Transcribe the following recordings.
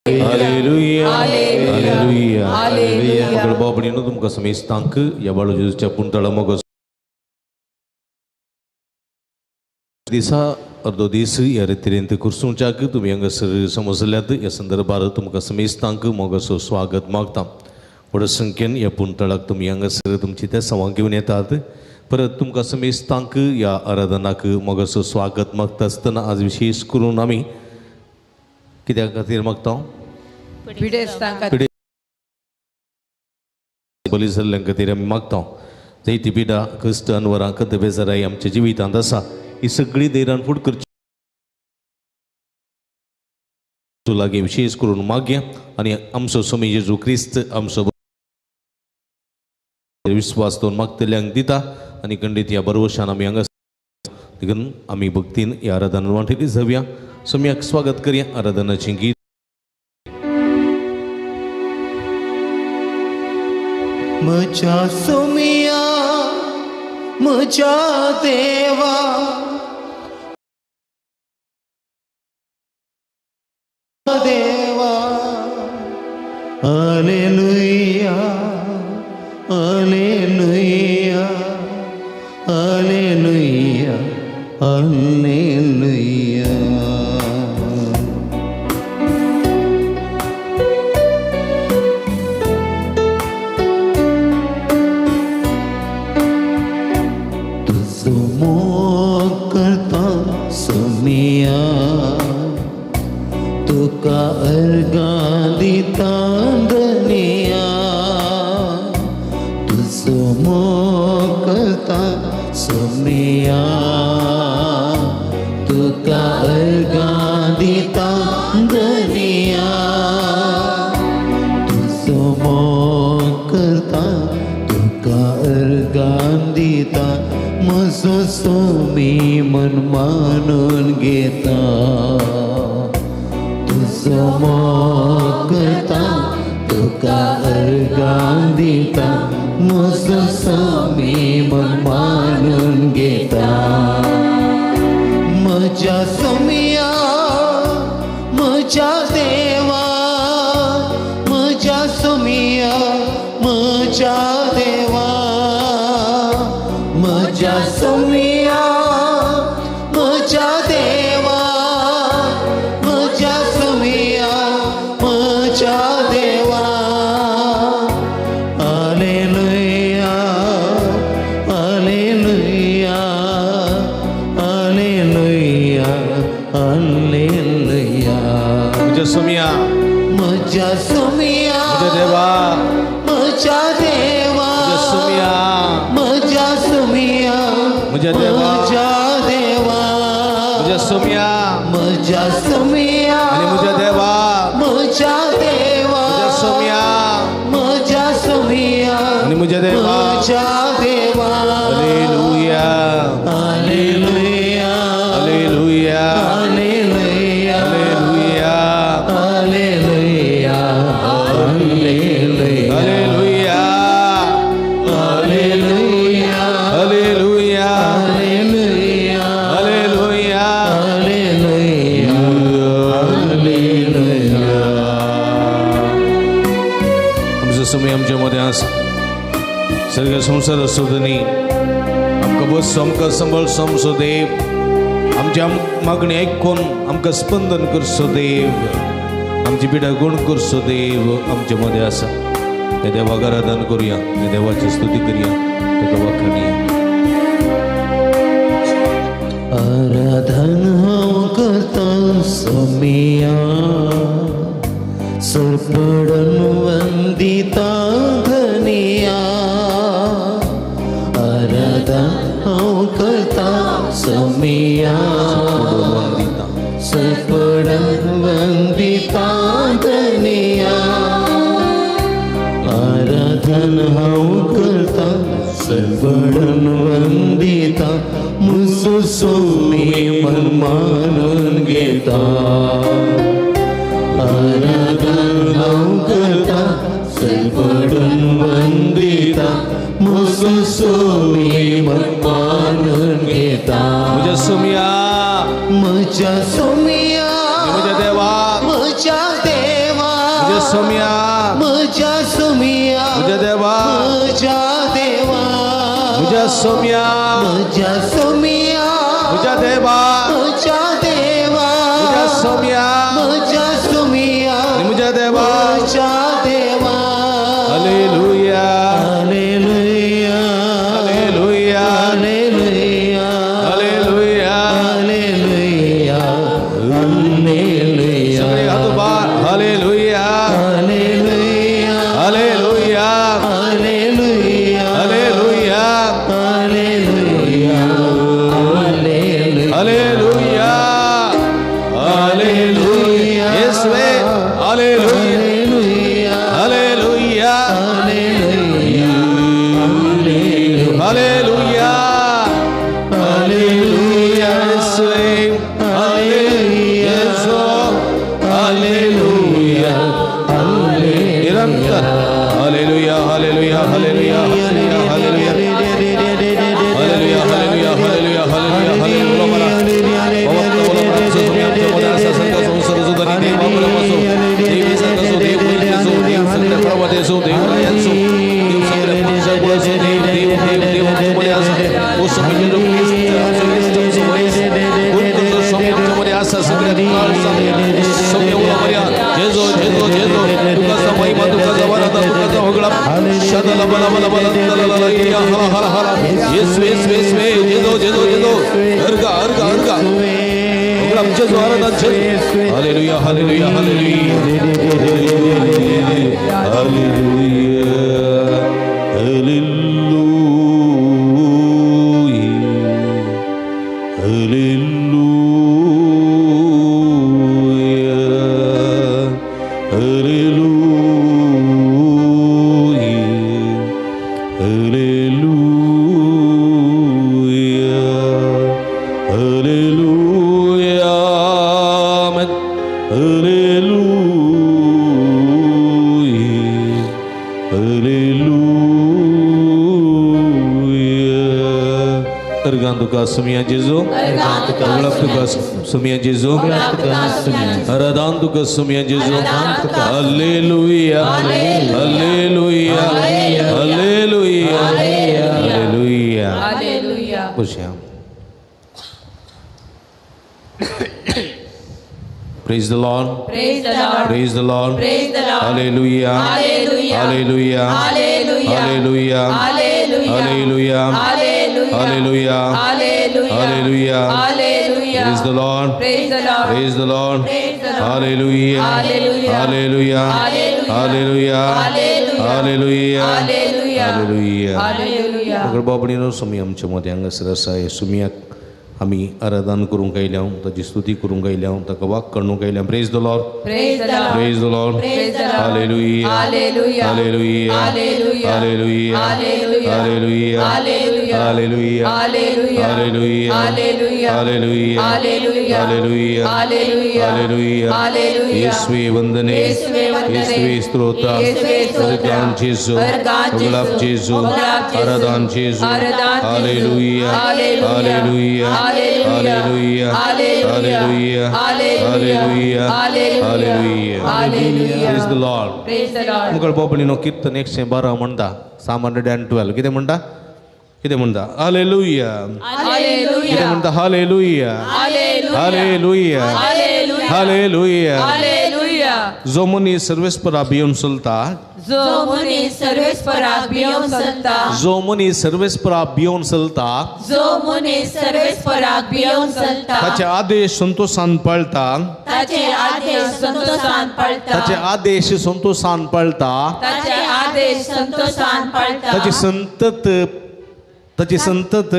Hallelujah hallelujah hallelujah मग बाबडीनो तुमका समेस्तांक या बाळूच्या पुंतळा मग दिसा अर्धो दीस या रितीरेंत कुर्सूंचाक तुम्ही हांगासर समजल्यात या संदर्भात तुमका समेस्तांक मोगाचो स्वागत मागता. व्हड संख्येन या पुंतळाक तुम्ही हांगासर तुमची त्या सवांग घेवन येतात. परत तुमका समेस्तांक या आराधनाक मोगाचो स्वागत मागता आसतना आज विशेष करून आमी कित्या खातीर मागता बली जाल्ल्यां खातीर आमी मागता. जायती पिडा कश्ट अनवरां कथ बेजाराई आमच्या जिवितांत आसा ही सगळी देरान फूट करची लागी विशेष करून मागया आनी आमचो स्वामी जेजू क्रिस्त आमचो विश्वास दवरून मागतल्यांक दिता आनी खंडीत ह्या बरोवशान आमी हांगा देखून आमी भक्तीन ह्या आराधनान वांटेली जावया. स्वाम्याक स्वागत करया. आराधनाचें गीत म्हज्या सोमिया म्हज्या देवा देवा हालेलुया हालेलुया हालेलुया हालेलुया. करता सोमिया तुका अर्गां दिता धनिया तुजो मोग करता सोमिया तुका अर्गां दिता धनिया तुजो मोग करता तुका अर्गां दिता म्हजो सोमी मन मानून घेता तुजो मोग करता तुका अर्गां दिता म्हजो सोमी मन मानून घेता. म्हज्या सोमिया म्हज्या देवा म्हज्या सोमिया म्हज्या देवा म्हज्या सोमिया म्हज्या देवा म्हज्या सोमिया म्हज्या देवा हालेलुया हालेलुया हालेलुया हालेलुया. म्हज्या सोमिया म्हज्या सोमिया म्हज्या देवा म्हज्या देवा म्हज्या सोमिया म्हज्या सोमिया म्हज्या देवा म्हज्या देवा म्हज्या सोमिया म्हज्या सोमिया आनी म्हज्या देवा म्हज्या देवा म्हज्या सोमिया म्हज्या सोमिया आनी म्हज्या देवा म्हज्या देवा hallelujah hallelujah hallelujah hallelujah hallelujah hallelujah hallelujah hallelujah hallelujah hallelujah hallelujah hallelujah hallelujah hallelujah. आमचो समय आमच्या मदें आसा. सगळे संसार असो न्ही आमकां बस आमकां सांबाळसो आमचो देव. आमच्या मागणी आयकून आमकां स्पंदन करचो देव. आमची पिडा गुण करचो देव आमच्या मदें आसा. त्या देवाक आराधन करुया. त्या देवाची स्तुती करुया. ताका वखाणया. आराधन हांव करता सोमिया सरपडन वंदिता धनिया. आराधन हांव करता सोमिया सरपडन वंदिता धनिया. आराधन हांव करता सरपडन वंदिता म्हजो सोमी मन मानून घेता. आराधन हांव करता सरपडन वंदिता म्हजो सोमी मन मानून घेता. म्हज्या सोमिया म्हज्या सोमिया म्हज्या देवा म्हज्या देवा सोम्या मुझ्या सुमिया मुझ्या देवा मुझ्या देवा मुझ्या सोम्या मुझ्या सुमिया मुझ्या देवा मुझ्या देवा मुझ्या सोम्या मुझ्या सुमिया मुझ्या देवा मुझ्या देवा hallelujah hallelujah hallelujah hallelujah hallelujah hallelujah hallelujah सगळे हात उभार hallelujah hallelujah hallelujah hallelujah hallelujah hallelujah hallelujah hallelujah hallelujah येशुवे hallelujah hallelujah hallelujah hallelujah hallelujah येशुवे हालेलुया येशू हालेलुया निरंतर hallelujah hallelujah hallelujah hallelujah hallelujah hallelujah hallelujah hallelujah Hallelujah, hallelujah, Sumia Jesu, Aglap tugas Sumia Jesu, Aradan tugas Sumia Jesu, Hallelujah, Hallelujah, Hallelujah, Hallelujah, Hallelujah. Pusham. Praise the Lord. Praise the Lord. Praise the Lord. Praise the Lord. Hallelujah. Hallelujah. Hallelujah. Hallelujah. Hallelujah. Hallelujah. Hallelujah. Hallelujah. Hallelujah. Hallelujah. Hallelujah. Hallelujah. Praise the Lord. Praise the Lord. Praise the Lord. Praise the Lord. Hallelujah. Hallelujah. Hallelujah. Hallelujah. Hallelujah. Hallelujah. Hallelujah. Hallelujah. Hallelujah. Hallelujah. अगर बाबणीनो सुमी आमच्या मध्ये हांगा सरसाय सुमियाक आमी आराधन करूंक आयल्या ताची स्तुती करूंक आयल्या ताका वाक करूंक आयल्या praise the Lord Praise the Lord. Praise the Lord Praise the Lord. Hallelujah Hallelujah. Hallelujah Hallelujah. Hallelujah Hallelujah. Hallelujah Hallelujah. Hallelujah Hallelujah. Hallelujah Hallelujah. Hallelujah Hallelujah. Hallelujah Hallelujah. Hallelujah Hallelujah. येशुवे वंदने येशुवे वंदने. येशुवे स्तोत्र येशुवे स्तोत्र. वरदान जेसु वरदान जेसु. वगलाप जेसु वगलाप जेसु. आराधन जेसु आराधन जेसु. Hallelujah Hallelujah. Hallelujah Hallelujah. Hallelujah. Hallelujah. Hallelujah. Hallelujah. Hallelujah. Hallelujah. Praise the Lord. Praise the Lord. मुगळ बाबळीनो कीर्तन 112 म्हणटा Psalm 112 कितें म्हणटा Hallelujah. Hallelujah. कितें म्हणटा Hallelujah. Hallelujah. Hallelujah. Hallelujah. Hallelujah. Hallelujah. जो मनीस सर्वेस्परा भिवन चलता जो मनीस सर्वेस्परा भिवन चलता जो मनीस सर्वेस्परा भिवन चलता जो मनीस सर्वेस्परा भिवन चलता ताचे आदेश संतोषान पाळता ताचे आदेश संतोषान पाळता ताचे आदेश संतोषान पाळता ताचे आदेश संतोषान पाळता ताची संतत ताची संतत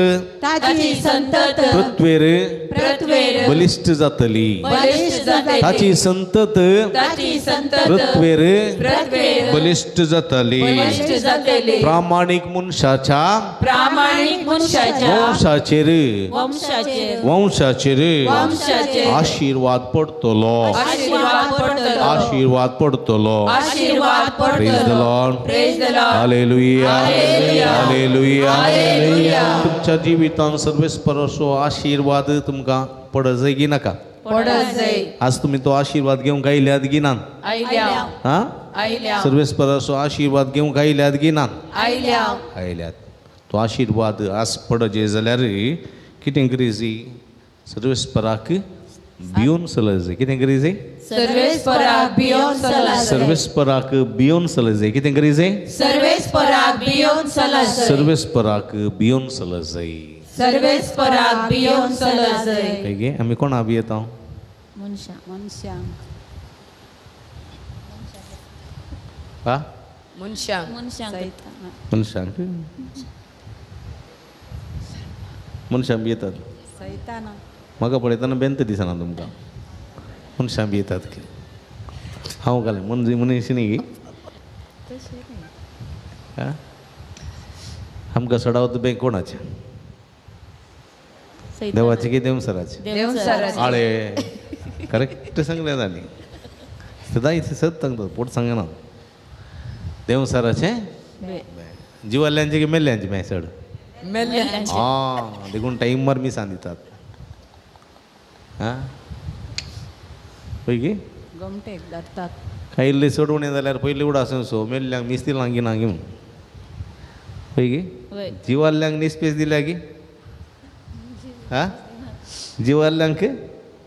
पृथ्वीर पृथ्वीर बलिष्ठ जातली बलिष्ठ जातली ताची संतत ताची संतत पृथ्वीर पृथ्वीर बलिष्ठ जातली बलिष्ठ जातली प्रामाणिक मनशाच्या प्रामाणिक मनुष्याच्या वंशाचेर वंशाचेर आशीर्वाद पडतलो आशीर्वाद पडतलो आशीर्वाद Praise the Lord. Praise the Lord. Hallelujah. Hallelujah. Hallelujah. Hallelujah. तुमच्या जिवितान सर्वेस्पर असो आशीर्वाद तुमकां पडत जाय की नाका पडत जाई आज तुम्ही तो आशीर्वाद घेऊन आयल्यात गिनान आयल्या हा आयल्या सर्वेस्पराचो आशीर्वाद घेऊन आयल्यात गिनान आयल्या आयल्यात तो आशीर्वाद आज पडजे जाल्यार कितें करीजे सर्वेस्पराक भिवन चलजे कितें करीजे सर्वेस्पराक भियोन चलत सर्वेस्पराक भिवन चलजे कितें करीजे सर्वेस्पराक भियोन चलत सर्वेस्पराक भिवन चलजे सर्वेस्पराक भियोन चलत हेगे आमी कोणा भियेता मनशांक हा मनशांक मनशांक मनशांक भियेतात म्हाका पळयतना बेंत दिसना तुमकां मनशां भियेतात की हांव घालें मनीस न्ही हा आमकां सडावत बँक कोणाचें देवाचे की देवसराचे आळे करेक्ट सांगलें जाली सदां सत सांगता पोट सांगना देवसराचे जिवाल्यांचे की मेल्ल्यांचे मॅसड देखून टाईम मार मी सांगितात हां पळय की गमटेक धरतात कांय सोडवणे जाल्यार पयलीं उडासूं सो मेल्ल्यांक मिस्तिलांक गिना घेवन पळय की जिवाल्ल्यांक निस्पेस दिल्या की हां जिवाल्ल्यांक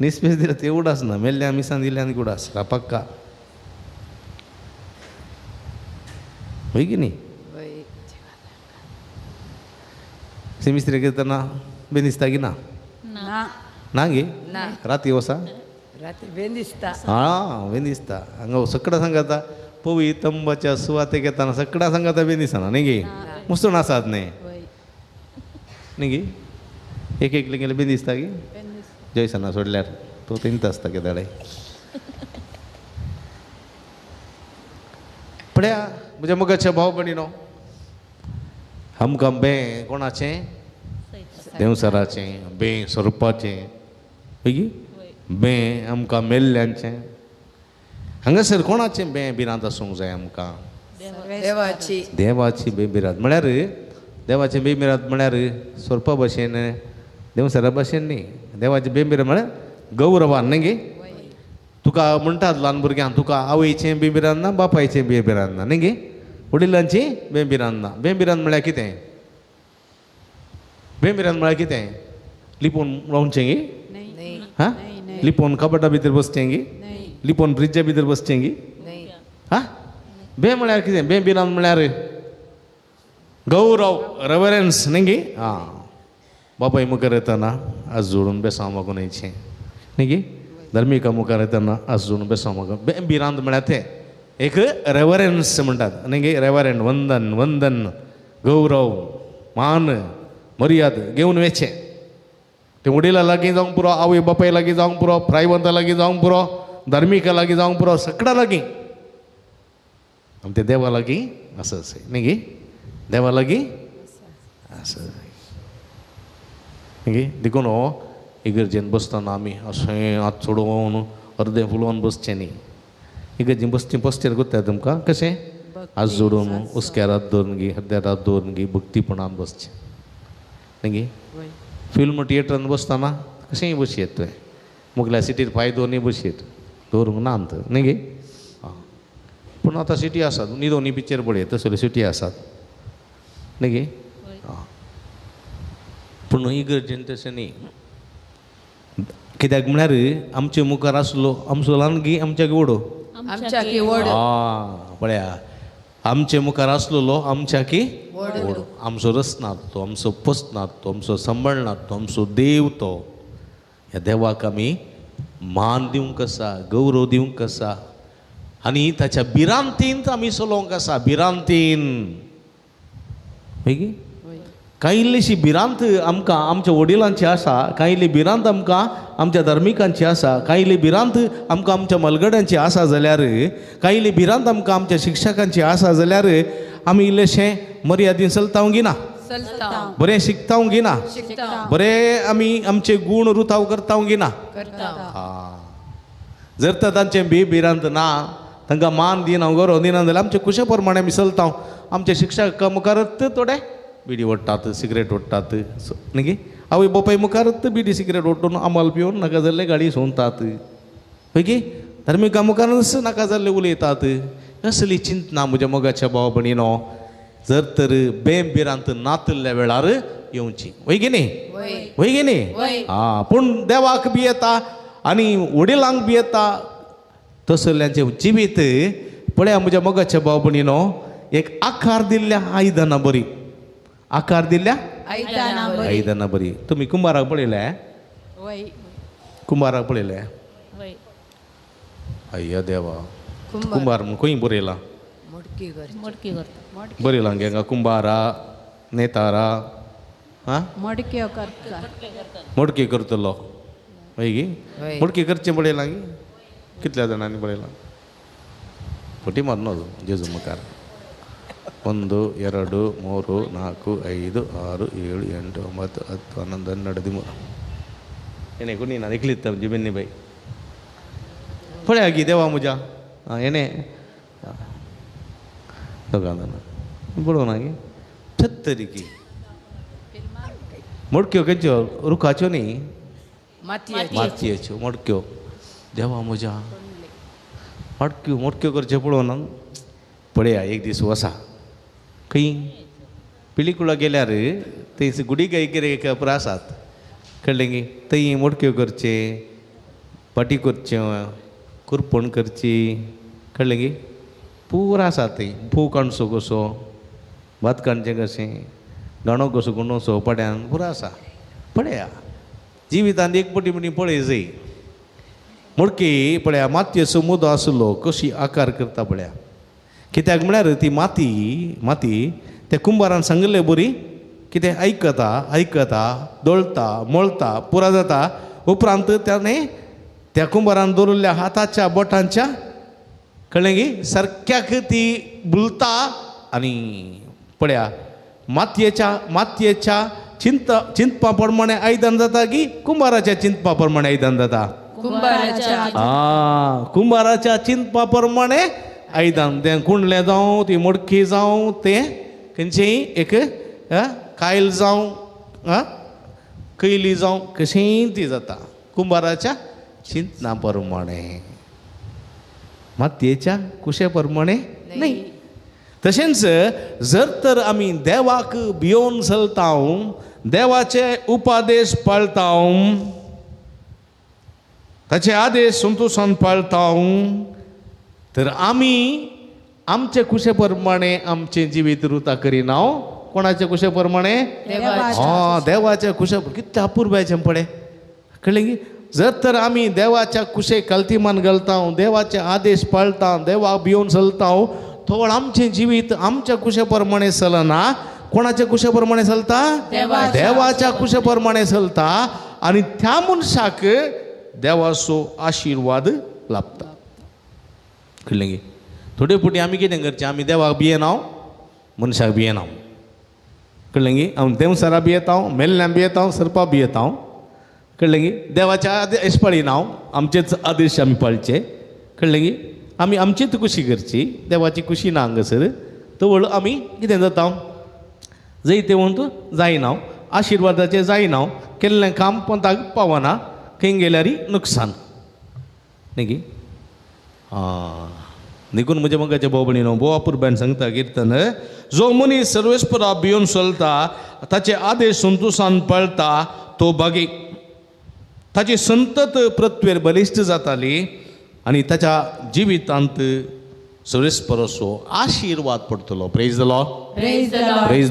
निस्पेस दिल्या ते उडास ना मेल्ल्यांक मिसां दिल्ल्यान उडास पक्का पळय की न्ही सेमिस्त्री करतना बेनिसता की ना ना गे राती वसा राती बेंदिसता हां बेनिसता हांगा सकडा सांगाता पवी तंबाच्या सुवाते घेताना सकडा सांगाता बेनिसना न्ही गे मुस्तून आसात न्ही गे एक एक गेले बेनिसता गे जयसना सोडल्यार तो तेंत आसता केदाडे पळया म्हज्या मुखाच्या भाव भयणीनो आमकां बे कोणाचें देवसराचें बे स्वरुपाचें पळय बे आमकां मेल्ल्यांचें हांगासर कोणाचें बे भिरांत आसूंक जाय आमकां देवाची देवाची बेबिरांत म्हळ्यार देवाचें बेबिरांत म्हळ्यार स्वरुपा भाशेन देवसरा भाशेन न्ही देवाचें बेबिरांत म्हळ्यार गौरवान न्ही गे तुका म्हणटात ल्हान भुरग्यांक तुका आवयचें बेबिरांत ना बापायचें बेबिरांत ना न्ही गे वडिलांची बेबिरांत ना बेबिरांत म्हळ्यार कितें बेबिरांत म्हळ्यार कितें लिपोवन रावचें गे हां लिपोवन कपाटा भितर बसचें गे लिपोवन फ्रिजा भितर बसचें गे हां बे म्हळ्यार कितें बेबिरांत म्हळ्यार गौरव रेवरन्स न्ही गे हां बापाय मुखार येताना आज जोडून बेसांव मागून येचें न्ही गे धर्मिका मुखार येताना आज जोडून बेसांव मागून बेबिरांत म्हळ्यार तें एक रेवरन्स म्हणटात न्ही गे रेवरंट वंदन वंदन गौरव मान मर्याद घेवन वेचें ते वडिला लागीं जावंक पुरो आवय बापाय लागीं जावंक पुरो प्रायवंता लागीं जावंक पुरो धर्मिका लागीं जावंक पुरो सकडा लागीं आमी ते देवा लागीं आसा न्ही गे देवा लागीं आसा न्ही गे देखून हो इगर्जेन बसतना आमी अशें हात सोडोवन अर्दें फुलोवन बसचें न्ही इगर्जेन बसचें पोस्चर कोत्ताय तुमकां कशें हात जोडून उस्क्यार हात दवरून गी हद्द्यार हात दवरून गी भक्तीपणान बसचें न्ही गे फिल्म थिएटरान बसतना कशेंय बसयेत तुवें मुगल्या सिटीर पांय दवरनी बसयेत दवरूंक ना अंत न्ही गे पूण आतां सिटी आसात न्ही दोनी पिक्चर पळयत तसल्यो सिटी आसात न्ही गे पूण इगर्जेन तशें न्ही कित्याक म्हळ्यार आमचे मुखार आसलो आमचो ल्हान गी आमच्याक वडो आमच्या की वड पळया आमचे मुखार आसलोलो आमच्या की वडो आमचो रचनार तो आमचो पोसनार तो आमचो सांबाळनार तो आमचो देव तो ह्या देवाक आमी मान दिवंक आसा गौरव दिवंक आसा आनी ताच्या भिरांतींत आमी चलोवंक आसा भिरांतीन गे कांय इल्लीशी भिरांत आमकां आमच्या वडिलांची आसा कांय इल्ली भिरांत आमकां आमच्या धर्मिकांची आसा कांय इल्ली भिरांत आमकां आमच्या मलगड्यांची आसा जाल्यार कांय इल्ली भिरांत आमकां आमच्या शिक्षकांची आसा जाल्यार आमी इल्लेशें मर्यादेन चलतांव गिना बरें शिकतांव गिना बरें आमी आमचे गूण रुताव करतांव गिना जर तर तांचें भिरांत ना तांकां मान दिना गौरव दिना जाल्यार आमचे कुशे प्रमाणे आमी चलतांव आमचे शिक्षका मुखारच थोडे बिडी ओडटात सिगरेट ओडटात न्ही गे आवय बापाय मुखारच बिडी सिगरेट ओटून आम्हाला पिऊन नाका जाल्ले गाडी सोंतात होय की धार्मीक कामुकारांच नाका जाल्ले उलयतात असली चिंतना म्हज्या मोगाच्या भावा भयणीनो जर तर बेंबिरांत नातल्या वेळार येवची होय की न्ही होय की न्ही हा पूण देवाक बी येता आनी वडिलांक बी येता तसल्यांचे जिवीत पळया म्हज्या मोगाच्या भावा भयणीनो एक आकार दिल्ल्या आयदनां बरी आकार दिल्ल्या आयदनां बरी तुम्ही कुंभाराक पळयल्या कुंभाराक पळयल्या अय्या देवा कुंभार म्हूण खंय बरयलां बरयलां हांगा कुंभारा नेतारा हां मडकी करतलो होय गी मडकी करचें पळयलां गी कितल्या जाणांनी पळयलां फटी मारनो जेजू मुखार 1 2 3 4 5 6 7 8 9 10 11 12 13 ಏನೇ ಕೊಡಿ ನಾನು ಇಕ್ಲಿತ್ತ ಜಿಬೆನ್ನಿ ಬೈ ಪಳೆ ಆಗಿ ದೇವ ಮುಜಾ ಏನೇ दोगांना बरोवनागी छत्तरी मोडक्यो खंयच्यो रुखाच्यो न्ही मातयेच्यो मोडक्यो देवा म्हज्या मोडक्यो करच्यो पळोवन पळया एक दीस वसा खंय पिलीकुळा गेल्यार थंय गुडी कितें एक प्रासात कळ्ळें गी थंय मोडक्यो करचे पाटी करच्यो कुरपण करची कळ्ळें गी पुरा आसा थंय फोव काणसो कसो भात काणचें कशें गाणो कसो गुणोसो पड्यान पुरा आसा पळया जिवितांत एक पटी मणी पळय जय मोडकी पळया मातयेचो मुदो आसलो कशी आकार करता पळया कित्याक म्हळ्यार ती माती त्या कुंभारान सांगलें बरी कितें आयकता दळटा मळटा पुरा जाता उपरांत त्याने त्या कुंभारान दवरलेल्या हाताच्या बोटांच्या कळ्ळें गी सारक्याक ती बुलता आनी पळया मातयेच्या चिंतपा प्रमाणे आयदन जाता की कुंभाराच्या चिंतपा प्रमाणे आयदन जाता कुंभाराच्या चिंतपा प्रमाणे आयदन तें कुंडलें जावं ती मडकी जावं तें खंयचेंय एक कायल जावं कैली जावं कशेंय ती जाता कुंभाराच्या चिंतना प्रमाणे मातयेच्या कुशे प्रमाणे नाही तशेंच जर तर आमी देवाक भियोन चलता देवाचे उपादेश पाळता ताचे आदेश संतोशान पाळता तर आमी आमचे कुशे प्रमाणे आमचे जिवीत रुता करिना कोणाचे कुशे प्रमाणे देवाच्या कुशे कितले अपूर्वाचें पळय कळ्ळें गी जर तर आमी देवाच्या कुशे काल्तिमान घालता देवाचे आदेश पाळता देवाक भियोन चलता थोड आमचें जिवीत आमच्या कुशे प्रमाणे चलना कोणाच्या कुशे प्रमाणे चलता देवाच्या कुशे प्रमाणे चलता आनी त्या मनशाक देवाचो आशिर्वाद लाभता कळ्ळें गी थोडे पुटी आमी कितें करचें आमी देवाक भियेना मनशाक भियेना कळ्ळें गी आमी देवसारा भियेता मेल्ल्यां भियेता सर्पा भियेता कळ्ळें गी देवाच्या आदेश पाळिना आमचेच आदेश आमी पाळचे कळ्ळें गी आमी आमचीच खुशी करची देवाची खुशी ना हांगासर तवळ आमी कितें जाता जंय तें म्हणून तूं जायना आशिर्वादाचें जायना केल्लें काम पंताक पावना खंय गेल्यार नुकसान न्ही गी देखून म्हज्या मोगाच्या भाव भयणीनो भोव अपुर्बान सांगता कीर्तन जो मनीस सर्वेस्परा भियोन चलता ताचे आदेश संतोशान पाळता तो भागी ताची संतत पृथ्वीर बलिश्ट जाताली आनी ताच्या जिवितांत सर्वेस्पराचो आशिर्वाद पडटलो प्रेज द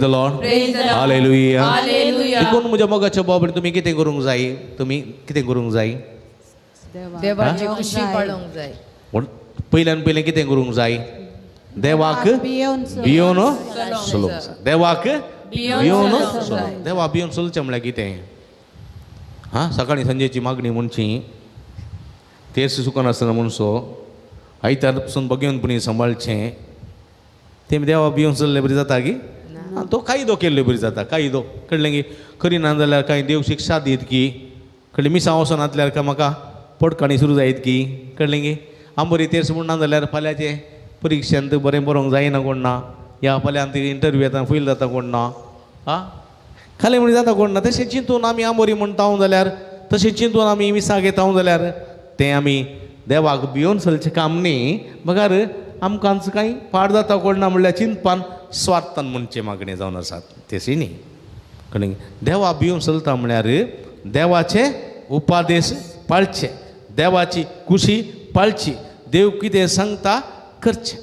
लॉर्ड हालेलुया देखून म्हज्या मोगाच्या भाव भयणी तुमी कितें करूंक जाय तुमी कितें करूंक जाय देवाची खुशी पाळूंक जाय पयल्यान पयलें कितें करूंक जाय देवाक भियोन चलोवंक जाय देवाक भियोन चलोवंक देवा भियोन चलचें म्हळ्यार कितें सकाळीं संजेची मागणी म्हणची तेर्स सुकन आसतना म्हणसो आयतार पसून बगेवनपणी सांबाळचें तें देवा भियोन चल्लें बरी जाता की तो कायदो केल्लो बरी जाता कायदो कळ्ळें की खरी ना जाल्यार कांय देव शिक्षा दीत की कळ्ळें मिसां वचून आतल्यार काय म्हाका पडकाणी सुरू जायत की कळ्ळें की हांव बरी तेर्स म्हूण ना जाल्यार फाल्यांचे परिक्षेंत बरें बरोवंक जायना कोण ना ह्या फाल्यांत इंटरव्यू येता फेल जाता कोण ना खाली म्हणी जाता कोण ना तशें चिंतून आमी आमोरी म्हणटा जाल्यार तशें चिंतून आमी मिसां घेता जाल्यार तें आमी देवाक भियोन चलचें काम न्ही. बघार आमकांच कांय पाड जाता कोण ना म्हणल्यार चिंतपान स्वार्थान म्हणचें मागणें जावन आसात तेशी न्ही. कळ्ळें. देवा भियोन चलता म्हळ्यार देवाचे उपादेश पाळचे, देवाची खुशी पाळची, देव कितें सांगता करचें.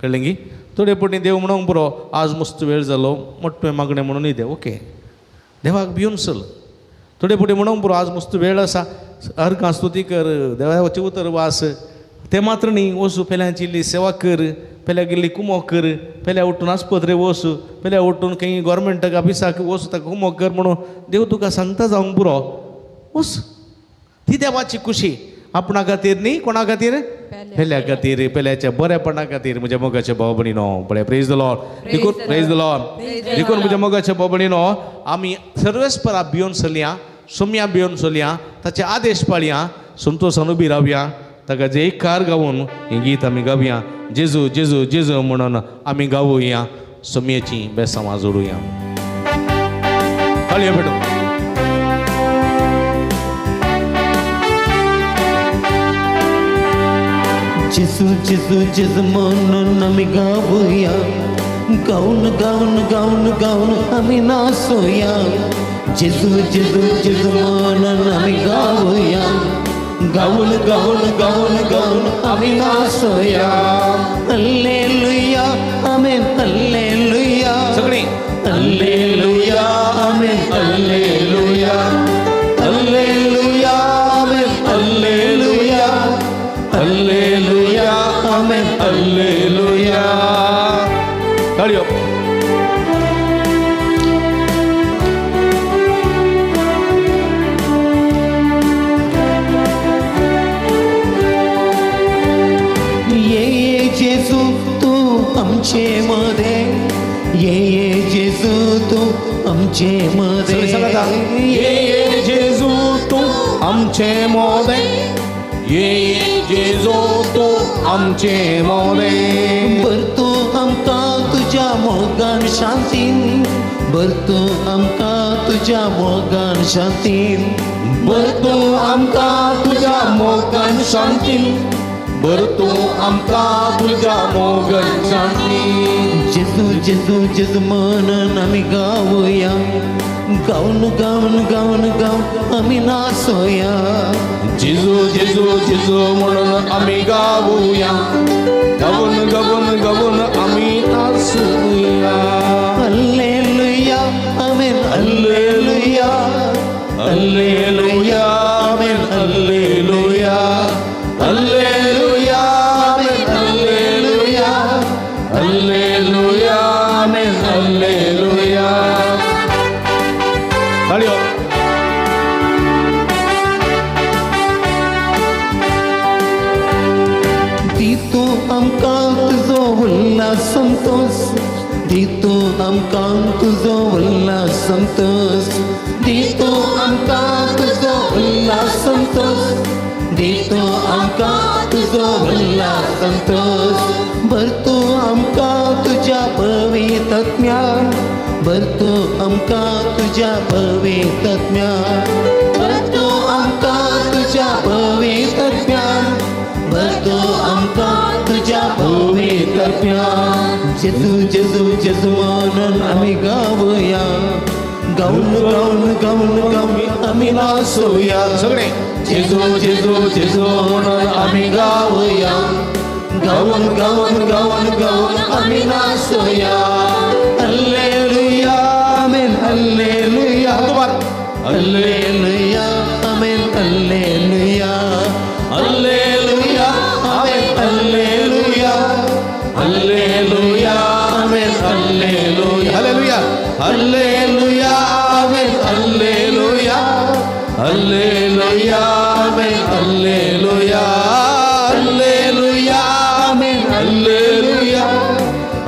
कळ्ळें गी. थोडे पटी देव म्हणूंक बरो आज मस्त वेळ जालो मोठ्ठे मागणें म्हणून न्ही देव ओके देवाक भियोन चल. थोडे पटी म्हणूंक बरो आज मस्त वेळ आसा हरकां स्तुती कर देवाचे उतर वास ते मात्र न्ही. वचू पेल्याची इल्ली सेवा कर, पेल्या गेल्ली कुमो कर, पेल्या उठून आस्पत्रे वचू, पेल्या उठून खंय गव्हर्मेंट ऑफिसाक वचू ताका कुमो कर म्हणून देव तुका सांगता जावंक बरो वच. ती देवाची खुशी आपणा खातीर न्ही कोणा खातीर पेल्या खातीर पेल्याच्या बरेपणा खातीर. म्हज्या मोगाच्या भाव भयणीनो बरें प्रेज द लॉर्ड देखून प्रेज द लॉर्ड देखून म्हज्या मोगाच्या भाव भयणीनो आमी सर्वेस्परा भियोन चलया, सोम्या भियोन चलया, ताचे आदेश पाळया, संतोशान उबी रावया, ताका जयकार गावून हें गीत आमी गावया. जेजू जेजू जेजू म्हणून आमी गावुया, सोम्येची बेसांवां जोडुया. हाळयो भेटो. जेजू जेजू जेजू म्हणून आमी गावुया, गाऊन गाऊन गाऊन गाऊन आमी नाचुया. जेजू जेजू जेजू म्हणून आमी गावुया, गाऊन गाऊन गाऊन गाऊन आमी नाचुया. हल्लेलुया आमेन हल्लेलुया सगळीं hallelujah amen hallelujah hallelujah amen hallelujah hallelujah amen hallelujah. हाळयो. ये जेजू तू आमचे मध्ये, ये जेजू तू आमचे मध्ये, ये जेजू तू आमचे मोदे, ये जेजू तू आमचे मोदे. बर तू आमकां तुज्या मोगान शांतीन, बर तू आमकां तुज्या मोगान शांतीन, बर तू आमकां तुज्या मोगान शांतीन, बर तू आमकां तुज्या मोगान शांतीन. जेजू जेजू जेजू म्हणून आमी गावुया, गाऊन गाऊन गाऊन गाऊन आमी नाचुया. जेजू जेजू जेजू म्हणून आमी गावुया, गावून गावून गावून आमी नाचुया. Hallelujah amen hallelujah hallelujah amen hallelujah hallelujah amen hallelujah hallelujah amen hallelujah. हाळयो. दितू आमकां तुजो उल्हास संतोष, दितू आमकां तुजो उल्हास संतोष, दितू आमकां तुजो उल्हास संतोष, दितू आमकां तुजो उल्हास संतोष. बर तू आमकां तुज्या पवित्र ज्ञान, बर तू आमकां तुज्या पवित्र ज्ञान, बर तू आमकां तुज्या पवित्र ज्ञान, बर तू आमकां तुज्या पवित्र ज्ञान. जेजू जेजू जेजू म्हणून आमी गावुया, गाऊन गाऊन गाऊन गाऊन आमी नाचुया. सगळें जेजू जेजू जेजू म्हणून आमी गावुया, गाऊन गाऊन गाऊन गाऊन आमी नाचुया. Hallelujah amen hallelujah hallelujah amen hallelujah hallelujah amen hallelujah hallelujah amen hallelujah hallelujah hallelujah amen hallelujah hallelujah amen hallelujah hallelujah amen hallelujah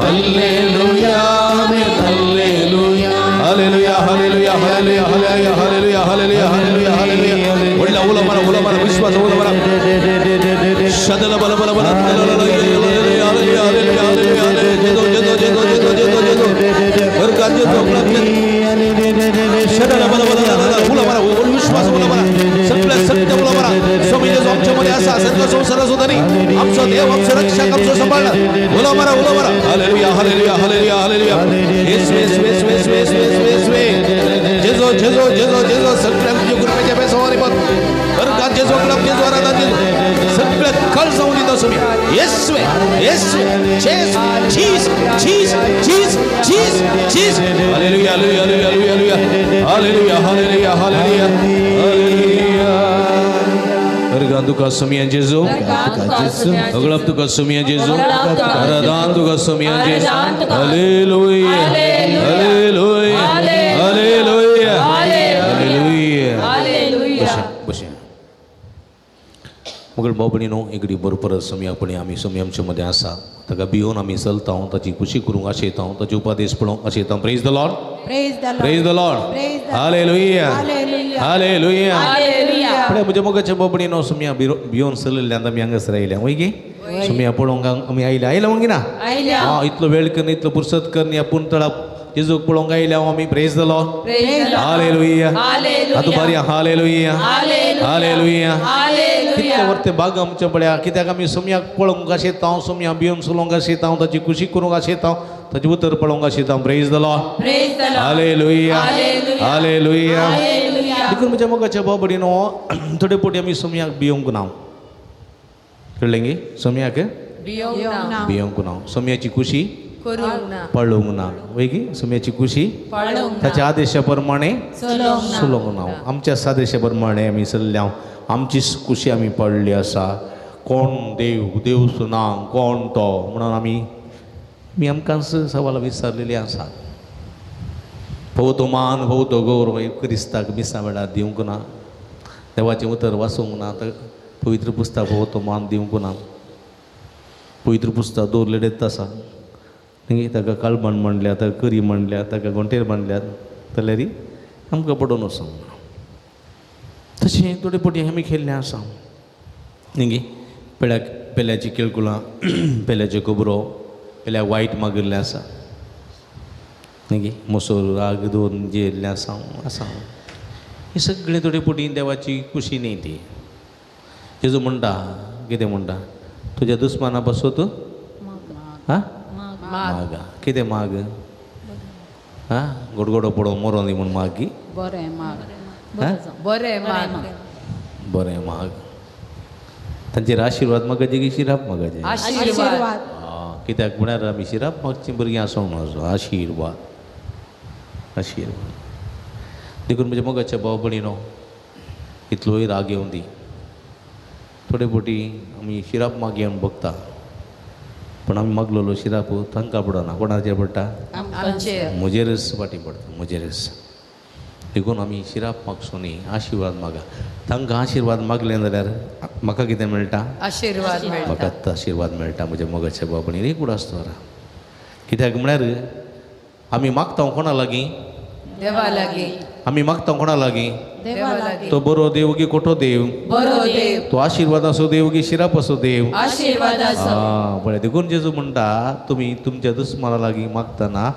hallelujah amen hallelujah hallelujah hallelujah hallelujah hallelujah hallelujah hallelujah hallelujah hallelujah. व्हडल्या उलमार विश्वास आमचा संसार असू तरी आमचा देव आमचा रक्षक आमचा सांभाळणार बोला मारा हालेलुया हालेलुया हालेलुया हालेलुया येशू येशू येशू येशू येशू येशू येशू जेजो जेजो जेजो जेजो सगळ्या तुझ्या कृपेच्या बेसवारी पण बरं का जेजो क्लब जेजो आराधना जेजो सगळ्यात कळ जाऊन देतो तुम्ही येशू येशू चीज चीज चीज चीज चीज चीज hallelujah hallelujah hallelujah hallelujah hallelujah hallelujah hallelujah Ergan tu kasamian Jesu, aglap tu kasamian Jesu, aradan tu kasamian Jesu, Haleluya, Haleluya, Haleluya, Haleluya, Haleluya. Bosya. मगर बाबणी नो इकडी बरोबर समयापणे आम्ही समयामच्या मध्ये असा ताका भिवून आम्ही चलता ताची खुशी करूंक अशें येता ताचे उपदेश पळोवंक अशें येता praise the Lord praise the Lord hallelujah hallelujah पण म्हज्या मोगाच्या बाबणी नो समया भिवून चलल्ल्यान आमी हांगासर आयल्या वय गे समया पळोवंक आमी आयल्या वंगी ना हां इतलो वेळ कर इतलो फुर्सत कर आपूण तळाप जेजूक पळोवंक आयल्या आमी प्रेज द लॉर्ड हालेलुया हातू बारी हालेलुया हालेलुया कितले वर्ते बाग आमच्या पळया कित्याक आमी समयाक पळोवंक अशें येता समया भिवून चलोवंक अशें येता ताची खुशी करूंक अशें येता ताचे उतर पळोवंक अशें येता praise the Lord hallelujah hallelujah देखून म्हज्या मोगाच्या बाबडीनो थोडे पोटी आमी समयाक भिवूंक ना कळ्ळें गे समयाक भिवूंक ना समयाची खुशी पळोवंक ना वेगी समयाची खुशी ताच्या आदेशा प्रमाणे चलोवंक ना आमच्या आदेशा प्रमाणे आमी चल्ल्या आमची खुशी आमी पडली आसा कोण देव देव सुना कोण तो म्हणून आमी आमकांच सवाल विचारलेली आसा भोवतो मान भोवतो गौरव क्रिस्ताक मिसा वेळार दिवंक ना देवाचें उतर वाचूंक ना पवित्र पुस्तक भोवतो मान दिवंक ना पवित्र पुस्तक दवरलेलेच आसा ताका काळबण म्हणल्या ताका करी म्हणल्या ताका घोंटेर म्हणल्यात जाल्यार आमकां पडून वचोंक तशें थोडे फावटी आमी खेळ्ळें आसा न्ही पेल्याची केळकुलां पेल्याच्यो खबरो पेल्याक वायट मागिल्लें आसा न्ही मसूर राग दोन जेल्लें आसा हें सगळें थोडे फावटी देवाची खुशी न्ही ती जेजू म्हणटा कितें म्हणटा तुज्या दुस्माना पासून तूं हां माग कितें माग हां गोडगोडो पडो मरो न्ही म्हूण मागी बरें माग बरें माग तांचेर आशिर्वाद मागाचे की शिराप मागाचे आशीर्वाद कित्याक म्हळ्यार आमी शिराप मागचीं भुरगीं आसूंक ना आशिर्वाद आशिर्वाद देखून म्हज्या मोगाच्या भाव भयणीनो इतलोय राग येवं दी थोडे फावटी आमी शिराप माग येवन बघता पण आमी मागलेलो शिराप तांकां पडना कोणाचेर पडटा म्हजेरच फाटी पडटा म्हजेरच देखून आमी शिराप मागचो न्ही आशिर्वाद मागा तांकां आशिर्वाद मागलें जाल्यार म्हाका कितें मेळटा आशिर्वाद म्हाका आशिर्वाद मेळटा म्हज्या मोगाच्या बाबणीर एक उडासतो कित्याक म्हळ्यार आमी मागता कोणा लागीं देवा लागीं आमी मागता कोणा लागीं देवा लागीं तो बरो देव की खोटो देव तो आशिर्वाद असो देव की शिराप असो देव आशिर्वाद हां पळय देखून जेजू म्हणटा तुमी तुमच्या दुस्माना लागीं मागतना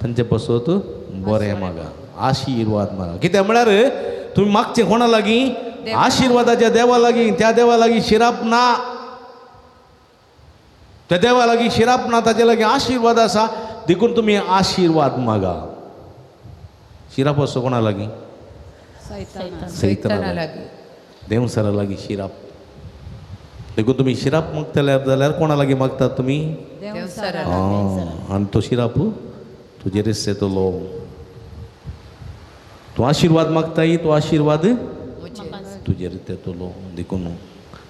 तांचे पासून बरें मागा आशिर्वाद मागा कित्याक म्हळ्यार तुमी मागचें कोणा लागीं आशिर्वादाच्या देवा लागीं त्या देवा लागीं शिराप ना त्या देवा लागीं शिराप ना ताचे लागीं आशिर्वाद आसा देखून तुमी आशिर्वाद मागा शिराप असो कोणा लागीं सैताना लागीं देवसरा लागीं शिराप देखून तुमी शिराप मागतले जाल्यार कोणा लागीं मागतात तुमी आनी तो शिराप तुजेरच येतलो तूं आशिर्वाद मागताय तो आशिर्वाद तुजेर येतलो देखून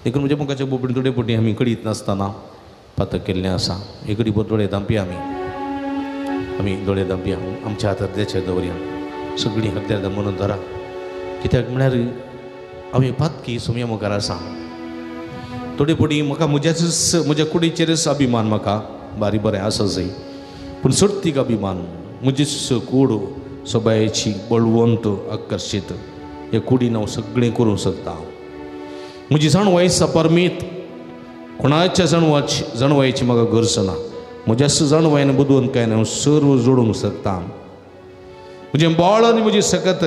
म्हणजे मुखाच्या बोबडी थोडे फावटी आमी कळीत नासतना पातक केल्लें आसा एकडी बरो दोळे धांपया आमी दोळे धांपया आमच्या हातार तेचे दवरया सगळीं हत्यार म्हणून धरा कित्याक म्हळ्यार आमी पातकी सुमया मुखार आसा थोडे फावटी म्हाका म्हज्या कुडीचेरच अभिमान म्हाका बारी बरें आसा जाय पूण सर्तीक अभिमान म्हजी कूड सबायेची बळवंत आकर्शीत हे कुडीन हांव सगळें करूंक शकता म्हजी जाणवाय सपरमीत कोणाच्या जाणवायची म्हाका गरज ना म्हज्या जाणवायन बुदवंत काय ना हांव सर्व जोडूंक शकता म्हजें बळ आनी म्हजी सकत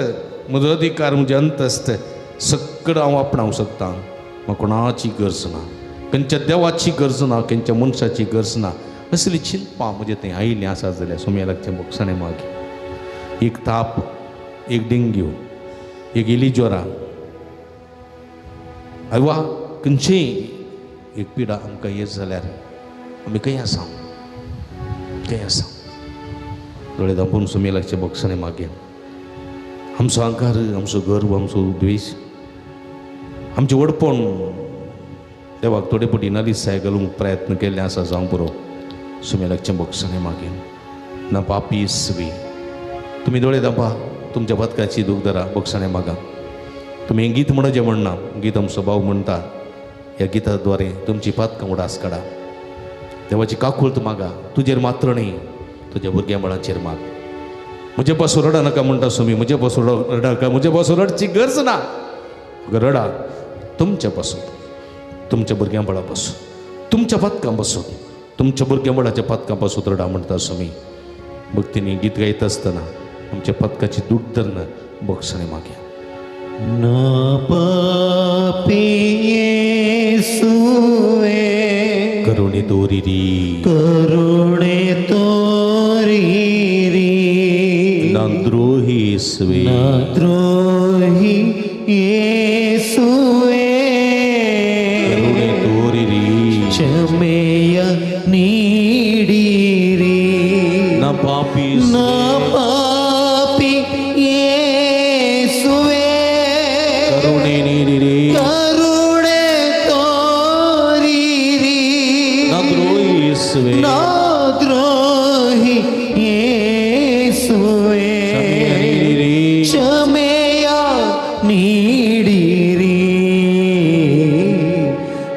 म्हजो अधिकार म्हजे अंतस्त सगळं हांव आपणावंक शकता म्हाका कोणाची गरज ना, खंयच्या देवाची गरज ना, खंयच्या मनशाची गरज ना. असली चिंतपां म्हणजे थंय आयिल्लीं आसा जाल्यार सोम्या लागचें बोगसाणें मागी. एक ताप, एक डेंग्यू, एक इली ज्वरा, वा खंयचीय एक पिडा आमकां येत जाल्यार आमी खंय आसा, खंय आसा. दोळे धांपून सोम्या लागचें बोगसाणें मागया. आमचो आंकार, आमचो गर्व, आमचो द्वेश, आमचें वडपण देवाक थोडे पटी नालिसाय घालूंक प्रयत्न केल्ले आसा जावं पुरो. सोम्या लागचें बोगसाणें मागया. ना पापी येसुवे, तुमी दोळे धांपा, तुमच्या बदकाची दूख धरा, बोगसाणें मागा. तुमी गीत म्हणो जें म्हणना, गीत आमचो भाव म्हणटा, ह्या गिता द्वारे तुमची पातकां उडास काडा. देवाची काकुळत मागा. तुजेर मात्र न्ही, तुज्या भुरग्या बळाचेर माग. म्हजे पासून रडा नाका म्हणटा सोमी, म्हजे पासून रडा नाका, म्हजे पासून रडची गरज ना. रडा तुमच्या पासून, तुमच्या भुरग्या बळा पासून, तुमच्या पातकां पासून, तुमच्या भुरग्या बळाच्या पातकां पासून रडा म्हणटा सोमी. भक्तीनी गीत गायत आसतना आमच्या पातकाची दूख धरना, बोगसाणें मागया. ना पापी येसुवे, करुणे तोरिरी, करुणे तोरिरी. नांद्रोही येसुवे, द्रोही येसुवे, करुणे तोरिरी. क्षमेय नीडिरी. ना पापी ना पापी येसुवे, करुणे नीरिरी. करुणे तोरिरी. नांद्रोही येसुवे, ना द्रोही येसुवे, क्षमेय नीडिरी.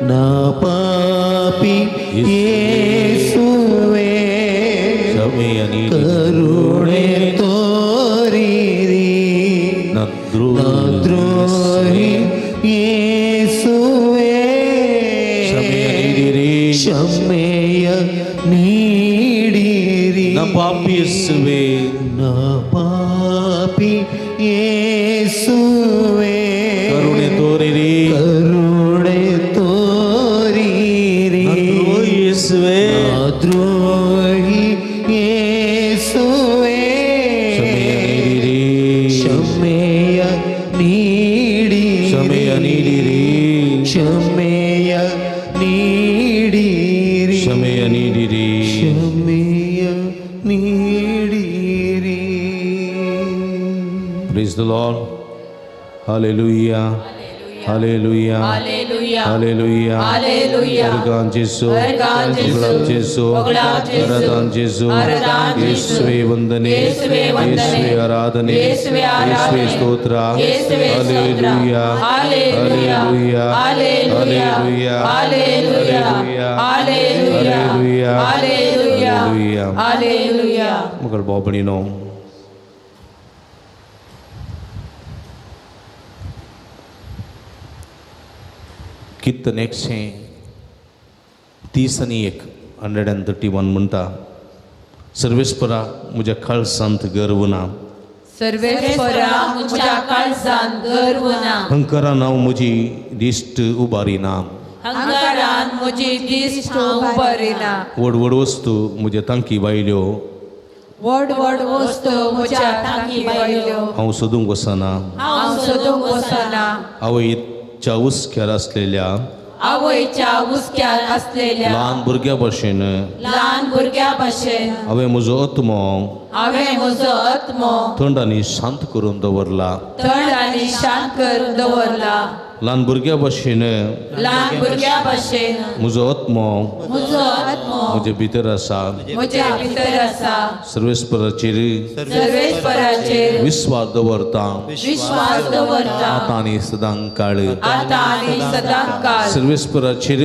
ना पापी येसुवे, क्षमेय नीरिरी. करुणे तोरिरी. द्रोही येसुवे, क्षमेय नीडिरी. ना पापी येसुवे, ना पापी येसुवे, करुणे तोरिरी. करुणे तोरिरी. नांद्रोही येसुवे, द्रोही येसुवे, क्षमेय नीडिरी. क्षमेय नीरिरी. क्षमेय नीडिरी. क्षमेय नीरिरी. क्षमेय नीडिरी. Praise the Lord. Hallelujah. Hallelujah. Hallelujah. Hallelujah. Hallelujah. Bergan Jesu. Bergan Jesu. Bergan Jesu. Bergan Jesu. Aradan Jesu. Aradan Jesu. Yeswe vandane. Yeswe vandane. Yeswe aradhane. Yeswe aradhane. Yeswe stotra. Yeswe stotra. Hallelujah. Hallelujah. Hallelujah. Hallelujah. Hallelujah. Hallelujah. Hallelujah. Hallelujah. Hallelujah. Magar बाबणी no कीर्तन 131 131 म्हणटा, सर्वेस्परा म्हज्या काळजांत गर्व ना, सर्वेस्परा म्हज्या काळजांत गर्व ना, हंकारान हांव म्हजी दिश्ट उबारिना, हंकारान म्हजी दिश्ट उबारिना, व्हड व्हड वस्तू म्हज्या तांकी बायल्यो व्हड व्हड वस्तू म्हज्या तांकी बायल्यो हांव सोदूंक वचना, हांव सोदूंक वचना, आवयच्या उस्क्यार आसलेल्या आवयच्या उस्क्यार असलेल्या ल्हान भुरग्या भशेन ल्हान भुरग्या भशेन हांवें म्हजो आत्मो हांवें म्हजो आत्मो थंड आनी शांत करून दवरला. थंड आनी शांत करून दवरला. ल्हान भुरग्या भशेन ल्हान भुरग्या भशेन म्हजो आत्मो म्हजो आत्मो म्हजे भितर आसा. म्हज्या भितर आसा. सर्वेस्पराचेर सर्वेस्पराचेर विस्वास दवरता, विश्वास दवरता. आतां आनी सदां काळ. आतां आनी सदां काळ. सर्वेस्पराचेर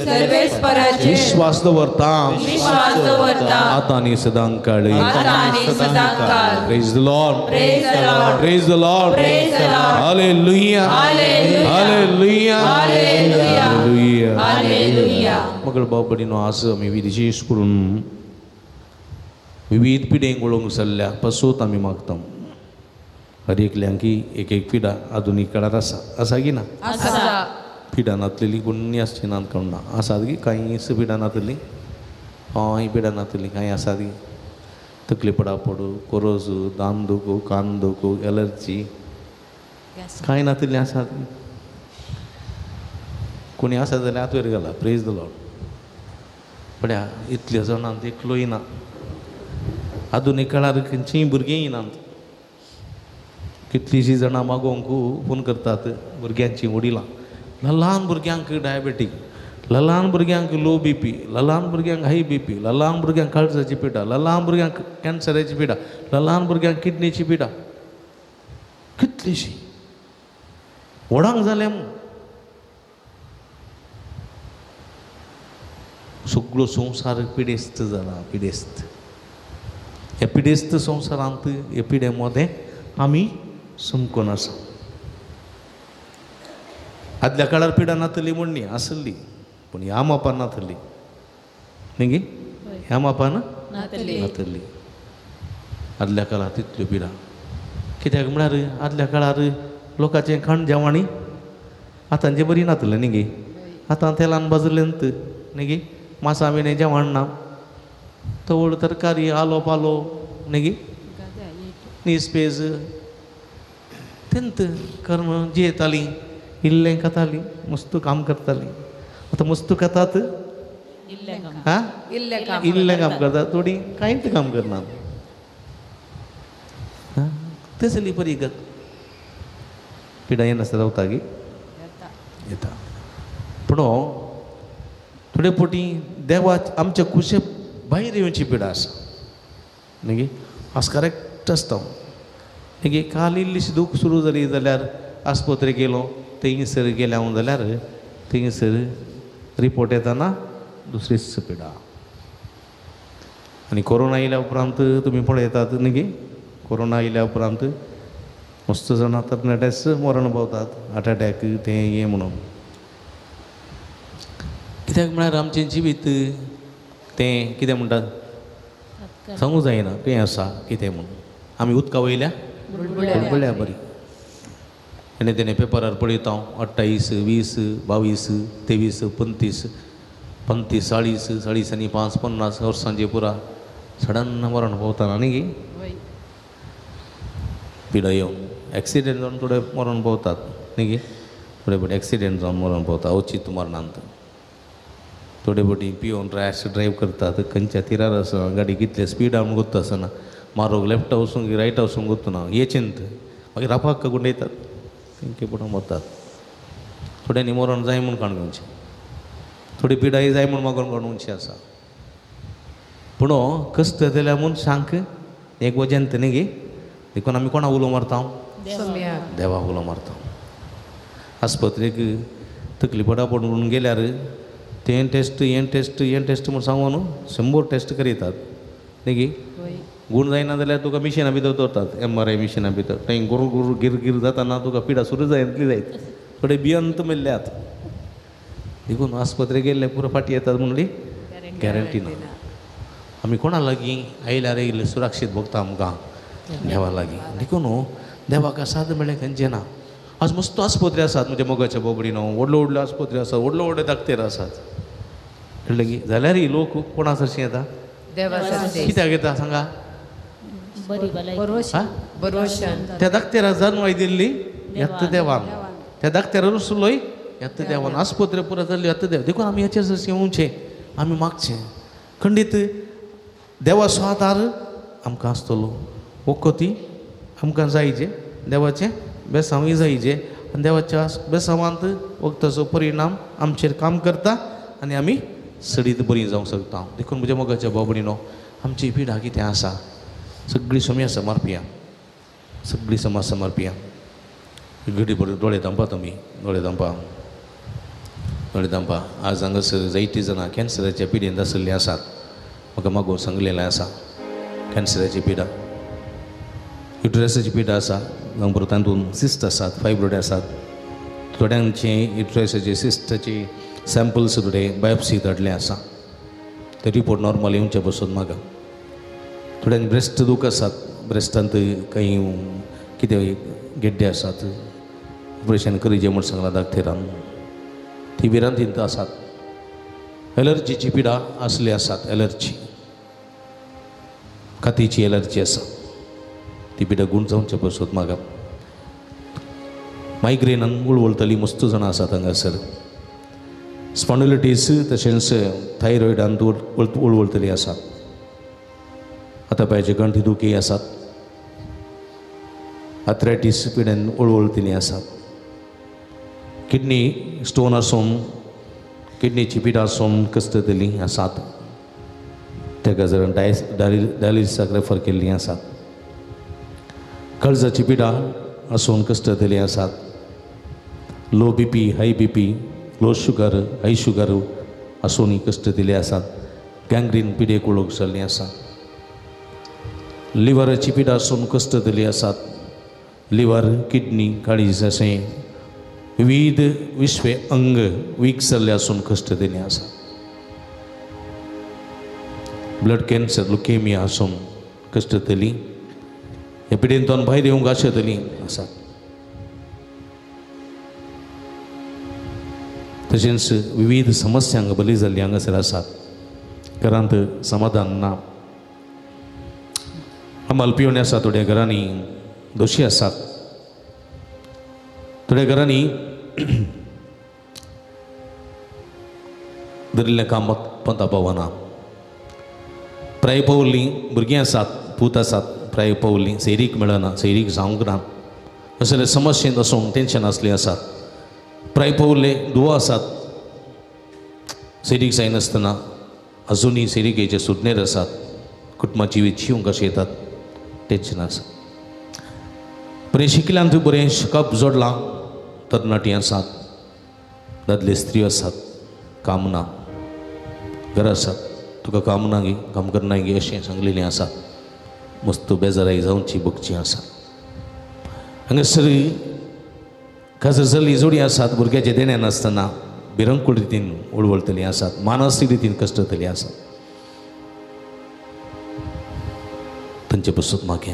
सर्वेस्पराचेर विश्वास दवरता, विश्वास दवरता. आतां आनी सदां काळ. आतां आनी सदां काळ. Praise the Lord. Praise the Lord. Praise the Lord. Praise the Lord. Hallelujah. Hallelujah. Hallelujah. Hallelujah. Hallelujah. Hallelujah. मगर बाबडीनो आज आमी विशेष करून विविध पिढेक वळोवंक जाल्ल्या पासून आमी मागता. हर एकल्यांकी एक एक पिढा आधुनीक काळार आसा, आसा की ना? आसा. पिडानातलेली कोणी असची ना कळना आसात की काही पिडानातली हय पिडानातली काही आसात की तकली पडा पडू कोरोजू दाम दुखू कान दुखू एलर्जी कांय नातली आसात कोणी आसा जाल्यार हात वयर घाला प्रेज द लॉर्ड पळया इतले जाणांत एकलोय ना आधुनीक काळार खंयचींय भुरगीं येनात कितलींशीं जाणां मागोवंक फोन करतात भुरग्यांची वडिलां ल्हान भुरग्यांक डायबेटीक ल्हान भुरग्यांक लो बी पी ल्हान भुरग्यांक हाय बी पी ल्हान भुरग्यांक काळजाची पिडा ल्हान भुरग्यांक कॅन्सराची पिडा ल्हान भुरग्यांक किडनीची पिडा कितलींशीं व्हडांक जालें सगळो संवसार पिडेस्त जाला पिडेस्त ह्या पिडेस्त संवसारांत हे पिडे मदें आमी समकोन आसा आदल्या काळार पिडा नातली म्हणणी आसली पूण ह्या मापान नातली न्ही गे ह्या मापान नातली आदल्या काळार तितल्यो पिडा कित्याक म्हळ्यार आदल्या काळार लोकांचें खाण जेवणी आतांचें बरी नातलें न्ही गे आतां तेलान भाजलेंत न्ही गे मासा बिणे जेवण ना तवड तरकारी आलो पालो न्ही गे नीस पेज तेंत कर्म जियेतालीं इल्लें खातालीं मस्त काम करतालीं आतां मस्त खातात हा इल्लें काम करतात थोडीं कांयच काम करनात तसली बरी गत पिडा येनासतना रावता गे येता पूण थोडे फावटी देवा आमच्या कुशे भायर येवची पिडा आसा न्ही गे आस करेक्ट आसता न्ही गे काल इल्लीशी दूख सुरू जाली जाल्यार आस्पत्रेक गेलो थंयसर गेले हांव जाल्यार थंयसर रिपोर्ट येताना दुसरीच पिडा आनी कोरोना येयल्या उपरांत तुमी पळयतात न्ही गे कोरोना येयल्या उपरांत मस्त जाणां तरणाट्याच मरण पावतात हार्ट अटॅक तें हें म्हणून कित्याक म्हळ्यार आमचें जिवीत तें कितें म्हणटात सांगूं जायना तें आसा कितें म्हणून आमी उदका वयल्या बुडबुड्या बरी आनी तेणे पेपरार पळयता हांव 28, 20, 22, 23, 35, 35, 40, 40 आनी 5, 50 वर्सांचे पुरा सडन मरण पावता न्ही गे पिडा येवन एक्सिडेंट जावन थोडे मरण पावतात न्ही गे थोडे फावटी एक्सिडेंट जावन मरण पावता अवचित मरणांत थोडे फावटी पिवन रॅश ड्रायव्ह करतात खंयच्या तिरार आसना गाडी कितले स्पिडान वता आसना मारोग लेफ्ट वचूंक रायट वचूंक वतना येचेंत मागीर रापाक गुंडयतात तेंके पडून वतात थोड्यांनी मरण जाय म्हूण काण घेवचें थोडी पिडाय जाय म्हूण मागून काणूची आसा पूण कश्ट जाल्या म्हूण सांग एक वजेंत न्ही गे देखून आमी कोणा उलो मारता देवा उलो मारता आस्पत्रेक तकली पडा पडून गेल्यार तें टेस्ट म्हूण सांगून 100 टेस्ट करीतात न्ही गे गूण जायना जाल्यार तुका मिशिनां भितर दवरतात MRI मिशिनां भितर थंय गुरू गुरू गिर जाताना तुका पिडा सुरू जायतली जायत थोडे भियंत मेल्ल्यात देखून आस्पत्रेक गेल्ले पुरो फाटी येतात म्हणली गॅरंटी ना आमी कोणा लागीं आयल्यार येयले सुरक्षीत भोगता आमकां देवा लागीं देखून देवाक साद मेळ्ळें खंयचें ना आज मस्त आस्पत्री आसात म्हणजे मोगाच्या बोबडीन व्हडल्यो व्हडल्यो आस्पत्री आसात व्हडल्यो व्हडल्यो दाखतेर आसात कळ्ळें की जाल्यार ही लोक कोणा सरशीं येता कित्याक येता सांगा त्या दाखतेराक जन्माय दिल्ली येत्त देवान त्या दाखतेरार रुसलोय येत्त देवान आस्पत्री पुरो जाल्ली येत्त देव देखून आमी हेचेर सरशीं येवचें आमी मागचें खंडीत देवा स्वादार आमकां आसतलो वखदी आमकां जायचे देवाचें बेसांवय जायचे आनी देवाच्या बेसांवांत वखदाचो परिणाम आमचेर काम करता आनी आमी सडीत बरीं जावंक शकता देखून म्हज्या मोगाच्या बाबडीनो आमची पिडा कितें आसा सगळीं समस्या मारपिया सगळीं समस्या मारपिया घडी पडून दोळे धांपा तुमी दोळे धांपा आज हांगासर जायतीं जाणां कॅन्सराच्या पिडेंत आशिल्लीं आसात म्हाका मागोवन सांगलेलें आसा कॅन्सराची पिडा युट्रसाची पिडा आसा जावं तातूंत सिस्ट आसात फायब्रोड आसात थोड्यांचे युट्रसाचे सिस्टाचे सॅम्पल्स थोडे बायोप्सी धाडले आसा ते रिपोर्ट नॉर्मल येवचे बसून म्हाका थोड्यांक ब्रेस्ट दूख आसात ब्रेस्टांत काही कितें गेड्डे आसात ऑपरेशन करीचें म्हूण सांगलां दाखतेरान ती भिरांतींत आसात एलर्जीची पिडा असली आसात एलर्जी कातीची एलर्जी आसा ती पिडा गूण जावचे पसत म्हाका मायग्रेनान उळवळतली मस्त जाणां आसात हांगासर स्पॉन्डिलायटीस तशेंच थायरॉयडान उळवळतली आसात आतां पायाचे गंठी दुखी आसात आर्थरायटीस पिड्यान उळवळतली आसात किडनी स्टोन आसून किडनीची पिडा आसून कसतली आसात ताका जर डायलिसिसाक रेफर केल्ली आसात काळजाची पिडा आसून कसतली आसात low BP high BP low sugar हाय शुगर आसून कसतली आसात गँग्रीन पिडेक उळोवंक जाल्ली आसा लिव्हराची पिडा आसून कसतली आसात लिव्हर किडनी काळीज अशें विविध विश्वे अंग वीक जाल्ले आसून कसतली आसा ब्लड कॅन्सर लुकेमिया आसून कसतली हे पिडेंतून भायर येवंक आशतली आसात तशेंच विविध समस्यांक बली जाल्ली हांगासर आसात घरांत समाधान ना आमाल पिवणी आसा थोड्या घरांनी दोशी आसात थोड्या घरांनी धरिल्लें काम पंता पावना प्राय पवल्लीं भुरगीं आसात पूत आसात प्राय पवल्लीं सैरीक मेळना सैरीक जावंक ना असले समस्येंत आसून टेन्शन आसली आसात प्राय पवल्ले दुवो आसात सैरीक जायनासतना अजुनूय सैरीकेचे सुटणेर आसात कुटुंबाची जिवंक कशें येतात टेन्शन आसा बरें शिकल्यांत बरें शिकप जोडलां तरणाटी आसात दादले स्त्री आसात काम ना घर आसात तुका काम ना गे काम करना गे अशें सांगलेलें आसा मस्त बेजाराई जावची बगची आसा हांगासर काजर जाल्ली जोडी आसात भुरग्याचे देण्या नासतना भिरंकूळ रितीन उळवळतलीं आसात मानसीक रितीन कश्टतलीं आसात तांचे पसत मागे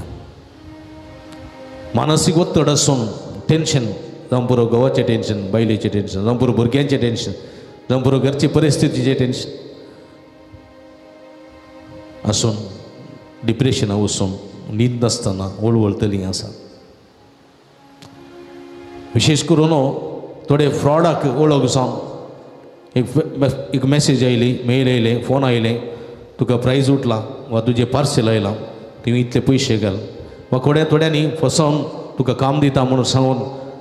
मानसीक वत्तड आसून टेन्शन जावं पुरो घोवाचें टेन्शन बायलेचें टेन्शन जावं पुरो भुरग्यांचें टेन्शन जावं पुरो घरचे परिस्थितीचें टेन्शन आसून डिप्रेशना वचून न्हीद नासतना वळवळतलीं आसात विशेश करून थोडे फ्रॉडाक वळख जावन एक मॅसेज आयली मेल आयले फोन आयले तुका प्रायज उठला वा तुजें पार्सल आयलां तुवें इतले पयशे घाल वा थोड्यांनी फसोवन तुका काम दिता म्हणून सांगून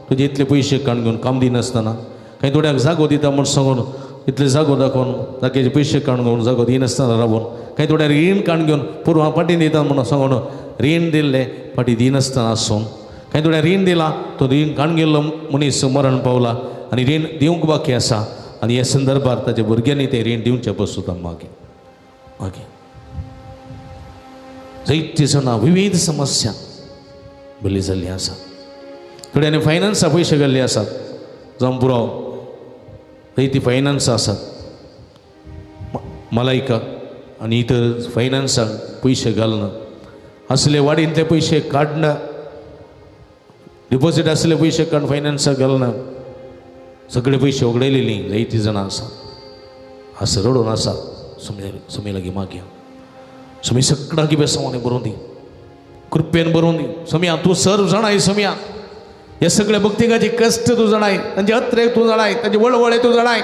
तुजे इतले पयशे काडून घेवन काम दिनासतना कांय थोड्यांक जागो दिता म्हूण सांगून इतले जागो दाखोवन जाग्याचे पयशे काडून घेवन जागो दिनासतना राबून कांय थोड्यार रीण काडून घेवन पुरवां फाटीं दिता म्हणून सांगून रीण दिल्ले फाटीं दिनासतना आसून कांय थोड्या रीण दिला तो रीण काडून गेल्लो मनीस मरण पावला आनी रीण दिवंक बाकी आसा आनी ह्या संदर्भात ताच्या भुरग्यांनी तें रीण दिवचें पसून मागीर जायतीं जाणां विविध समस्या बली जाल्लीं आसा थोड्यांनी फायनान्सा पयशे घाल्ले आसात जावं पुरो जायतीं फायनान्स आसात मलायका आनी इतर फायनान्साक पयशे घालना असले वाडींतले पयशे काडना डिपॉझीट असले पयशे काडून फायनान्साक घालना सगळे पयशे उगडयलेलीं जायतीं जाणां आसात हांसर रडून आसा सुमी लागीं मागया सुमी सगळ्यांक बेसांवांनी बरोवन दी कृपेन बरोवन दी समिया तूं सर्व जाणाय समिया हे सगळे भक्तिकाचे कश्ट तूं जाणाय तांचे अत्रेक तूं जाणाय तांचे वळवळे तूं जाणाय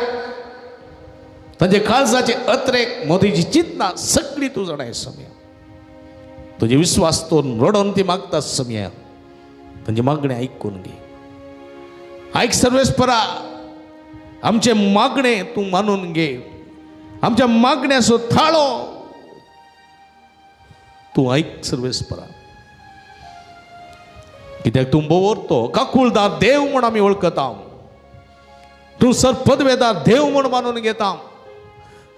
तांचे काळजाचे अत्रेक मोदीची चिंतना सगळी तूं जाणाय समिया तुजे विश्वास तो रडोवन ती मागता समिया तांचे मागणे आयकून घे आयक सर्वेस्परा आमचे मागणे तूं मानून घे आमच्या मागण्याचो थाळो तूं आयक सर्वेस्परा कित्याक तूं बोवरतो काकुळदार देव म्हूण आमी वळखता तूं सरपदवेदार देव म्हूण मानून घेता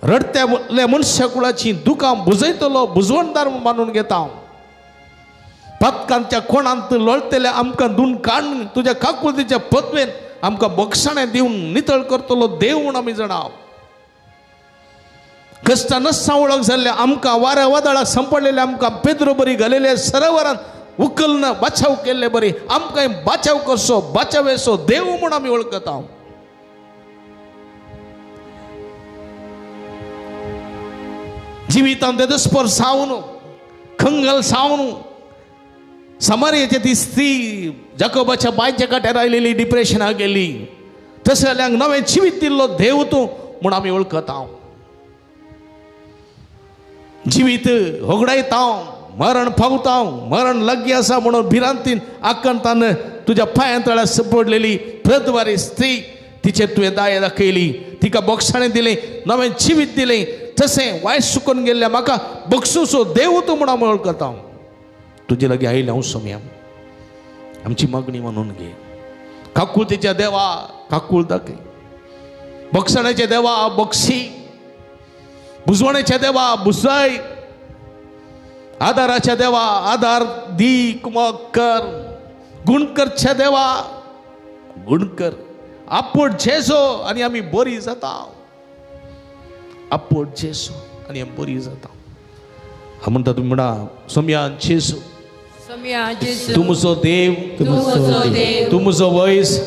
रडत्या मनशा कुळाची दुकां बुजयतलो बुजवणदार मानून घेता पातकांच्या कोणांत लोळतेले आमकां धुवन काडून तुज्या काकुळदेच्या पदवेन आमकां बक्षाणें दिवन नितळ करतलो देव म्हूण आमी जाणाव कश्टां नस्सां वळख जाल्ले आमकां वाऱ्या वादळाक संपडलेले आमकां पेद्रो बरी घालेले सरोवरांत उखलना बाचाव केल्ले बरी आमकां बाचाव करचो बाचावेचो देव म्हूण आमी वळखता जिवितांत स्पर्श सावन खंगल सावन समारियाची ती स्त्री जाकोबाच्या बायच्या काट्यार आयलेली डिप्रेशनाक गेली तशें जाल्यार नवें जिवीत दिल्लो देव तूं म्हूण आमी वळखता जिवीत होगडायता मरण पावता मरण लागीं आसा म्हणून भिरांतीन आकंतान तुज्या पांया तळ्यार पडलेली प्रदवारी स्त्री तिचेर तुवें दाया दाखयली तिका बोगसाणें दिलें नवें जिवीत दिलें तशें वायट सुकून गेल्ल्या म्हाका बक्षुसो देव तूं म्हूण आमी वळखता तुजे लागीं आयले हांव सोम्या आमची मागणी मानून घे काकुळतेच्या देवा काकुळ दाखय बक्षणाच्या देवा बक्षी बुजवण्याच्या देवा बुजय आदाराच्या देवा आदार दी कर गुणकरच्या देवा गुणकर आपोट जेसो आनी आमी बरी जाता आपोट जेसो आनी आमी बरी जाता हांव म्हणटा तुमी म्हणा सोम्या जेसू तूं म्हजो देव तूं म्हजो वैस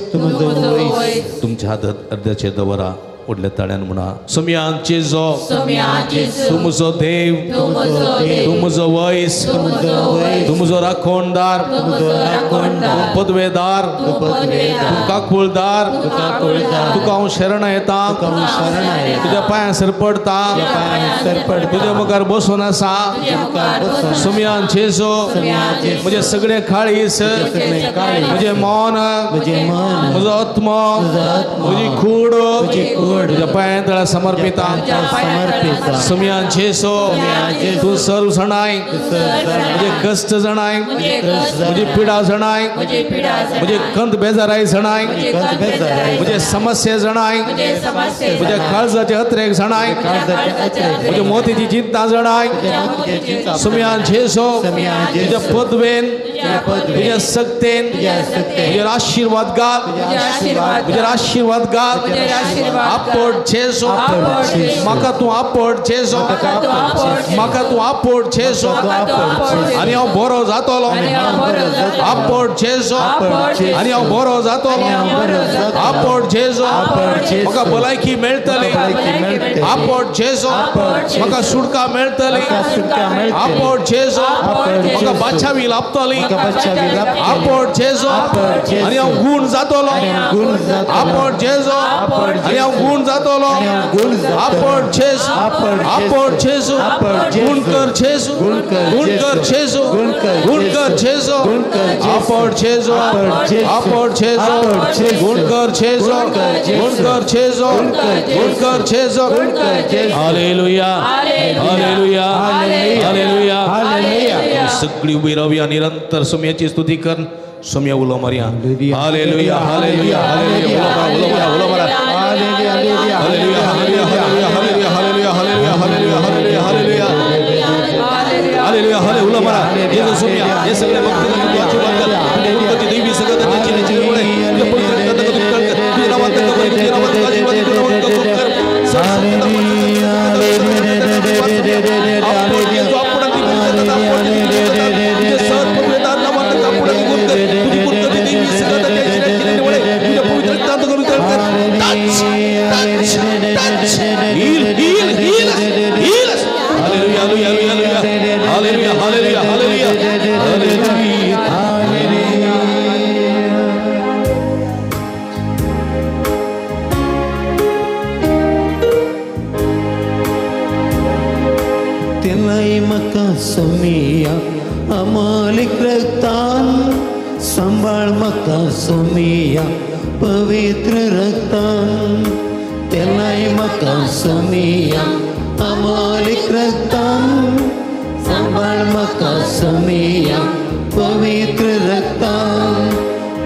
तुमच्या हातांत अर्द्याचे दवरा व्हडल्या ताळ्यान म्हणा सोम्या जेजो तूं म्हजो देव तूं म्हजो वैस तूं म्हजो राखणदार तूं पदवेदार तूं काकुळदार तुका हांव शरण येता तुज्या पांयासर पडता तुज्या मुखार बसून आसा सोम्या जेजो म्हजे सगळे काळीस म्हजें मन म्हजो आत्मा म्हजी कूड तुझ्या पांया तळ्यार समर्पिता सोम्या जेसो तूं सर्व जाणाय म्हजे कश्ट जाणाय म्हजी पिडा जाणाय म्हजे कंत बेजाराय जाणाय म्हजे समस्या जाणाय म्हज्या काळजाचे अत्रेक जाणाय म्हज्या मोतीची चिंता जाणाय सोम्या जेसो तुज्या पदवेन तुज्या सक्तेन तुजेर आशिर्वाद घाल तुजेर आशिर्वाद घाल आपोट जेसो म्हाका तूं आपोट जेसो म्हाका तूं आपोट जेसो आनी हांव बरो जातलो आपोट जेसो आनी हांव बरो जातलो आपोट जेसो म्हाका भलायकी मेळटली आपोट जेसो म्हाका सुटका मेळटली आपोट जेसो म्हाका बाचावी लाभतली आपोट जेसो आनी हांव गूण जातलो आपोट जेसो आनी हांव गूण जातलो आपोट जेसू आपोट जेसू गूण कर जेसू गूण कर जेसू गूण कर जेसू आपोट जेसू आपोट जेसू गूण कर जेसू गूण कर जेसू गूण कर जेसू हालेलुया हालेलुया हालेलुया सगळी उभी रावया निरंतर सोम्याची स्तुती कर सोम्या उलो मारया हालेलुया हालेलुया हालेलुया उलो मारा hallelujah hallelujah hallelujah hallelujah hallelujah hallelujah hallelujah hallelujah hallelujah hallelujah उलो मारा हे सोम्या हे सगळे भक्त तुझ्या बद्दल तुझी देवी सगळं त्याची निचळमुळे तुझ्या पवित्र तुझ्या नावात तुझ्या नावात सोमिया अमालिक रक्तान सांभाळ म्हाका सोमिया पवित्र रक्तान तेलाय म्हाका सोमिया अमालिक रक्तान सांभाळ म्हाका सोमिया पवित्र रक्तान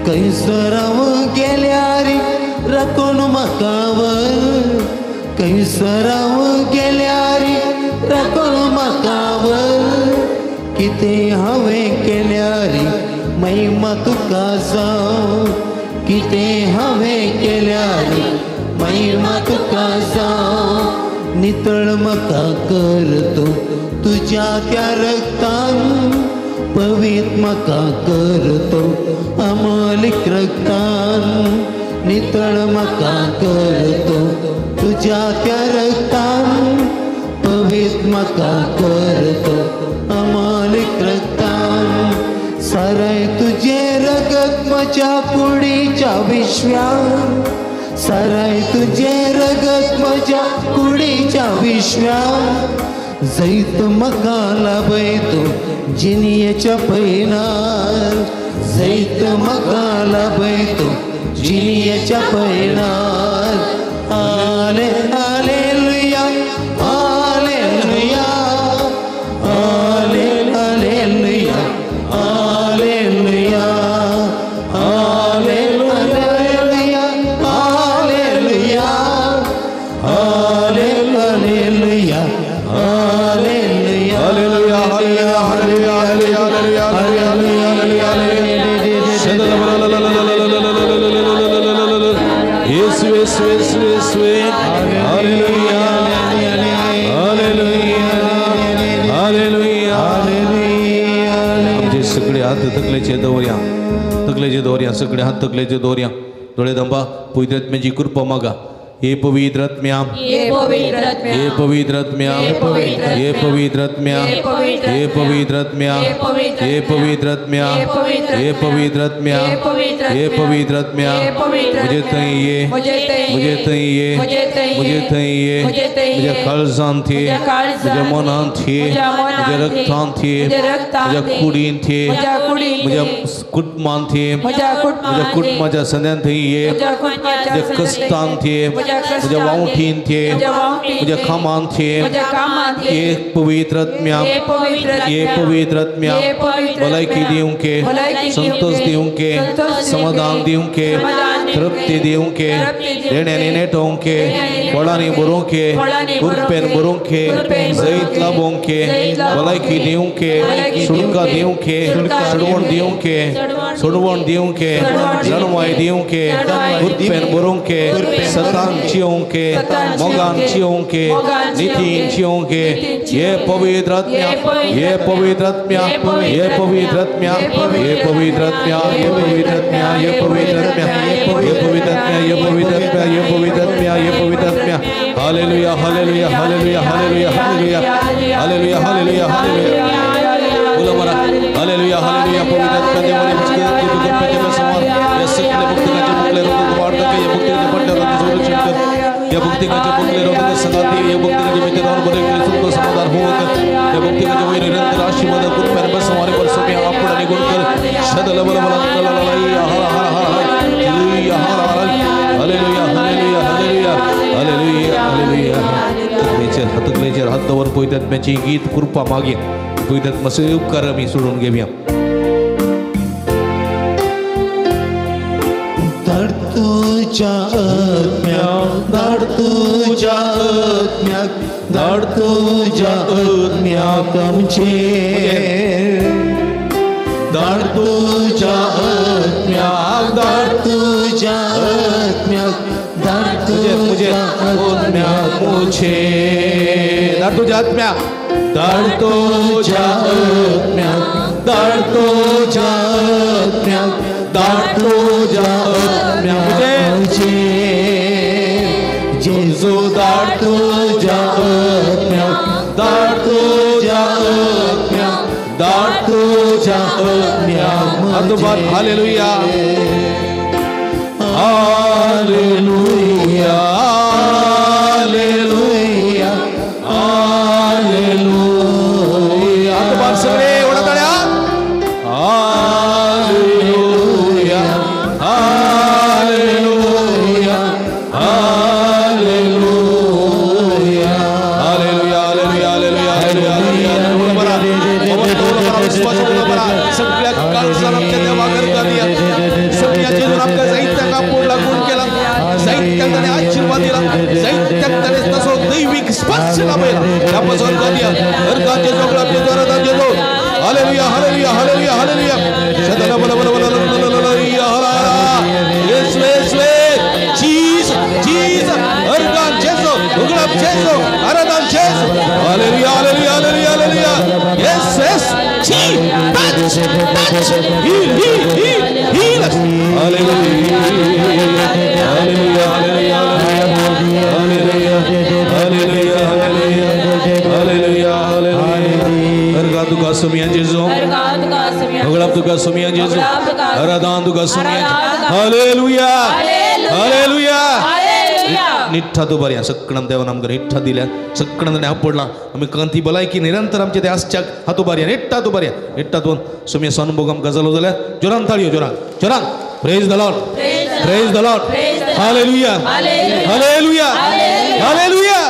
कैसराव गेल्यार राखून म्हाका वर कैसराव गेल्यार राखून म्हाका कितें हांवें केल्यार महिमा तुका जावं कितें हांवें केल्यार महिमा तुका जावं नितळ म्हाका कर तूं तुज्या त्या रक्तान पवित्र म्हाका कर तूं अमालिक रक्तान नितळ म्हाका कर तूं तुज्या त्या रक्तान पवित्र मका करतो अमालिक रक्तान साराय तुझे रगत माझ्या कुडीच्या विश्वात साराय तुझे रगत माझ्या कुडीच्या विश्वात जैत मकाला बैतो जिनियच्या पैनार जैत मकाला बैतो जिनियच्या पैनार आले हालेलुया हालेलुया आले hallelujah hallelujah hallelujah hallelujah hallelujah सगळे हात तकलेचे दौऱ्या सगळे हात तकलेचे दौऱ्या डोळे दंबा पवित्रात्म्याची कृपा मागा हे पवित्रात्म्या हे पवित्रात्म्या हे पवित्रात्म्या हे पवित्रात्म्या हे पवित्रात्म्या हे पवित्रात्म्या हे पवित्रात्म्या हे पवित्रात्म्या मुझे तई ये मुझे तई ये मुझे तई ये मुझे काळजान थे मुझे मनान थे मुझे रक्तान थे मुझे कुडीन थे मुझे कुटुंबान थे मुझे कुटुंबाच्या सद्यान थई ये मुझे कष्टान थे मुझे वाउठीन थे मुझे खमान थे ये पवित्रात्म्या भलायकी देऊं के संतोष देऊं के समाधान देऊं के तृप्ति देऊं के देने नेटों के बड़ानी बुरों के गुरपेन बुरों के जैत लाभों के भलायकी देऊं के सुड़का देऊं के सुड़वण देऊं के सुड़वण देऊं के जनवाई देऊं के गुरपेन बुरों के सतान चियों के मोगान चियों के नितिन चियों के ये पवित्रात्म्या ये पवित्रात्म्या ये पवित्रात्म्या ये पवित्रात्म्या ये पवित्रात्म्या ये पवित्रात्म्या ये पवित्रात्म्या ये पवित्रात्म्या ये पवित्रात्म्या ये पवित्रात्म्या hallelujah hallelujah hallelujah hallelujah hallelujah hallelujah hallelujah hallelujah बोलो मरा हालेलुया हालेलुया पवित्रात्म्या देवाने मुझके दुःख में समार या सकले भक्ति का मुकले रोग वाड़ का ये भक्ति के पट्टे रोग संरक्षण कर या भक्ति का मुकले रोग के संगाती या भक्ति के मित्रदान बने के सुख समाधान होकर या भक्ति का वही निरंतर आशीर्वाद कुछ पर बस हमारे वर्षों में आप पढ़ने गुण कर शद लबल बल hallelujah hallelujah hallelujah hallelujah hallelujah hallelujah हात वर पवित्रात्म्याची गीत कृपा मागे पवित्रात्म्याचे उपकार मी सोडून घेऊया तुझ्या आत्म्या धाड तुझ्या आत्म्या धाड तुझ्या आत्म्या आमचे धाड तुझ्या आत्म्या धाड तुझ्या आत्म्या धाड तुझ्या आत्म्या मुझे धाड तुझ्या आत्म्या धाड तुझ्या आत्म्या धाड तुझ्या आत्म्या धाड तुझ्या आत्म्या मुझे जेजू धाड तुझ्या आत्म्या धाड तुझ्या आत्म्या धाड तुझ्या आत्म्या मुझे हालेलुया हालेलुया हालेलुया हालेलुया आता सगळे एवढा टाळ्या hallelujah hallelujah hallelujah hallelujah hallelujah hallelujah सगळ्या काळजाला आमच्या देवाकडे दिया सगळ्या जेजून आपल्या साहित्याला पोट लागून केला साहित्याने आशीर्वाद दिला साहित्याने तसो दैविक स्पर्श लाभला त्यापासून दिया हर काचे जोगला आपल्या द्वारा देतो हालेलुया हालेलुया हालेलुया हालेलुया सदला बला बला बला हालेलुया येशू येशू जीसस जीसस हर काचे जेसो उगला जेसो आराधना जेसो hallelujah hallelujah hallelujah hallelujah yes yes touch heal hallelujah hallelujah hallelujah hallelujah hallelujah hallelujah सुमिया जेजू अगलाब तुका सुमिया जेजू आराधना तुका सुमिया हालेलुया हालेलुया निठ्ठा तो बऱ्या सगळ्यांना देवान आमकां निठ्ठा दिल्या सगळ्यांना हात पडला आमी कांती भलायकी निरंतर आमचे ते आसच्याक हातू बऱ्या निठ्ठा तो सुमिया अनुभव आमकां जालो जाल्यार जोरान ताळयो जोरान praise the Lord hallelujah hallelujah hallelujah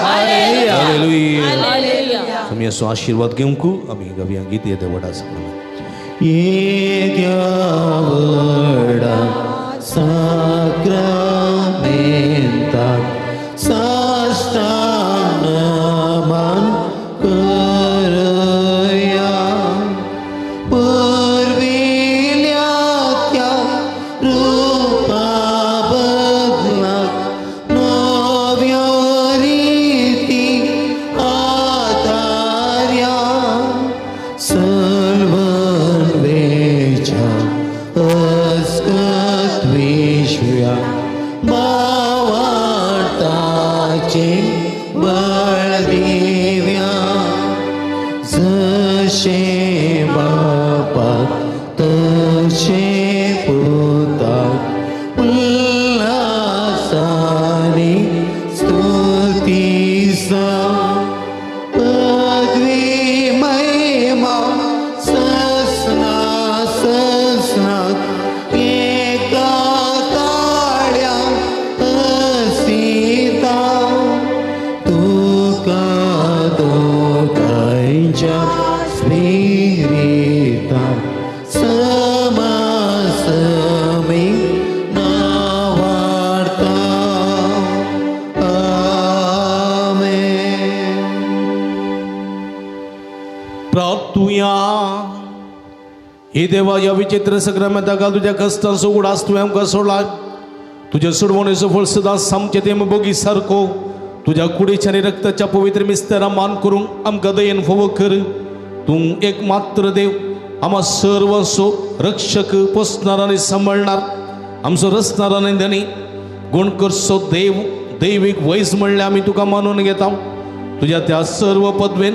hallelujah सुमिया सो आशीर्वाद घेवंक आमी गव्या गीत येते वडा येद्यावडा साक्रामेंताक साष्टांग नमन करया पुर्विल्या त्या रूपा बदलाक नव्या रीती आतार्या सर्ववेच्या अस्कत विश्व्या भावार्थाचे बळदिव्या जशे बापाक तशे पुताक उल्हासाने स्तुतीसा पदवी महिमा ससना एका ताळ्या हसीता तुका दोघांच्या स्पिरिता समासमी नावार्ता आमेन. प्रार्थुया हे देवा या विचित्र संक्रमताका तुझ्या कष्टांचो उडास तुवें आमकां सोडला तुझ्या सोडवणेचो फळ सदां सामचें तें बगी सारको तुझ्या कुडीच्या आनी रक्ताच्या पवित्र मिस्तेरा मान करूंक आमकां दयेन फोव कर तूं एक मात्र देव आमा सर्वस्व रक्षक पोसणार आनी सांबाळणार आमचो रचणार आनी धनी गुण करचो देव दैवीक वैस म्हणलें आमी तुका मानून घेता तुझ्या त्या सर्व पदवेन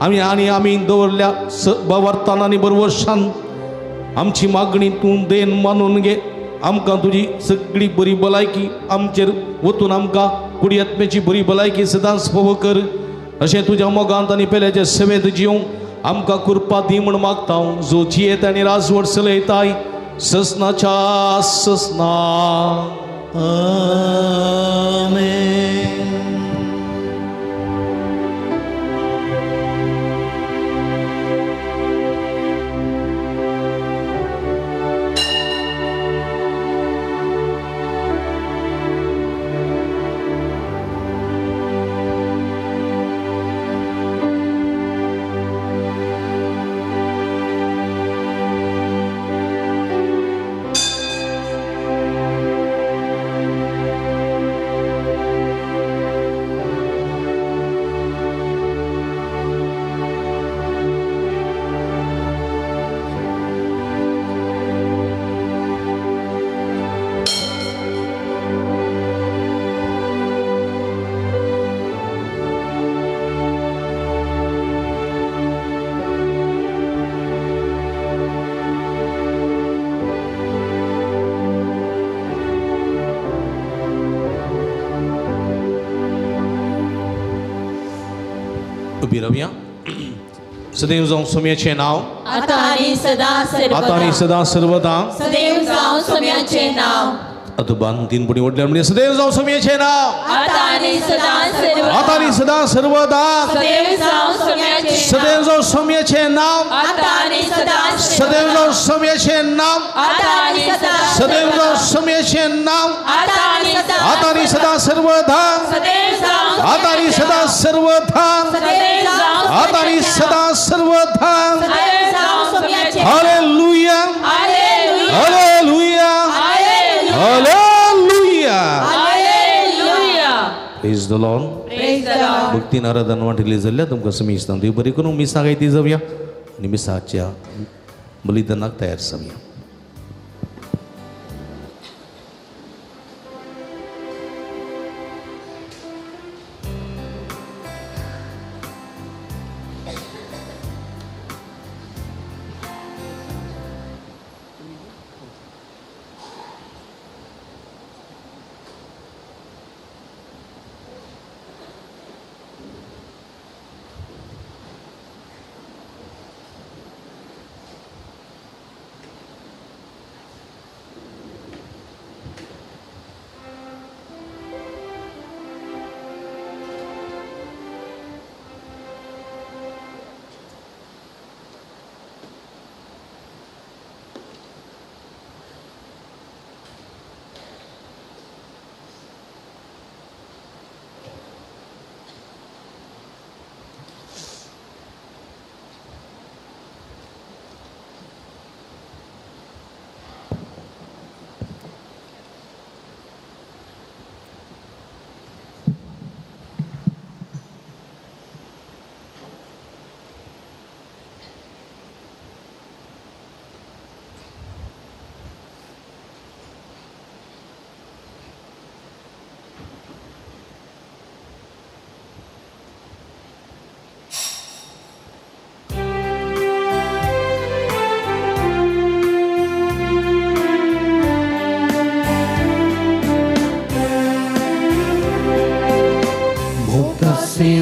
आमी दवरल्या वर्तान आनी बरवर्शान आमची मागणी तूं देन मानून घे आमकां तुजी सगळी बरी भलायकी आमचेर वतून आमकां कुडी आत्म्याची बरी भलायकी सदांच फोव कर अशें तुज्या मोगांत आनी पेल्याच्या सेवेंत जिवंक आमकां कृपा दी म्हूण मागता जो जियेत आनी राजवट चलयताय ससनाच्या ससना आमेन. उभी रावया सदैव जावं सोम्याचें नाव आता आणि सदा सर्वदा सदैव जावं सोम्याचे नाव अतुबान तीन पुढे म्हटल्या म्हणजे सदैव जावं सोम्याचें नाव आता आणि सदा सर्वदा सदैव जावं सोम्याचे सदैव जावं सोम्याचें नाव आता आणि सदैव जावं सोम्याचें नाव आता आणि सदैव जावं सोम्याचें नाव आता आणि सदा सर्वदा सदैव जावं आता आणि सदा सर्वदा सदैव जावं आता आणि सदा सर्वदा सदैव जावं सोम्याचे hallelujah hallelujah hallelujah hallelujah hallelujah praise the Lord praise the Lord भक्ती आराधना वाटिल्ली जाल्यार तुमकां समीच ती बरी करून मिसाक येती जावया आनी मिसाच्या बलिदानाक तयार जावया.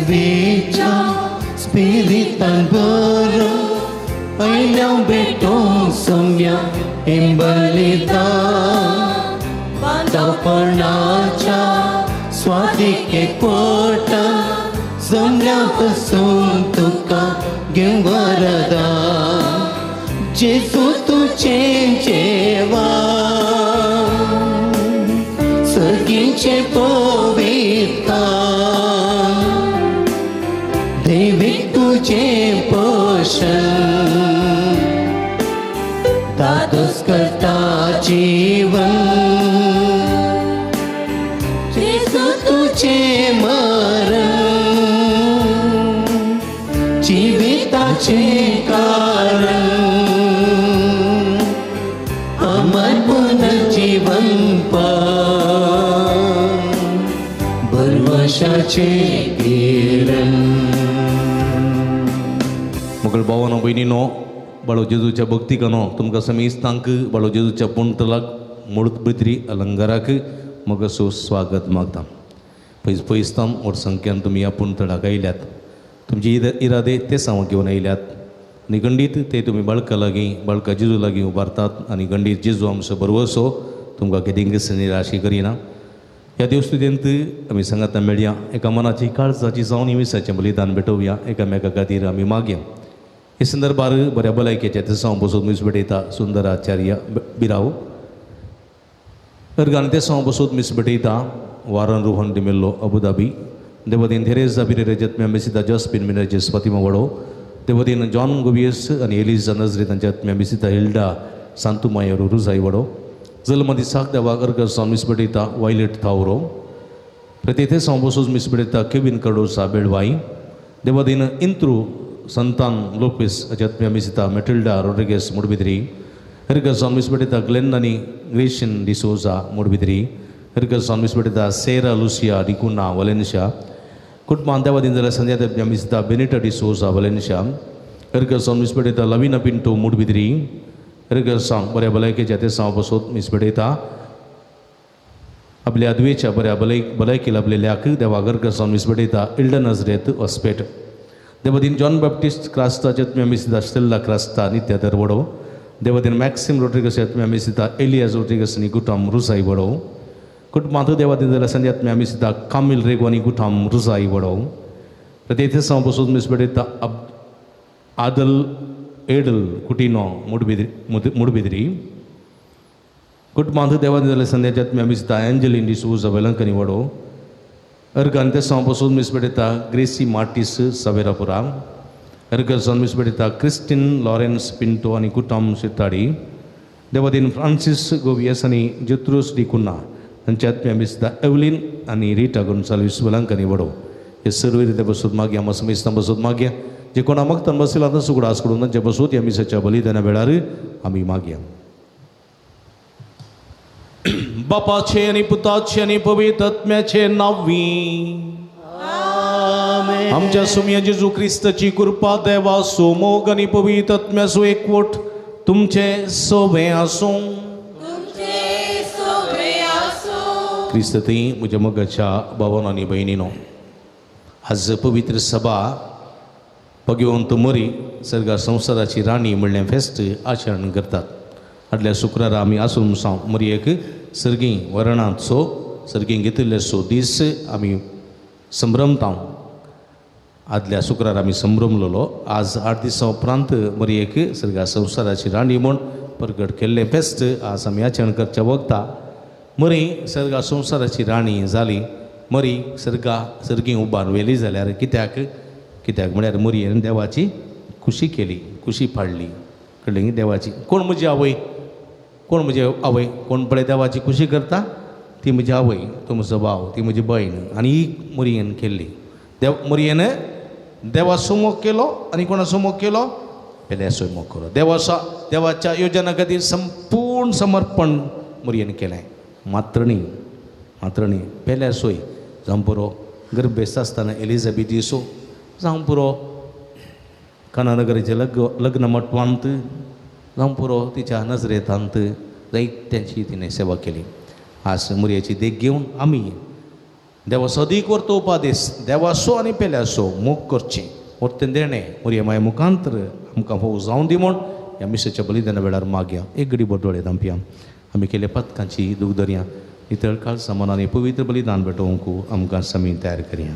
Sevicha Spiritan baru Ailang betong somya Imbalita Bantau pernaca Swati ke kota Somya pesum tuka Gembarada Jesu tu chencewa Sergince povita Devik तुझे पोषण दादोस करता जीवन जेसु तुझे मरण जीविताचे कारण अमर पुनर्जीवन पण बरवशाचे किरण मुगल भावानो बहिणीनो बाळो जेजूच्या भक्तीकनो तुमकां समेस्तांक बाळो जेजूच्या पुण्यतलाक मूर्त भितरी अलंकाराक मगसो स्वागत मागता पयस पयसताम व्हड संख्यान तुमी ह्या पुण्यतळाक आयल्यात तुमचे इरादे ते सांग घेवन आयल्यात आनी गंडीत ते तुमी बाळका लागीं बाळका जेजू लागीं उबारतात आनी गंडीत जेजू आमचो बरवसो तुमकां केदींच निराशी करिना ह्या देवस्तुतेंत आमी सांगाता मेळया एका मनाची काळजाची जावन विसाचें बलिदान भेटोवया एकामेका खातीर आमी मागया हे संदर्भार बऱ्या भलायकेच्या तेसांव बसून मीस भेटयता सुंदराचार्य बिराव अर्गान तेसांव बसून मीस भेटयता वारन रोहन डिमेल्लो अबुधाबी देवतीन थेरेसा बिरेरे जत्म्या मिसिता जस्पिन मिनर्जेस फातिमा वडो देवतीन जॉन गोबियस आनी एलिझा नजरे तांच्या आत्म्या मिसिता हिल्डा सांतुमायर रुजाई वडो जल्म दिसाक देवाक अर्गर सावन मीस भेटयता वायलेट थावरो प्रत्येक सावन बसून मीस भेटयता केविन कडोसा बेळवाई देवतीन इंत्रू संतान लोपेस अजत्म्या मिसिता मेटिल्डा रोड्रिगेस मुडबिद्री अर्गर सावन मीस भेटयता ग्लेन आनी ग्रेशियन डिसोजा मुडबिद्री अर्गर सावन मीस भेटयता सेरा लुसिया डिकुना वलेन्शिया कुटुंबान देवादीन जाल्यार संध्या देवत्म्या मिसिता बेनिटा डिसोजा वलेन्शिया अर्गर सावन मीस भेटयता लविना पिंटो मुडबिद्री अर्गर सावन बऱ्या भलायकेच्या ते साव बसोत मीस भेटयता आपल्या अद्वेच्या बऱ्या भलायकी लाभलेल्याक देवाक अर्गर सावन मीस भेटयता इल्डा नजरेत हॉस्पेट देवतीन जॉन बॅप्टिस्ट क्रास्ता जत्म्या मिसिता स्टेल्ला क्रास्ता नित्य दरवडो देवतीन मॅक्सिम रोड्रिगस जत्म्या मिसिता एलियास रोड्रिगस नी गुटाम रुसाई वडो कुटुंबांत देवतीन जाल्यार संध्यात्म्या मिसिता कामिल रेगवानी गुटाम रुसाई वडो प्रत्येक साव बसून मीस भेटयता आदल एडल कुटिनो मुडबिद्री कुटुंबांत देवादीन जाल्यार संध्यात्म्या मिसिता एंजलिन डिसूजा वेलंकनी वडो अर्गान ते सावन बसून मीस भेटयता ग्रेसी मार्टिस सवेरापुरा अर्गर सावन मीस भेटयता क्रिस्टिन लॉरेन्स पिंटो आनी कुटाम शिताडी देवतीन फ्रांसीस गोवियस आनी जेत्रूस डिकुना तांच्या आत्म्या मिसिता एवलिन आनी रिटा गोन्साल्वीस वेलंकनी वडो हे सर्व रिते बसून मागया मसमेस्तां बसून मागया जे कोणा मगतान बसयला तां सुगडास कडून तांचे बसून ह्या मिसाच्या बलिदाना वेळार आमी मागया बापाचे आणि पुताचे आणि पवित्र आत्म्याचे नावी आमच्या सुम्य जेजू ख्रिस्ताची कृपा देवा सोमोग आणि पवित्र आत्म्याचो एकवट तुमचे सोबे आसूं क्रिस्ती म्हज्या मगाच्या भावांनो आनी भयणीनो आज पवित्र सभा भगवंत मरी सर्गा संवसाराची राणी म्हणलें फेस्त आचरण करतात आदल्या शुक्रारा आमी आसून सावन मरयेक सर्गी वरणांचो सर्गीं घेतिल्लेसो दीस आमी संभ्रमता आदल्या शुक्रार आमी संभ्रमलोलो आज 8 दिसां उपरांत मरयेक सर्गा संवसाराची राणी म्हूण प्रगट केल्लें फेस्त आज आमी आचरण करच्या वखदा मरी सर्गा संवसाराची राणी जाली मरी सर्गी उबार वेली जाल्यार कित्याक म्हळ्यार मरयेन देवाची खुशी केली खुशी फाडली कळ्ळें देवाची कोण म्हजी आवय कोण पळय देवाची खुशी करता ती म्हजी आवय तो म्हजो भाव ती म्हजी भयण आनी ही मरयेन केल्ली मरयेन देवा समोग केलो आनी कोणा समोग केलो पेल्या समोग केलो देवाच्या योजना खातीर संपूर्ण समर्पण मरयेन केलें मात्रणी पेल्या सोय जावं पुरो गर्भेस्त आसतना एलिझाबेथ येसो जावं पुरो कानानगरीच्या लग्न मटवांत जावं पुरो तिच्या नजरेंतांत जायत्यांची तिणें सेवा केली आज मरयेची देख घेवन आमी देवा सदीक वर्तोवपा दीस देवासो आनी पेल्यासो मोग करची वर्तें देणें मोरये माय मुखांतर आमकां फोव जावं दी म्हूण ह्या मिसेच्या बलिदाना वेळार मागया. एक घडी बदोळे दामपया आमी केले पथकांची दूख धरया. नितळ काळ सामान आनी पवित्र बलिदान भेटोवंक आमकां समी तयार करया.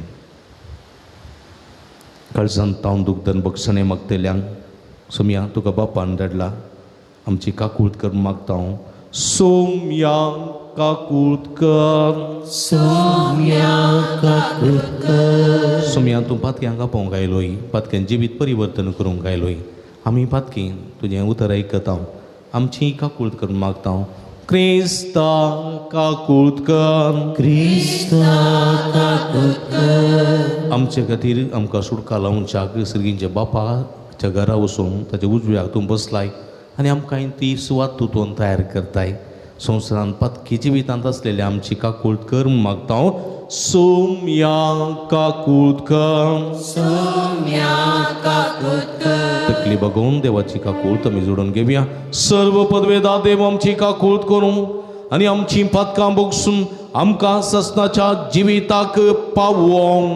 काळजांत तावन दूख धरून बक्षणे मागतल्यांक सोम्या तुका बापान धाडला आमची काकूळट कर मागता हांव. सोम्या काकूळट कर सोम्या तूं पातक्यांक आपोवंक आयलोय पातक्यान जिवीत परिवर्तन करूंक आयलोय. आमी पातकी तुजें उतर आयकत हांव आमची काकूळट कर मागता हांव. क्रिस्ता काकूळट कर आमचे खातीर आमकां सुडका लावच्याक सर्गींच्या बापाच्या घरा वचून ताच्या उजव्याक तूं बसलाय आनी आमकां ती सुवात तुतून तयार करताय. संवसारांत पातकी जिवितांत आसलेले आमची काकूळट कर मागता हांव. सोम्या काकूळट कर तकली बघून देवाची काकूळट आमी जोडून घेवया. सर्व पदवेदा देव आमची काकूळट करूं आनी आमची पातकां बगसून आमकां ससनाच्या जिविताक पावोवं.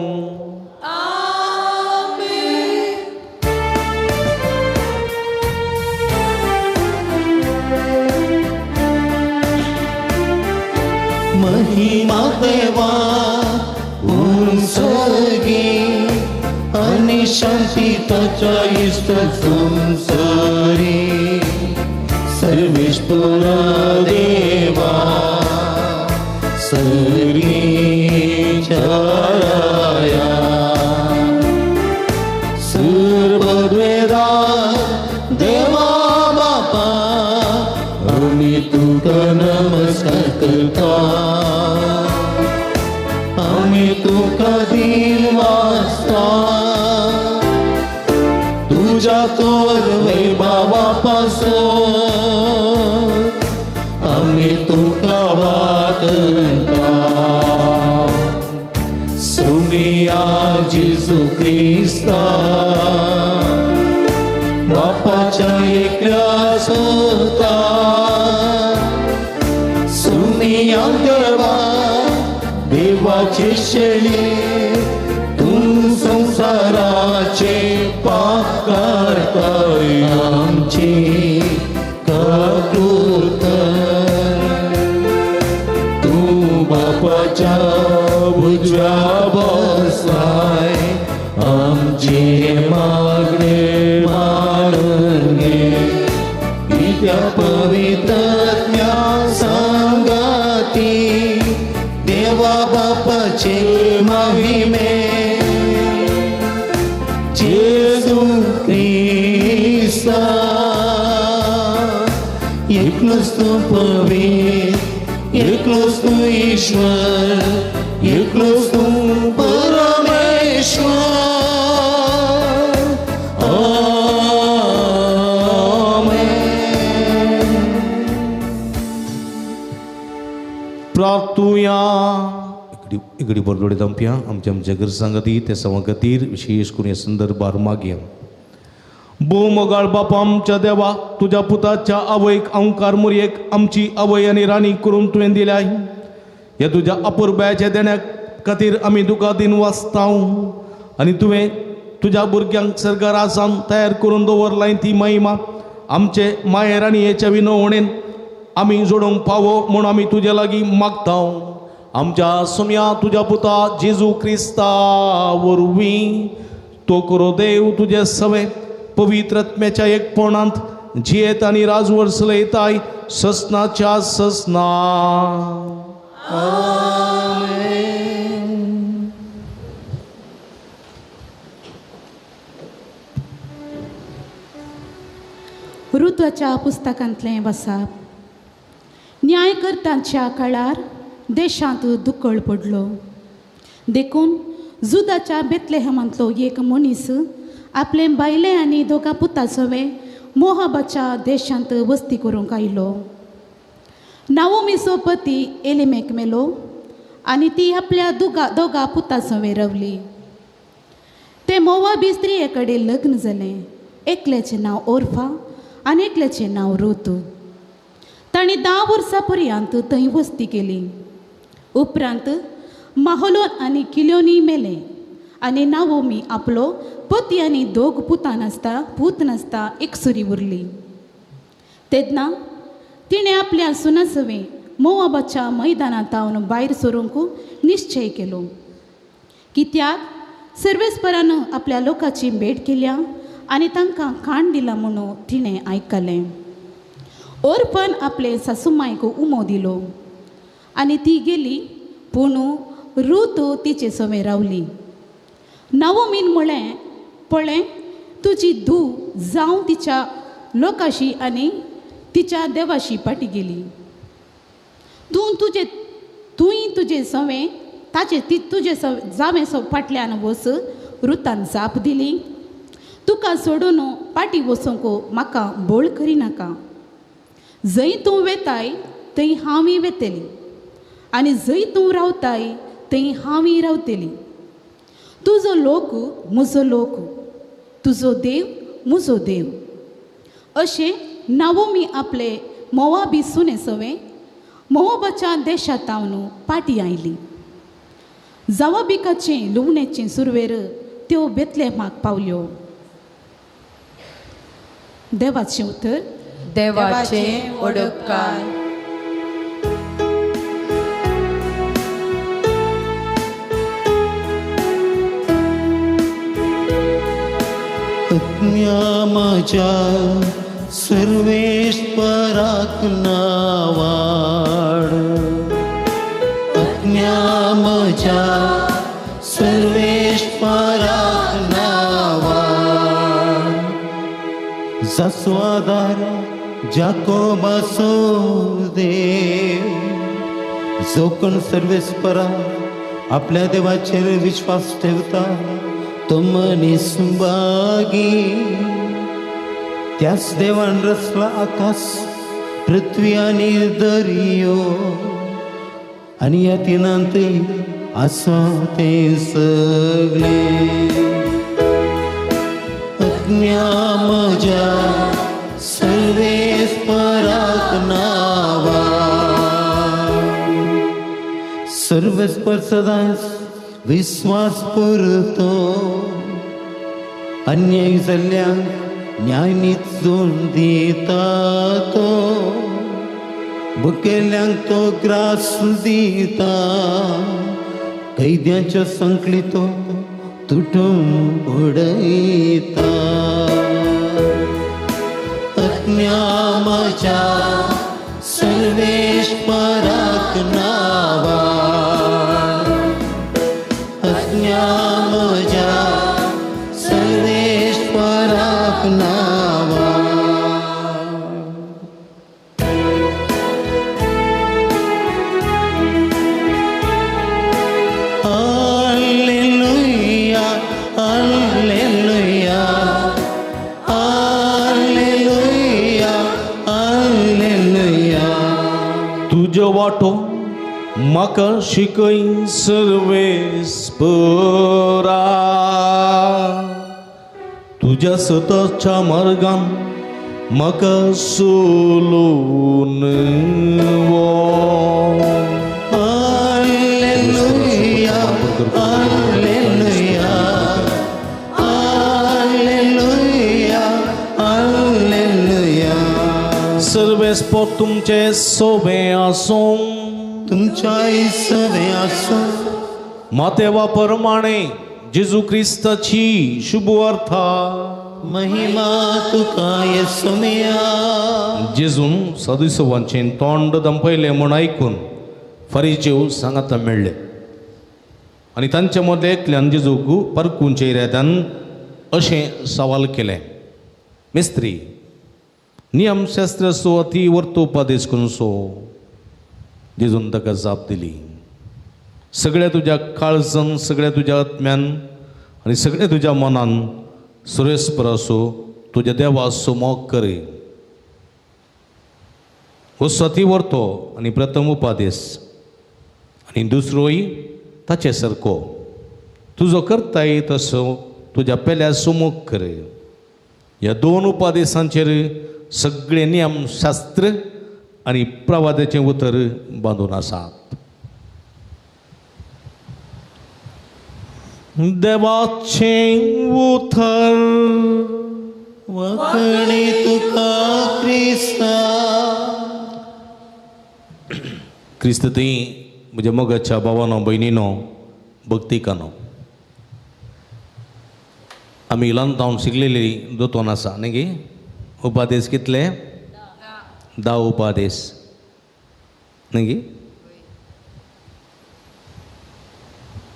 महिमा देवा उंचगी आणि शांती ताच्या इष्ट संसारी सर्वेश्वरा देवा सर्वीच्या राया सर्ववेदा देवा बापा आम्ही तुका नमस्कार करता. आम्ही तुका दिन वाजता तुझ्या तोर वैभवापासून आम्ही तुका वाटता. सोमिया जेजू ख्रिस्ता बापाच्या एकल्या सोता सोमिया देवा देवाचे शेळी तू संसाराचे पाप करताय आमची काकूळट तू बापाच्या उजव्या बसलाय आमचे मागणे मानून घे. त्या पवित्रज्ञा संगती देवा बापाचे महिमे जेजू ख्रिस्ता एकलोच तू पवित्र एकलोच तू ईश्वर एकलोच तू परमेश्वर. प्रार्थुया इकडी बरलोडे दंपया आमच्या गरजां खातीर त्या सवां खातीर विशेष करून ह्या संदर्भार मागया. भोवमोगाळ बापा आमच्या देवा तुज्या पुताच्या आवयक अंकार मोरयेक आमची आवय आनी राणी करून तुवें दिल्या. ह्या तुज्या अपुरब्याच्या देण्या खातीर आमी तुका दिन वाचता आनी तुवें तुज्या भुरग्यांक सर्गरासान तयार करून दवरलाय ती महिमा आमचे मायेर आनी हेच्या विनवणेन आमी जोडूंक पावो म्हूण आमी तुजे लागीं मागता. आमच्या सोम्या तुज्या पुता जेजू क्रिस्ता वरवीं तो करो देव तुजे सवे पवित्र आत्म्याच्या एकपणांत जियेत आनी राजवर चलयताय ससनाच्या ससना. ऋतुच्या पुस्तकांतलें वाचप. न्यायकर्त्यांच्या काळार देशांत दुखळ पडलो देखून जुदाच्या बेतलेहमांतलो एक मनीस आपले बायले आनी दोगा पुतांसवे मोहाबाच्या देशांत वस्ती करूंक आयलो. नाओमीचो पती एलिमेक मेलो आनी ती आपल्या दोगा पुतांसवे रावली. ते मोवाबी स्त्रिये कडेन लग्न जालें. एकल्याचें नांव ओर्फा आनी एकल्याचें नांव रुतू. ताणीं 10 वर्सां पर्यंत थंय वस्ती केली. उपरांत माहोलोन आनी किल्योनी मेले आनी नावोमी आपलो पती आनी दोग पूत नासता एक सुरी उरली. तेदना तिणें आपल्या सुनासवे मोवाबाच्या मैदानांत भायर सरूंक निश्चय केलो. कित्याक सर्वेस्परान आपल्या लोकांची भेट केल्या आनी तांकां खाण दिला म्हणून तिणें आयकलें. ओरपन आपले सासूमायक उमो दिलो आनी ती गेली, पूण रूत तिचे सवे रावली. नावोमीन म्हळें, पळय तुजी धूव जावं तिच्या लोकाशी आनी तिच्या देवाशी पाटी गेली. तुय तुजे सवे तुजे जावे फाटल्यान वस रुतान जाप दिली. तुका सोडून पाटी वचोंक म्हाका बोळ करिनाका. जंय तूं वेताय थंय हांवूय वेतेली आनी जंय तूं रावताय थंय हांवूय रावतली. तुजो लोक म्हजो लोक, तुजो देव म्हजो देव. अशें नावोमी आपले मोवाबी सुने सवे मोवाबाच्या देशांतावन पाटी आयली. जावाबिकाचे लुवणेचे सुरवेर त्यो बेतलेहमाक पावल्यो. देवाचे उतर. देवाचे ओडपकार. आत्म्या माझ्या सर्वेश्वराक नावाड. आत्म्या माझ्या सर्वेश्वराक नावाड. जस्वादार जाकोबाचो देव, जो कोण सर्वेस्परा आपल्या देवाचेर विश्वास ठेवता तो मनीस बागी. त्याच देवान रचला आकाश, पृथ्वी आनी दर्यो आनी ह्या तिनांतय आसा ते सगळे. आत्म्या म्हज्या सर्वेस्पराक नावा. सर्वेस्पर सदांच विश्वास पुरतो. अन्याय जाल्ल्यांक न्याय निचून दिता तो. भुकेल्यांक तो ग्रास दिता. कैद्यांच्यो संकली तो तुटून उडयता. आत्म्या म्हज्या सर्वेश्वराक नावा. आत्म्या म्हज्या सर्वेश्वराक नावा. Alleluia, alleluia, alleluia, alleluia. तुझ्या वाटो म्हाका शिकय सर्वेस्परा. तुझ्या सताच्या मार्गान म्हाका सोलून Alleluia, alleluia, alleluia, alleluia. सर्वेस्पर तुमचे सोबे आसूं. तुमच्या सवे आसूं. मातेवा प्रमाणे जेजू क्रिस्ताची शुभवार्ता. महिमा तुका येसुमिया. जेजून सदुसवांचें तोंड दंपयलें म्हूण आयकून फरिजेव सांगाता मेळ्ळे आनी तांचे मदले एकल्यान जेजूक परकून चेऱ्यान अशें सवाल केलें, मिस्त्री, नियमशास्त्र सो अती वर्त उपदेश करून सो. जेजून ताका जाप दिली, सगळ्या तुज्या काळजान, सगळ्या तुज्या आत्म्यान आनी सगळ्या तुज्या मनान सुरेस्पर असो तुज्या देवा मोग करे. हो सती वर्तो आनी प्रथम उपादेश आनी दुसरोय ताचे सारको. तुजो करताय तसो तुज्या पेल्या सुमोग करे. ह्या दोन उपादेशांचेर सगळे नियम शास्त्र आनी प्रवादाचें उतर बांदून आसात. देवाचे उथर वखणी तुका क्रिस्ता. क्रिस्त ती म्हणजे मोगाच्या भावानो बहिणीनो भक्तिकानो आमी ल्हान जावन शिकलेली दोतोन आसा न्ही गे. उपादेश कितले 10 उपादेश न्ही गे.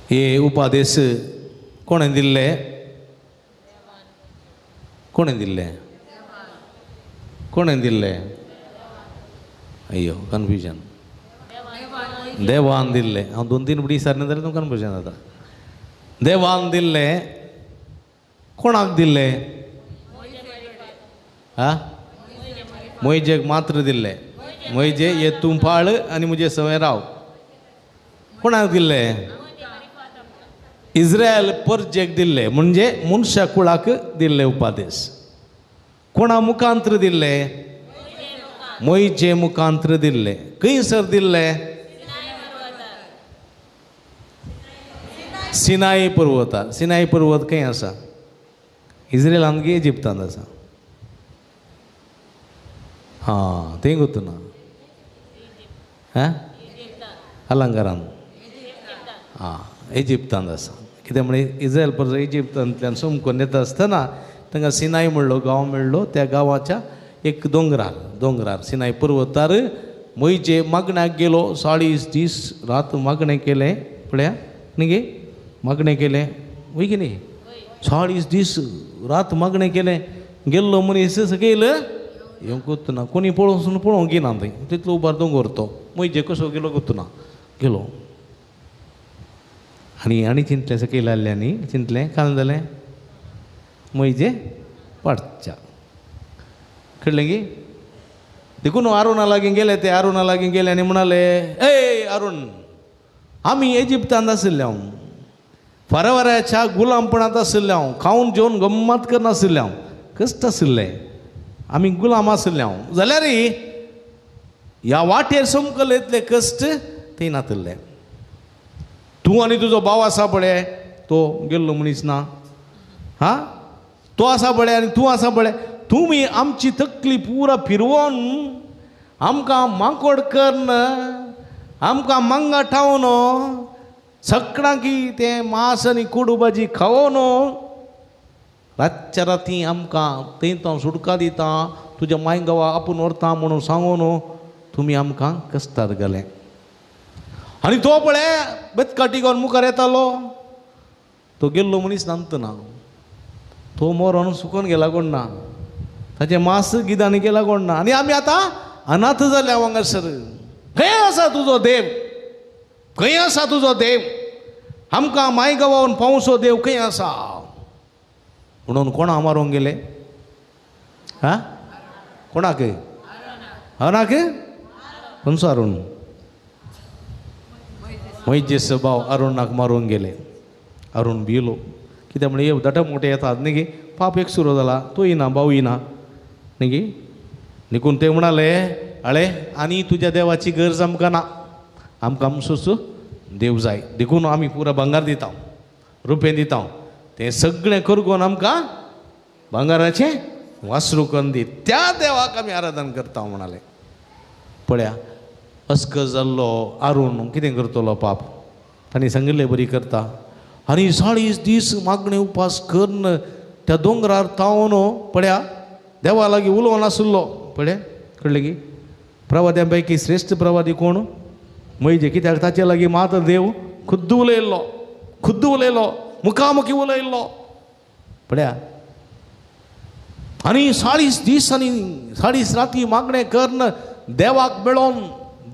हे उपादेश कोणें दिल्ले कोणें दिल्ले कोणें दिल्ले अय्यो कन्फ्युजन. देवान दिल्ले. हांव 2-3 बुडी विचारलें जाल्यार तुमकां कन्फ्युजन जाता. देवान दिल्ले कोणाक दिल्ले हा मोइजेक मात्र दिल्ले. मोइजे ये तूं पाळ आनी म्हजे सवय राव. कोणाक दिल्ले इस्रायल परजेक दिल्ले म्हणजे मनशा कुळाक दिल्ले उपादेश. कोणा मुखांतर दिल्ले मोइजे मुखांतर दिल्ले. खंयसर दिल्ले सिनाई पर्वतार. सिनाई पर्वत खंय आसा इस्रायलांत गे इजिप्तांत आसा. हां थंय गोतू ना हां अलंकारान हां इजिप्तांत आसा. कित्याक म्हळ्यार इस्रायल पर्वत इजिप्तांतल्यान सोमकून येता आसतना तांकां सिनाई म्हणलो गांव मेळ्ळो. त्या गांवाच्या एक दोंगरार सिनाई पर्वतार मोइजे मागण्याक गेलो. 40 दीस रात मागणें केलें. पळया न्ही गे मागणें केलें वय की न्ही. 40 दीस रात मागणें केलें. गेल्लो मनीस सकयल येवंक गोतूना. कोणी पळोवंक गेना थंय. तितलो उबार दोंगर तो. मोइजे कसो गेलो गोतूना. गेलो आनी चिंतलें सकयल आयल्ल्यांनी चिंतलें काल जालें मोइजे पाडच्या. कळ्ळें गे. देखून आरोना लागीं गेले. ते आरोना लागीं गेले आनी म्हणाले ए आरोन आमी इजिप्तांत आशिल्ले हांव फारावाऱ्याच्या गुलामपणांत आशिल्ले हांव. खावन जेवन गम्मत करनाशिल्ले हांव. कश्ट आशिल्ले आमी गुलाम आशिल्ले हांव. जाल्यार ह्या वाटेर समकले इतले कश्ट थंय नातिल्ले. तूं आनी तुजो भाव आसा पळय तो गेल्लो मनीस ना हां तो आसा पळय आनी तूं आसा पळय. तुमी आमची तकली पुरा फिरवून आमकां माकोड करन आमकां मांगा ठावन सकाळी तें मांस आनी कोडू भाजी खावोन रातच्या राती आमकां थंय सुडका दिता तुज्या माय गांवा आपूण व्हरता म्हणून सांगून तुमी आमकां कश्टार घाले. आनी तो पळय बेतकाटी घेवन मुखार येतालो. तो गेल्लो मनीस नांतना तो मरोन सुकोन गेला कोण ना. ताचें मांस गिदांनी गेला कोण ना. आनी आमी आतां अनाथ जाल्या हांगासर. खंय आसा तुजो देव खंय आसा तुजो देव. आमकां माय गांवान पावसो देव खंय आसा म्हणून कोणा मारूंक गेले हा कोणाक अनाक खंयचो अरुण मोइजे भाव अरुणाक मारूंक गेले. अरुण भियेलो. कित्याक म्हळ्यार हे दाटा मोठे येतात न्ही गे. पाप एक सुरू जाला. तो येना भाऊ येना न्ही गे. देखून ते म्हणाले आळे आनी तुज्या देवाची गरज आमकां ना. आमकां आमचोच देव जाय. देखून आमी पुरा भांगार दिता रुपें दिता. तें सगळें करगोन आमकां भांगाराचें वासरू करून दी. त्या देवाक आमी आराधन करता म्हणाले. पळया अस्क जाल्लो अरुण कितें करतलो पाप. तांणी सांगिल्लें बरी करता. आनी 40 दीस मागणे उपास करून त्या दोंगरार तावन पळया देवा लागीं उलोव नाशिल्लो. पळय कळ्ळें की प्रवाद्यां पैकी श्रेश्ठ प्रवादी कोण मोइजे. कित्याक ताचे लागीं मात देव खुद्द उलयलो मुखामुखी उलयल्लो. पळया आनी 40 दीस आनी 40 राती मागणें करून देवाक मेळोन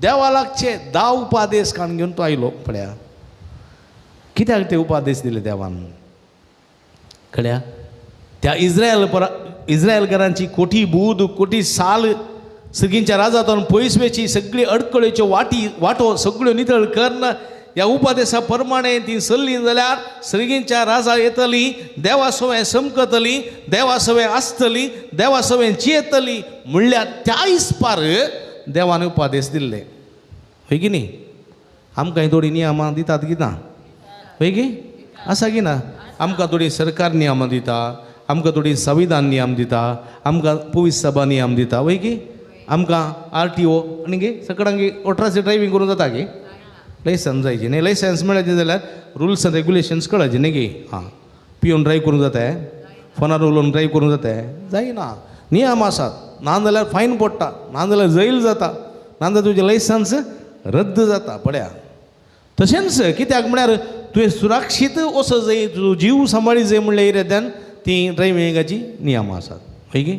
देवा लागचे 10 उपादेश काण घेवन तो आयलो. पळया कित्याक ते उपादेश दिले देवान. कळ्या त्या इस्रायलकारांची कोठी बूद कोठी साल सगळींच्या राजातून पयसवेची सगळी अडकळ्योच्यो वाटो सगळ्यो नितळ करून ह्या उपादेशा प्रमाणे ती चल्ली जाल्यार सगळींच्या राजा येतली देवा सवय समकतली देवा सवय आसतली देवा सवय जियेतली म्हणल्यार त्या इस्पार देवान उपादेश दिल्ले. होय की न्ही. आमकां थोडी नियमां दितात कितें होय की असा की ना आमकां थोडी सरकार नियम दिता, आमकां थोडी संविधान नियम दिता, आमकां पुलीस सभा नियम दिता वय की आमकां RTO आनी गे सगळ्यांक 18 ड्रायव्हिंग करूं जाता की लायसन्स जायची न्ही. लायसन्स मेळ्ळें जाल्यार रुल्स एंड रेग्युलेशन्स कळचे न्ही गे. हां पिवन ड्रायव्ह करूं जाता, फोनार उलोवन ड्रायव्ह करूं जाता जायना. नियम आसात, नाजाल्यार फायन पडटा, नाजाल्यार जैल जाता, नाजाल्यार तुजें लायसन्स रद्द जाता. पळया तशेंच कित्याक म्हळ्यार तुवें सुरक्षीत वचो जाय, तुजो जीव सांबाळी जाय म्हणल्या इरेद्यान ती ड्रायव्हिंगाची नियम आसात वय की.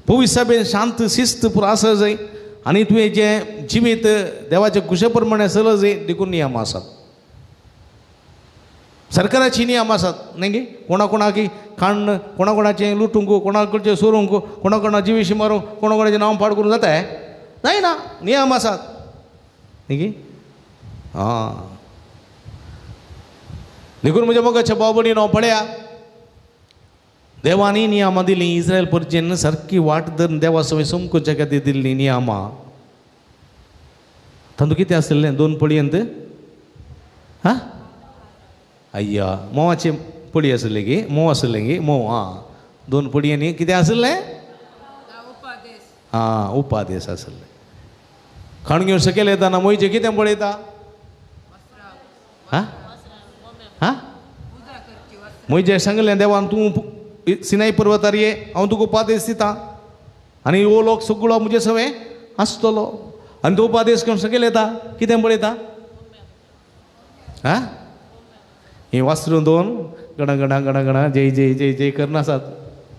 पुलीस सभेन शांत शिस्त पुरो आसत जाय आनी तुवें जें जिवीत देवाच्या कुशे प्रमाणे चलत जाय देखून नियम आसात. सरकाराची नियम आसात न्ही गे. कोणाकोणाकी खाण कोणाकोणाचें लुटूंक, कोणाकडचें सोरूंक, कोणाकोणा जिवीशी मारूंक, कोणाकोणाचें नांव पाड करूंक जाता जायना. नियम आसात न्ही गे. हां देखून म्हज्या मोगाच्या भाव भयणीनो पळया देवानी नियमां दिलीं इस्रायल परजेन सारकी वाट धरून देवा सवय समकुच्या खातीर दिल्लीं नियमां. तातूंत कितें आसलें 2 पळयेंत हां अय्या मोवाचे पळी आसले गे, मोव आसले गे मोव. हां 2 पळयांनी कितें आसलें हां उपादेश आसले. खाण घेवन सकयल येताना मोयचे कितें पळयता हां हां मोयजे सांगलें देवान तूं सिनाई पर्वतार ये, हांव तुका उपादेश दिता आनी हो लोक सगळो म्हजे सवय आसतलो. आनी तो उपादेश घेवन सकयल येता कितें पळयता हां ही वासरू 2 गणा गणा गणा गणा जय जय जय जय करनासात.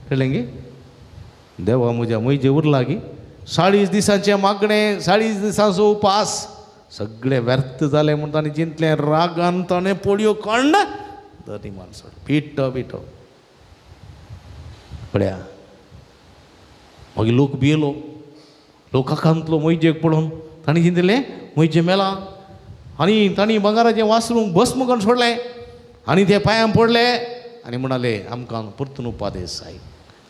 कळ्ळें गे. देवा म्हज्या मोयजे उरला की 40 दिसांचे मागणें, 40 दिसांचो उपास सगळे व्यर्थ जाले म्हणटा आनी चिंतलें रागान ताणें पोळयो काडून धनी माणसो पिठो पिठो. पळया मागीर लोक भियेलो, लोक आकांतलो मोयजेक पळोवन. तांणी चिंतलें मोयजे मेला आनी तांणी बंगाराचें वासरूंक भस्म करून सोडलें आनी ते पांयां पडले आनी म्हणाले आमकां परतून उपादेश जाय.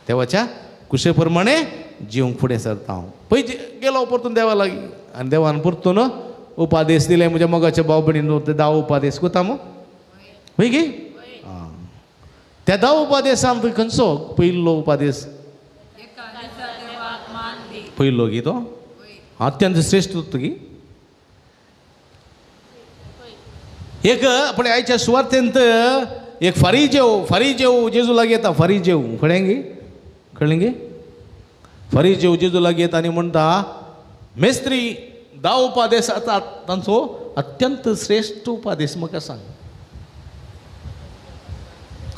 देवाच्या कुशे प्रमाणे जिवंक फुडें सरता हांव. पळय गेलो परतून देवा लागीं आनी देवान परतून उपादेश दिले. म्हज्या मोगाच्या भाव भयणीनो ते 10 उपादेश कोता मग वय गे. हां त्या 10 उपादेशांत खंयचो पयलो उपादेश पयलो गी तो अत्यंत श्रेष्ठ गी. एक पण आयच्या सुवार्थेंत एक फरीजेव जेजू लागीं येता. फरीजेव कळ्ळें गे. कळ्ळें गे. फरीजेव जेजू लागीं येता आनी म्हणटा मेस्त्री 10 उपादेश आसात तांचो अत्यंत श्रेष्ठ उपादेश म्हाका सांग.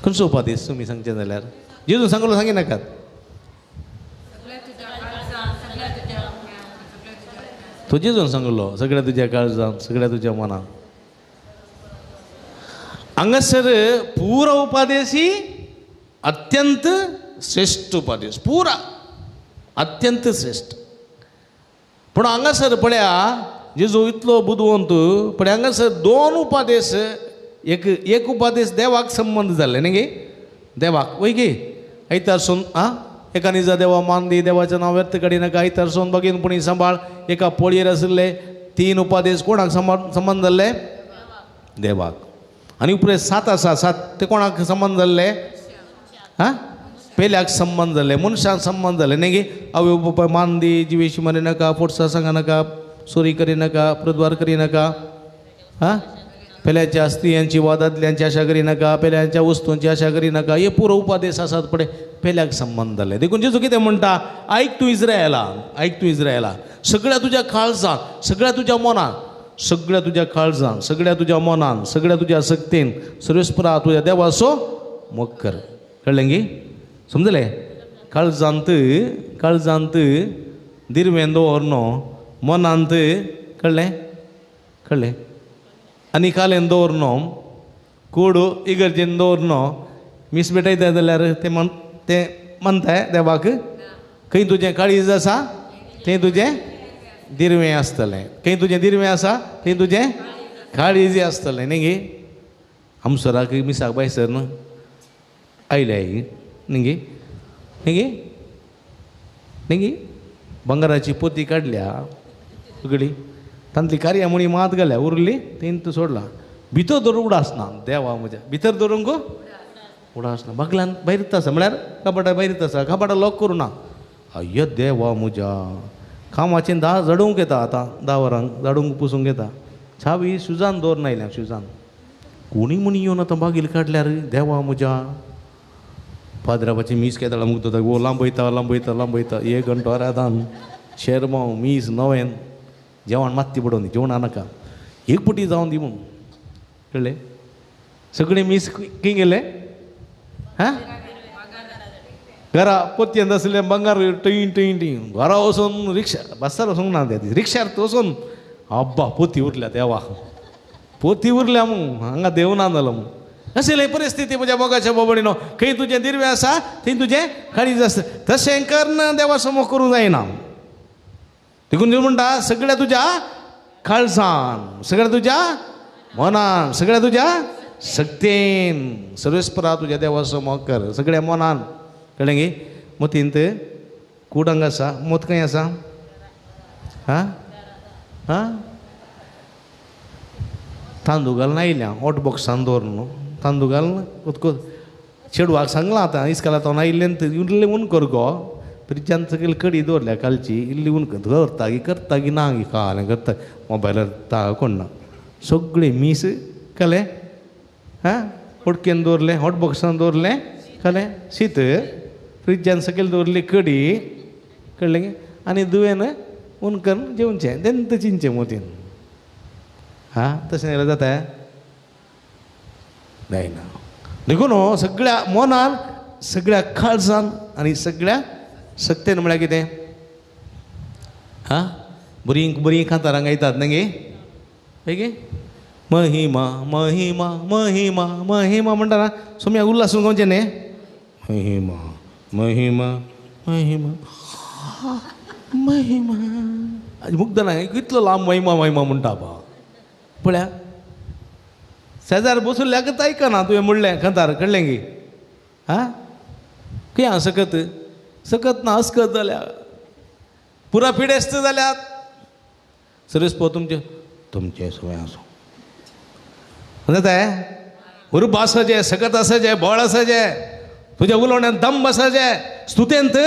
खंयचो उपादेश तुमी सांगचे जाल्यार जेजू सांगलो सांगी नाकात. तो जेजून सांगलो सगळ्या तुज्या काळजांत सगळ्या तुज्या मनांत. हांगासर पुरो उपादेश ही अत्यंत श्रेष्ठ उपादेश पुरा अत्यंत श्रेष्ठ. पूण हांगासर पळया जेजू इतलो बुदवंत पळय हांगासर 2 उपादेश एक उपादेश देवाक संबंध जाल्ले न्ही गे. देवाक वय गे. आयतार सोन एका निजा देवा मान दी, देवाचें नांव व्यर्थ काडिनाका, आयतार सोन बागेनपणी सांबाळ. एका पोळयेर आशिल्ले 3 उपादेश कोणाक संबंध जाल्ले देवाक. आनी उपरांत 7 आसा 7 ते कोणाक संबंध जाल्ले हां पेल्याक संबंध जाल्ले मनशाक संबंध जाल्ले न्ही गे. आवय बापाय मान दी, जिवेशी मारिनाका, पोटसा सांगनाका, चोरी करिनाका, प्रद्वार करिनाका, हां पेल्याच्या स्त्रियांची वा दादल्यांची आशा करिनाका, पेल्याच्या वस्तूंची आशा करिनाका. हे पुरो उपादेश आसात पळय पेल्याक संबंध जाल्ले. देखून जेजू कितें म्हणटा आयक तूं इस्रायेला, आयक तूं इस्रायेला. सगळ्या तुज्या काळजांत, सगळ्या तुज्या मनांत, सगळ्या तुज्या काळजांत, सगळ्या तुज्या मनांत, सगळ्या तुज्या सक्तीन सर्वेस्परा तुज्या देवाचो मोग कर. कळ्ळें गे. समजलें. काळजांत दिरवें दवरनो, मनांत कळ्ळें कळ्ळें आनी कालेन दवरनो, कूड इगर्जेन दवरनो. मीस भेटयता जाल्यार ते म्हणटाय देवाक खंय तुजें काळीज आसा थंय तुजें दिरवें आसतलें, खंय तुजें दिरवें आसा थंय तुजें काळीज आसतलें न्ही गे. आमसराक मिसाक बायसर न्हू आयल्या न्ही गे. न्ही गे न्ही गे. बंगाराची पोती काडल्या सगळी तांतली कार्यामणी मात घाल्या उरली तेन तूं सोडला. भितर धरून उडासना देवा म्हज्या भितर धरूंक उडासना बागल्यान भायर आसा म्हळ्यार कपाटा भायर आसा कपाटा लॉक करूं ना अय्य देवा म्हज्या कामाचें झाडूंक येता आतां 10 वरांक झाडूंक पुसूंक येता चावी शुजान दवरून आयल्या शुजान कोणी म्हणी येवन आतां बागील काडल्यार देवा म्हज्या पाद्राबाची मीस केदाळा मुगता वो लांबयता लांबयता लांबयता 1 घंटो रादान शेरमांव मीस नवेन जेवण मात्ती पडोवन जेवणा नाका एक पुटी जावन दी म्हूण कळ्ळें सगळे मीस खंय गेले हां घरा पोतयेंत आसले बंगार टईन टईन टईन घरा वचून रिक्षा बसार वचूंक ना त्या रिक्षार वचून अब्बा पोती उरल्या देवा पोती उरल्या मग हांगा देव ना जालो मग अशें परिस्थिती म्हज्या मोगाच्या बाबडीनो खंय तुजें दिर्वें आसा थंय तुजें काळीज आसता तशें करना देवा समोर करूं जायना देखून देव म्हणटा सगळ्या तुज्या काळजान सगळ्या तुज्या मनान सगळ्या तुज्या शक्तीन सर्वेस्परा तुज्या देवा समोर कर सगळ्या मनान कळ्ळें गे मोतींत कुडंग आसा मोत खंय आसा हां हां तांदूळ घालून आयल्या हॉट बॉक्सान दवर न्हू तांदूळ घालून चेडवाक सांगलां आतां इसकाला तो आयिल्ल्यान इल्लें उन कर गो फ्रिजान सकयल कडी दवरल्या कालची इल्ली उन करता की ना गी कालें करता मोबायलार ता कोण ना सगळें मीस कळ्ळें हां उडकेन दवरलें हॉट बॉक्सान दवरलें कळ्ळें शीत फ्रिजान सकयल दवरली कडी कळ्ळें गे आनी दुवेन उन करून जेवचें तेन्ना चिंचें मोतीन हां तशें जाल्यार जाता जायना देखून सगळ्या मनान सगळ्या काळजान आनी सगळ्या सत्तेन म्हळ्यार कितें हां बरीं बरीं कांतारां गायतात न्ही गे पळय गे महिमा महिमा महिमा महिमा म्हणटा ना सोम्या उल्हासून गावचें न्ही महिमा महिमा महिमा महिमा मुग्ध ना कितलो लांब महिमा महिमा म्हणटा पा पळया शेजार बसुल्ल्याकच आयकना तुवें म्हणलें खंतार कळ्ळें गे हां खंय हांव सकत सकत ना अस्कत जाल्या पुरा पिडेस्त जाल्यात सर्वेस पो तुमचे सवय आसूं जाता उरूप आसाचें सकत आसाचें बळ आसाचें तुज्या उलोवण्यान दंब आसाचें स्तुतेंत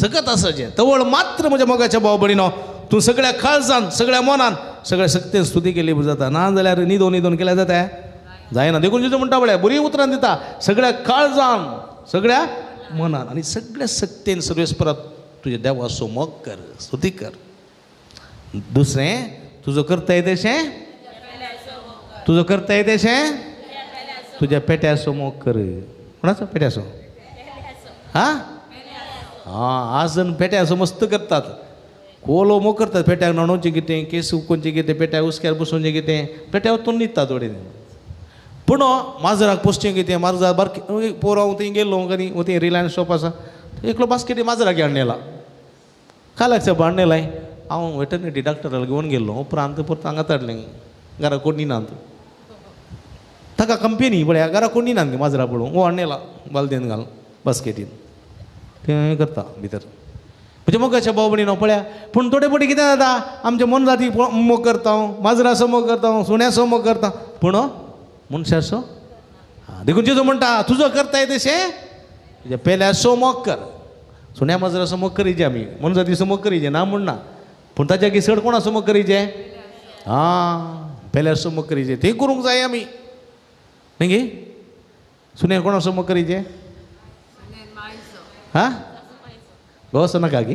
सकत आसाचें तवळ मात्र म्हज्या मोगाच्या भाव भयणीनो तूं सगळ्या काळजान सगळ्या मनान सगळ्या शक्तीन स्तुती केली जाता ना जाल्यार न्हिदोन केल्यार जाता जायना देखून जेजू म्हणटा पळय बरीं उतरां दिता सगळ्या काळजान सगळ्या मनान आनी सगळ्या शक्तीन सर्वेस्परात तुज्या देवा समोर कर स्तुती कर दुसरें तुजो करता येतेशें तुजो करता येतेशें तुज्या पेट्या समोर कर कोणाचो पेट्या सो हां हां आज जण पेट्या सो मस्त करतात कोलो मो करतात पेट्याक न्हाणोवचें कितें केस उकोवचें कितें पेट्याक उस्क्यार बसोवचें कितें पेट्या वचून न्हिदता थोडे पूण माजराक पोसचें कितें माजर बारकें पोर हांव थंय गेल्लो आनी थंय रिलायन्स शॉप आसा एकलो बास्केटी माजराक हाडनेला कालाक साहेब हाडनेलाय हांव वेटर्निटी डॉक्टराक घेवन गेल्लो उपरांत परत हांगा धाडलें घरा कोण निनात ताका कंपेनी पळय घरा कोण निनात माजरा पळोवंक हो हाडनेला बालदेन घाल बास्केटीन तें करता भितर म्हणजे मोगाच्या भाव भयणीनो पळया पूण थोडे फावटी कितें जाता आमच्या मन जाती मोग करता माजरा सो मोग करता सुण्या सो मोग करता पूण मनशा सो देखून जेजू म्हणटा तुजो करता तशें तुज्या पेल्या सो मोग कर सुण्या माजरा सो मोग करीचे आमी मन जाती सो मोग करीचे ना म्हण ना पूण ताच्या किसड कोणा सो मोग करीचे हां पेल्या सो मोग करीचे तें करूंक जाय आमी न्ही गे सुण्या कोणा सो मोग करीचे हां गो नाका की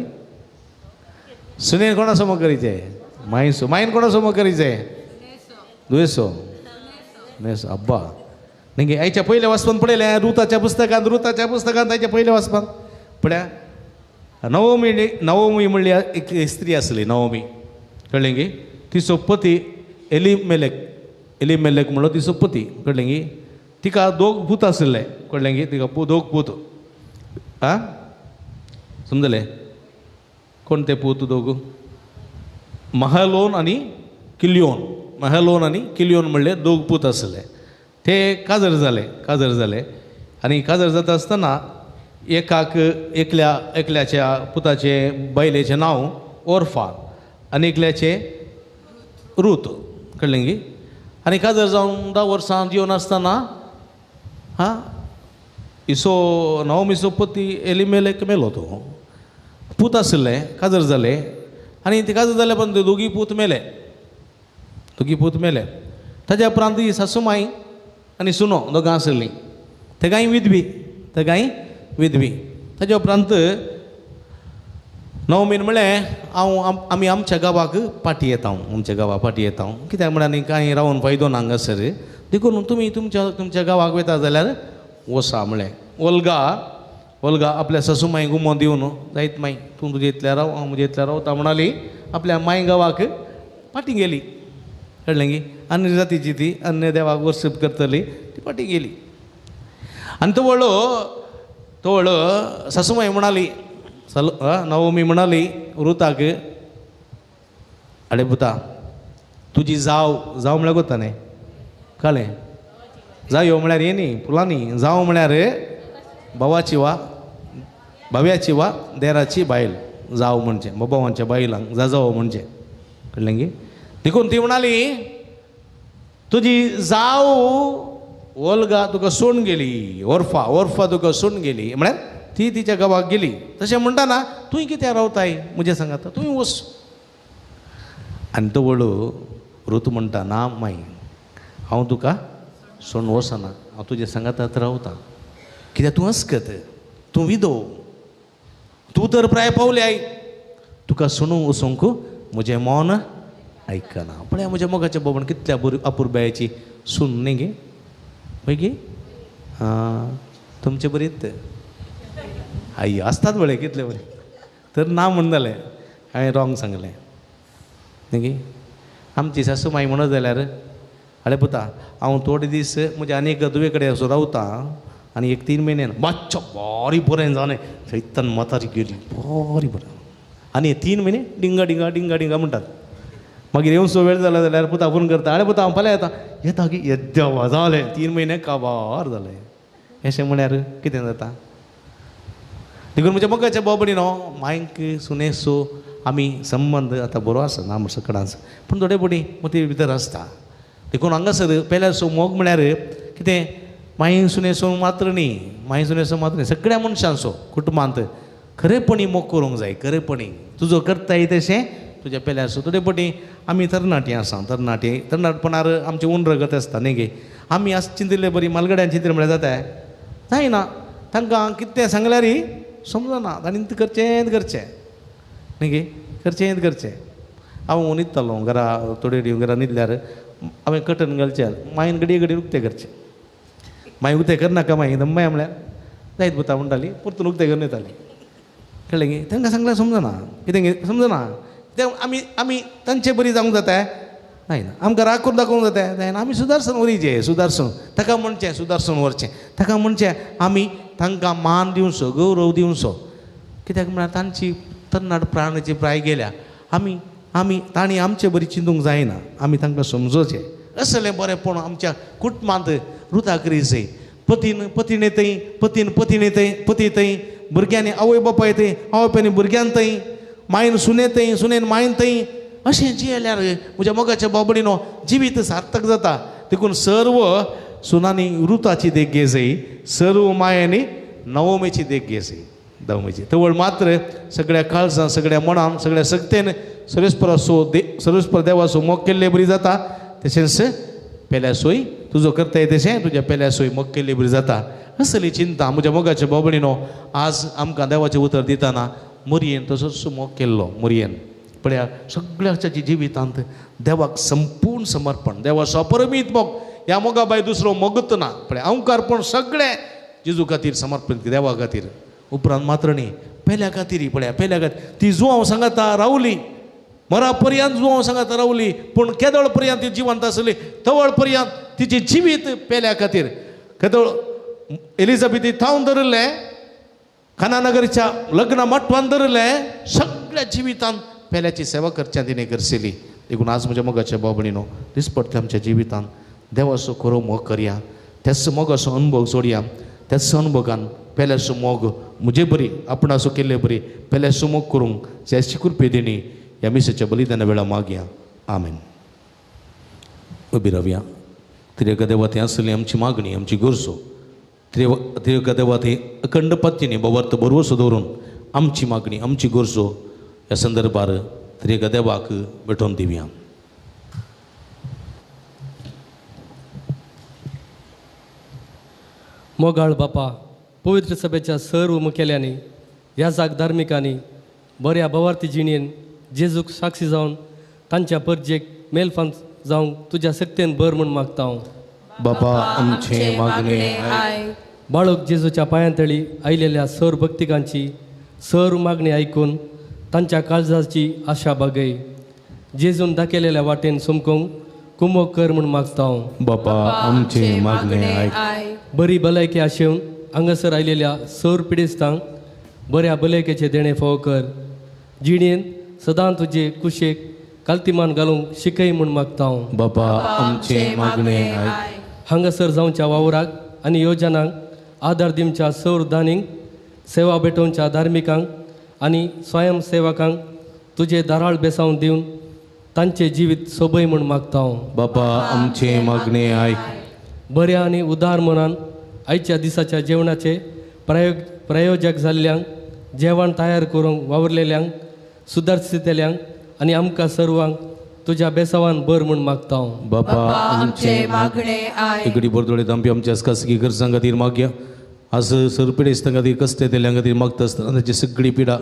सुनील कोणा समोर करीचे माईसो माईन कोणा समोर करीचे दुयेसो नेसो अब्बा नाही आयच्या पयल्या वाचपान पळयलें रुताच्या पुस्तकांत आयच्या पयल्या वाचपान पळया नवमी म्हणली एक स्त्री आसली नवमी कळ्ळें गे तिचो पती एलिमेलेक म्हणलो तिचो पती कळ्ळें गे तिका 2 पूत आसले कळ्ळें गे तिका 2 पूत आं समजलें कोणते पूत 2 महलोन आनी किलियोन म्हणले 2 पूत आसले ते काजर जाले आनी काजर जाता आसतना एकल्याच्या पुताचे बायलेचें नांव ओर्फा आनी एकल्याचें रूत कळ्ळें गे आनी काजर जावन 10 वर्सां जिवन आसतना इसो नवमीचो पती एलिमेलेक मेलो तो पूत आसले काजर जाले आनी ते काजर जाले पण ते दोगी पूत मेले ताज्या उपरांत ही सासूमाई आनी सुनो दोगां आसलीं तेगाय विधवी ताज्या उपरांत नवमीन म्हळें आमी आमच्या गांवाक पाटी येता कित्याक म्हळ्यार कांय रावन फायदो ना हांगासर देखून तुमी तुमच्या गांवाक वता जाल्यार वसा म्हळें ओल्गा आपल्या सासूमाई गुमो दिवन जायत माई तूं तुजे इतल्या राव हांव म्हजे इतल्या रावता म्हणाली आपल्या माय गांवाक पाटी गेली कळ्ळें गी अन्य जातीची ती अन्य देवाक वर्शीप करतली ती पाटी गेली आनी तो व्हडलो सासूमाई म्हणाली नवमी म्हणाली रुताक आडे पुता तुजी जाव म्हळ्यार कोता न्ही कळ्ळें जायो म्हळ्यार हे न्ही फुलांनी जाव म्हळ्यार भाव्याची वा देराची बायल जाव म्हणजे बाबांच्या बायलांक जाजाव म्हणजे कळ्ळें गी देखून ती म्हणाली तुजी जाव ओल्गा तुका सोडून गेली ओर्फा तुका सोडून गेली म्हळ्यार ती तिच्या गांवाक गेली तशें म्हणटाना तुवें कित्याक रावताय म्हजें सांगात तुवें वच आनी तो व्हडलो ऋतू म्हणटा ना माई हांव तुका सोडून वचना हांव तुजे सांगात रावता कित्याक तूं अस्कत तूं विधो तूं तर प्राय पावले आई तुका सोडून वचूंक म्हजें मौन आयकना पळय म्हज्या मोगाच्या बाबण कितल्या अपुरबायेची सून न्ही गे पळय गे तुमचे बरीत आई आसतात बळे कितले बरे तर ना म्हण जालें हांवें रॉंग सांगलें न्ही गे आमची सासू माई म्हणत जाल्यार आरे पुता हांव थोडे दीस म्हज्या आनी एक दुवे कडेन असो रावता आनी एक 3 म्हयने मातशें बरी बरें जालें थंयतन म्हातारी गेली बरी बरें आनी 3 म्हयने डिंगा म्हणटात मागीर येवचो वेळ जालो जाल्यार पुता फोन करता आरे पुता हांव फाल्यां येता की येद्या जालें 3 म्हयने काबार जालें अशें म्हळ्यार कितें जाता देखून म्हज्या मोगाच्या बाबडी न्हू मांयक सुनेसो आमी संबंद आतां बरो आसा ना सकाळांच पूण थोडे पटी मती भितर आसता देखून हांगासर पेल्यासो मोग म्हळ्यार कितें मांय सुनेसो मात्र न्ही सगळ्या मनशांचो कुटुंबांत खरेपणी मोग करूंक जाय खरेपणी तुजो करताय तशें तुज्या पेल्यासो थोडे पटी आमी तरणाटी आसा तरणाटपणार आमचें उन रगत आसता न्ही गे आमी आस चिंतिल्ले बरी मालगड्यान चिंतलें म्हळ्यार जाता जायना तांकां कितें सांगल्यार समजना तांणी करचें न्ही गे करचें हांव न्हिदतालो घरा थोडे घरा न्हिदल्यार हांवें कटन घालचें मायन घडये उक्तें करचें मागीर उक्तें करनाका मागीर दम्माय म्हळ्यार जायत पुता म्हणटाली परतून उक्तें करून येताली कळ्ळें गे तांकां सांगल्यार समजना कितें समजना ते आमी तांचे बरी जावंक जाता जायना आमकां राग करून दाखोवंक जाता जायना आमी सुदारसन वरीचें सुदारसून ताका म्हणचें सुदारसून व्हरचें ताका म्हणचें आमी तांकां मान दिवचो गौरव दिवचो कित्याक म्हळ्यार तांची तरणाट प्राणाची प्राय गेल्या आमी तांणी आमचे बरी चिंतूंक जायना आमी तांकां समजोवचें असलें बरेंपण आमच्या कुटुंबांत रुताक रिसय पतीन येतय पती थंय भुरग्यांनी आवय बापाय थंय आवय बापायनी भुरग्यान थंय मायन सुनेन मायन थंय अशें जियेल्यार म्हज्या मोगाच्या बाबडीनो जिवीत सार्थक जाता देखून सर्व सुनांनी रुताची देख घेजय सर्व मायांनी नवमेची देख घेजय दवमेची तवळ मात्र सगळ्या काळजां सगळ्या मनान सगळ्या सक्तेन सर्वेस्पर देवाचो मोग केल्ले बरी जाता तशेंच पेल्या सोय तुजो करताय तशें तुज्या पेल्या सोय मोग केल्ली बरी जाता असली चिंता म्हज्या मोगाच्या बाबडीनो आज आमकां देवाचें उतर दितना मोरयेन तसोच मोग केल्लो मोरयेन पळया सगळ्याच्या जिवितांत देवाक संपूर्ण समर्पण देवाचो अपरमीत मोग ह्या मोगा भायर दुसरो मोगत ना पळय अहंकारपण सगळें जेजू खातीर समर्पण देवा खातीर उपरांत मात्र न्ही पेल्या खातीर पळया पेल्या खातीर ती जुवांव सांगाता रावली मरा पर्यंत जुवांव सांगाता रावली पूण केदळ पर्यंत ती जिवंत आसली तवळ पर्यंत तिची जिवीत पेल्या खातीर केदळ एलिझाबेथी थावन धरले खानानगरच्या लग्न मठवान धरले सगळ्या जिवितांत पेल्याची सेवा करच्या तिणें करशिल्ली देखून आज म्हज्या मोगाच्या बाबडीनो दिसपडटा आमच्या जिवितांत देवाचो खरो मोग करया त्याच मोगाचो अनुभव जोडया त्याच अनुभवान पेल्याचो मोग म्हजे बरी आपणाचो केल्ले बरी पेल्याचो मोग करूंक जायची कृपे दिणी ह्या मिसेच्या बलिदाना वेळा मागया आमेन. उबी रावया. त्रिएका देवा ते असली आमची मागणी आमची गोरसो त्रिएका देवा ते अखंड पत्तीने बवर्त बरोवसो दवरून आमची मागणी आमची गोरसो ह्या संदर्भार त्रिएका देवाक भेटोवन दिवया. मोगाळ बापा, पवित्र सभेच्या सर्व मुखेल्यांनी ह्या जाग धार्मिकांनी बऱ्या बवार्थी जिणेन जेजूक साक्षी जावन तांच्या परजेक मेलफान जावंक तुज्या सक्तेन बर म्हूण मागता हांव. बापा आमचे मागणे आय. बाळक जेजूच्या पांयांतळी आयलेल्या सर भक्तिकांची सर्व मागणी ऐकून तांच्या काळजाची आशा बागय. जेजून दाखयलेल्या वाटेन सोमकोंक कुमोग कर म्हूण मागता हांव. बापा आमचे मागणे आय. बरी भलायकी आशेवन हांगासर आयलेल्या सौर पिडेस्तांक बऱ्या भलायकेचे देणे फावो कर. जिणेन सदां तुजे कुशेक काल्तिमान घालूंक शिकय म्हूण मागता हांव. बापा आमचे मागणे आय. हांगासर जावच्या वावराक आनी योजनांक आदार दिवच्या सौर दानींक सेवा भेटोवच्या धार्मिकांक आनी स्वयंसेवकांक तुजे दाराळ बेसावन दिवन तांचे जिवीत सोबय म्हूण मागता हांव. बापा आमचे मागणे आय. बऱ्या आनी उदार मनान आयच्या दिसाच्या जेवणाचे प्रायोजक जाल्ल्यांक जेवण तयार करूंक वावरलेल्यांक सुदारसितेल्यांक आनी आमकां सर्वांक तुज्या बेसावान बर म्हूण मागता हांव. बापा आमचे मागणे आय. इकडी परतोडे तांपी आमच्या खासगी गरजां खातीर मागया. आज सरपिडेस्तां खातीर कश्ट तेल्यां खातीर मागता आसतना ताची सगळी पिडा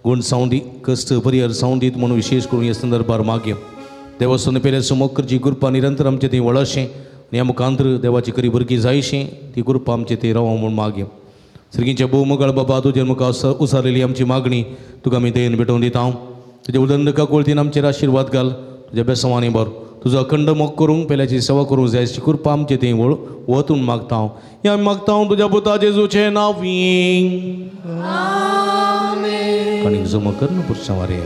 गुण सावंदी कश्ट परिहार सावंदीत म्हणून विशेष करून ह्या संदर्भार मागया. देवासून पेल्या समोकरची कृपा निरंतर आमचे थंय वळाशें आनी आमकां देवाची करी बरकी जायशें ती कृपा आमचे थंय रावो म्हूण मागया. सर्गीच्या भोवमगाळ बाबा तुजेर म्हाका उसारलेली आमची मागणी तुका आमी दयेन भेटोवन दिता हांव. तुज्या उदंडका कोळतीन आमचेर आशिर्वाद घाल. तुज्या बेसावांनी भर तुजो अखंड मोग करूंक पेल्याची सेवा करूंक जाय अशी कृपा आमचे थंय वतून मागता हांव. हें आमी मागता हांव तुज्या पुता जेजूचे नांवीं. कणीक जमा कर ना पुरसां वारे.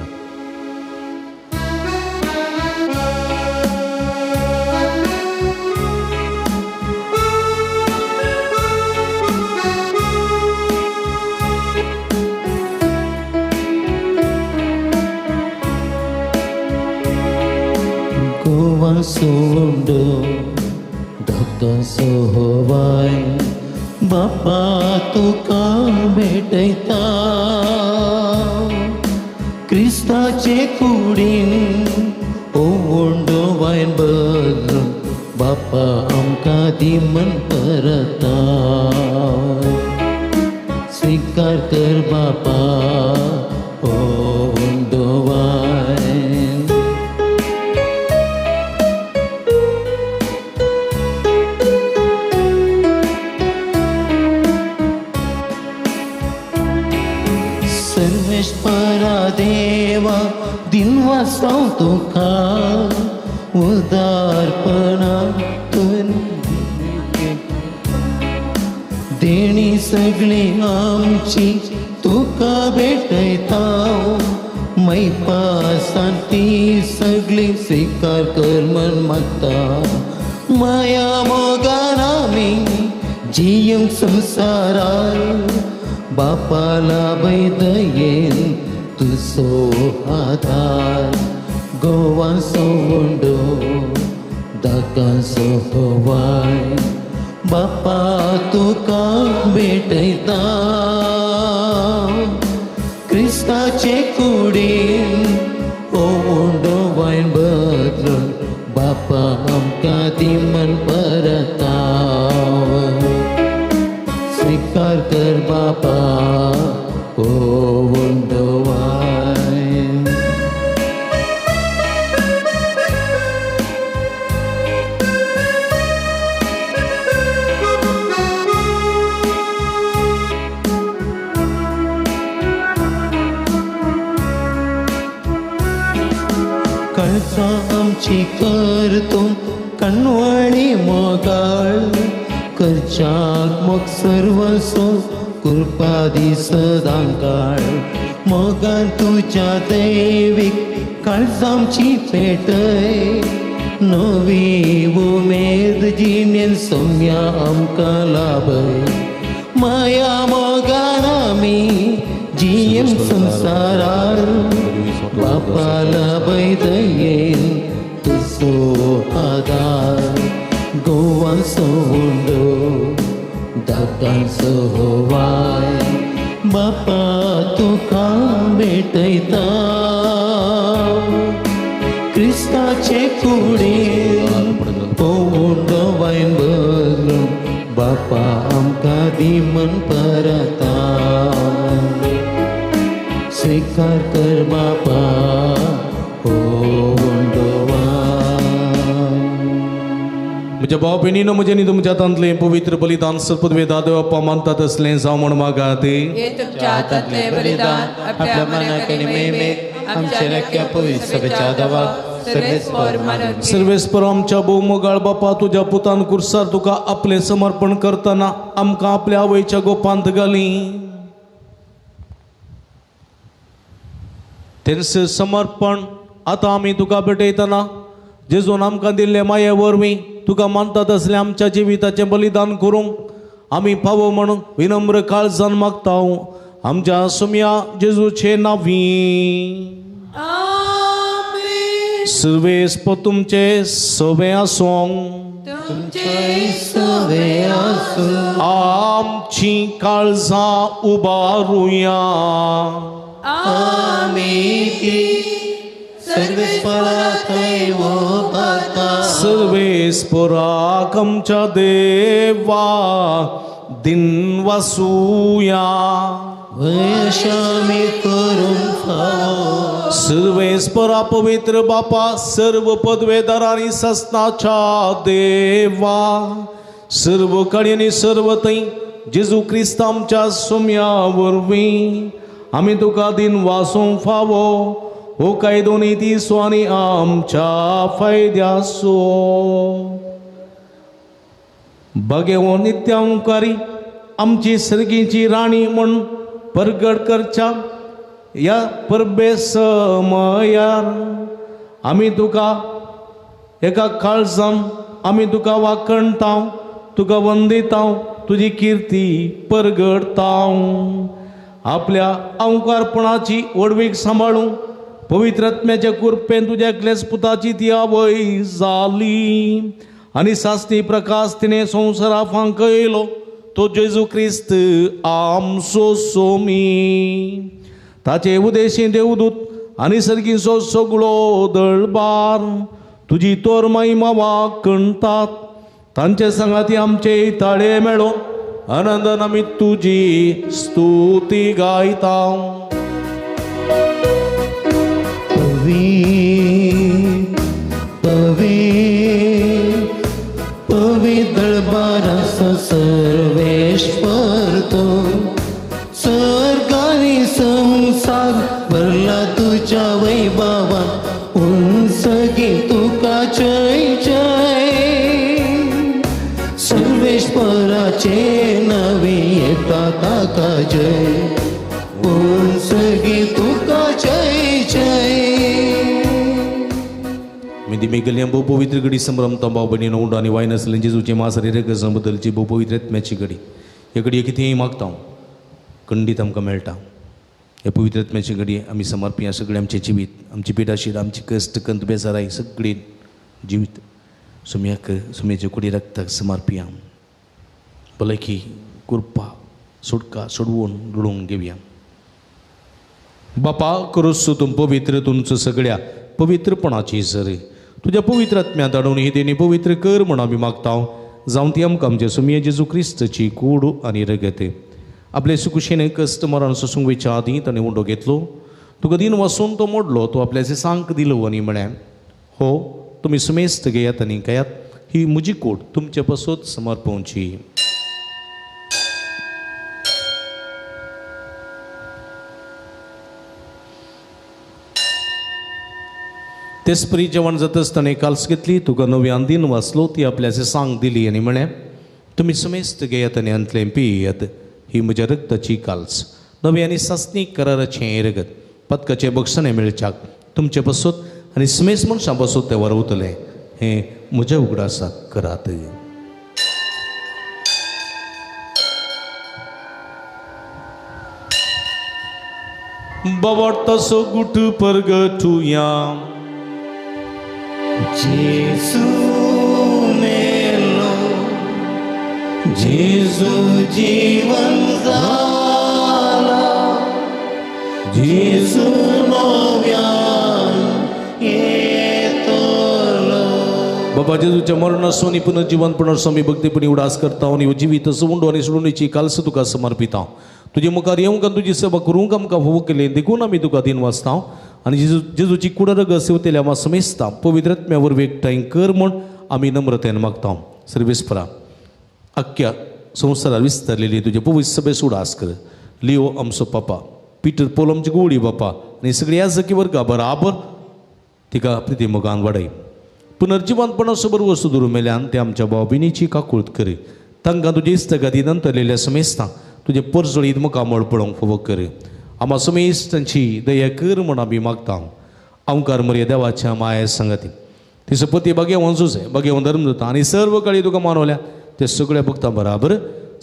गोवा सोडो धक्का सोवाय बापा तुका भेटयता क्रिस्ताचे कुडीन ओंडो वायन बदलून बापा आमकां दिमन परता. स्वीकार कर बापा ओंडो वायन. सर्वेश्वरा देवा दिनवा साव तुका उदारपणातून देणी सगळी आमची तुका भेटयता. मैपा ती सगळी स्वीकार कर म्हण मागता. माया मोगान आमी जियम संसारार बापाला बैदयेन तुजो आधार. गोवा सोंडो दाका सोवाय बापा तुका भेटयता. क्रिस्ताचे कुडीन ओंडो वायन बदलून बापा आमकां दिमन परता. स्वीकार कर बापा ओंडो वायन. कळसा आमची करतो कणवळी मोगाळ करच्याक मोग सर्वसो कृपादी सदांकाळ. मोगान तुज्या दैवीक काळजामची पेटय नवी उमेद जिणेन सोम्या आमकां लाभय. माया मोगान आमी जियम संसारार बापाला बैदयेन तुजो आधार. होवाय बापा तुका भेटयता क्रिस्ताचे कुडीन पौंड वायन बदलून बापा आमकां दिमन परता स्वीकार कर बापा म्हज्या भाव भयणीनो म्हजे न्ही तुमच्या हातांतलें पवित्र बलिदान सर्पद्वेदा देवप्पा मानतात असलें जावं म्हण मागात. हे तुमच्या हातांतले बलिदान आपल्या मनाक आनी मेमेक आमच्या रक्त्या पवित्र सभेच्या दावाक सर्वेस्पर मानत सर्वेस्पर आमच्या भोवमोगाळ बापा तुज्या पुतान कुर्सार तुका आपलें समर्पण करतना आमकां आपल्या आवयच्या गोपांत घाली. तेंच समर्पण आतां आमी तुका भेटयतना जेजून आमकां दिल्ले माये वरवीं तुका मानतात असलें आमच्या जिविताचें बलिदान करूंक आमी फावो म्हणून विनम्र काळजान मागतां आमच्या सुम्या जेजूचे नांवी. सर्वेस्प तुमचे सवे आसूं आमची काळजां उबारुया. सर्वेस्पराक आमच्या देवा दिन वासूया. वैशामी करून फावो सर्वेस्परा पवित्र बापा सर्व पदवेदार आणि सस्ताच्या देवा सर्व काळी आणि सर्व थंय जेजू क्रिस्त आमच्या सोम्या वरवीं आमी तुका दिन वासूंक फावो हो कायदो निती सो आनी आमच्या फायद्यासो. बगे हो नित्यांकारी आमची सर्गीची राणी म्हण परगट करच्या या परबे समयार आमी तुका एका काळजान आमी तुका वाखणतां तुका वंदितां तुजी कीर्ती परगडतां. आपल्या अवकारपणाची वडवीक सांबाळूंक पवित्र आत्म्याच्या कृपेन तुज्या एकल्याच पुताची ती आवय जाली आनी सास्ती प्रकाश तिणे संवसारा फांक येयलो तो जेजू क्रिस्त आमचो सोमी. ताचे उदेशी देवदूत आनी सर्गीचो सगळो दळबार तुजी तोर महिमा वाखणतात. तांचे संगाती आमचे ताळे मेळो आनंदान आमी तुजी स्तुती गायता. दळबारास सर्वेश्वर तो स्वर्गानी संसार भरला तुझ्या वैभवान उंच गे तुका जय जय. सर्वेश्वराचे नवे येता ताका जय उंच गे तुका जय जय. मी मेगल्या भू पवित्र गडी संभ्रमता भाव बहिणी नोंड आणि वायन असलें जेजूचे मासरे रेग बद्दलची भू पवित्र आत्म्याची गडी हे गडी कितेंय मागता खंडीत आमकां मेळटा. हे पवित्र आत्म्याची गडी आमी समर्पिया सगळें आमचें जिवीत आमची पिडाशीर आमची कश्ट कंत बेजाराय सगळी जिवीत सुम्याक सुम्याच्या कुडी रक्ताक समर्पिया. भलायकी कृपा सुटका सोडवून लुडूंक घेवया. बापा करूस तूं पवित्र तुमचो सगळ्या पवित्रपणाची सर तुझ्या पवित्र आत्म्या धाडून ही तेणी पवित्र कर म्हण आमी मागता. जावं ती आमकां आमचे सुमये जेजू क्रिस्तची कूड आनी रगत आपले सुकुशेन कश्ट मरण सोसूंक वयच्या आदीं ताणें उंडो घेतलो तुका दिन वसून तो मोडलो तो आपल्याचे सांक दिलो आनी म्हळें हो तुमी सुमेस्त घेयात आनी कयात ही म्हजी कूड तुमचे पासत समर्पोवची. तेच परी जेवण जातच ताणें काल्स घेतली तुका नव्यान दिन वाचलो ती आपल्याचे सांग दिली आनी म्हळें तुमी सुमेस्त घेयात आनी अंतलें पियेयात ही म्हज्या रक्ताची काल्स नवी आनी सासनीक कराराचें रगत पदकाचें बक्षणें मेळच्याक तुमचे पासत आनी सुमेस्त मनशां पासत तें वरवतलें हें म्हज्या उगडासाक करात. बावडतासो गुट परगटुया. जेसू मेलो जेजू जीवन जाला जेजू नव्यान येतलो. बाबा जेजूच्या मरणासोनी पुनर्जीवन पुनर्समी भक्तीपणी उडास करता आणि जिवीत सोडून आणि सोडूनची कालस तुका समर्पिता. तुझे मुखार येऊन का तुझी सेवा करूंक आमकां फोव केले देखून आमी तुका दिन वाचता आणि जेजूची कुडरग सेवतेल्या आम्हा समेस्ता पवित्रत्म्यावर एकठांय कर म्हूण आमी नम्रतेन मागता. सर्वेस्परा अख्ख्या संवसारात विस्तारलेली तुझे पवित्र सभेस उडास कर. लिओ आमचो पापा पिटर पोल आमची गोडी बापा आनी सगळ्या जकी वर्गा बराबर तिका प्रिती मोगान वाडय. पुनर्जीवनपणासोबर वस्तू धरून मेल्यान ते आमच्या भावभिनीची काकुळट कर. तांकां तुजे इस्तगादी नंतरलेल्या समेस्तां तुजे परजळीत मुखार मळ पळोवंक फोव कर. आम्हा समेस्तांची दया कर म्हूण आमी मागता. ओंकार मर्या देवाच्या माये संगती तिचो पती भाग्यवान जुजे भाग्यवान धर्म जाता आनी सर्व काळी तुका मानवल्या ते सगळ्या भक्तां बराबर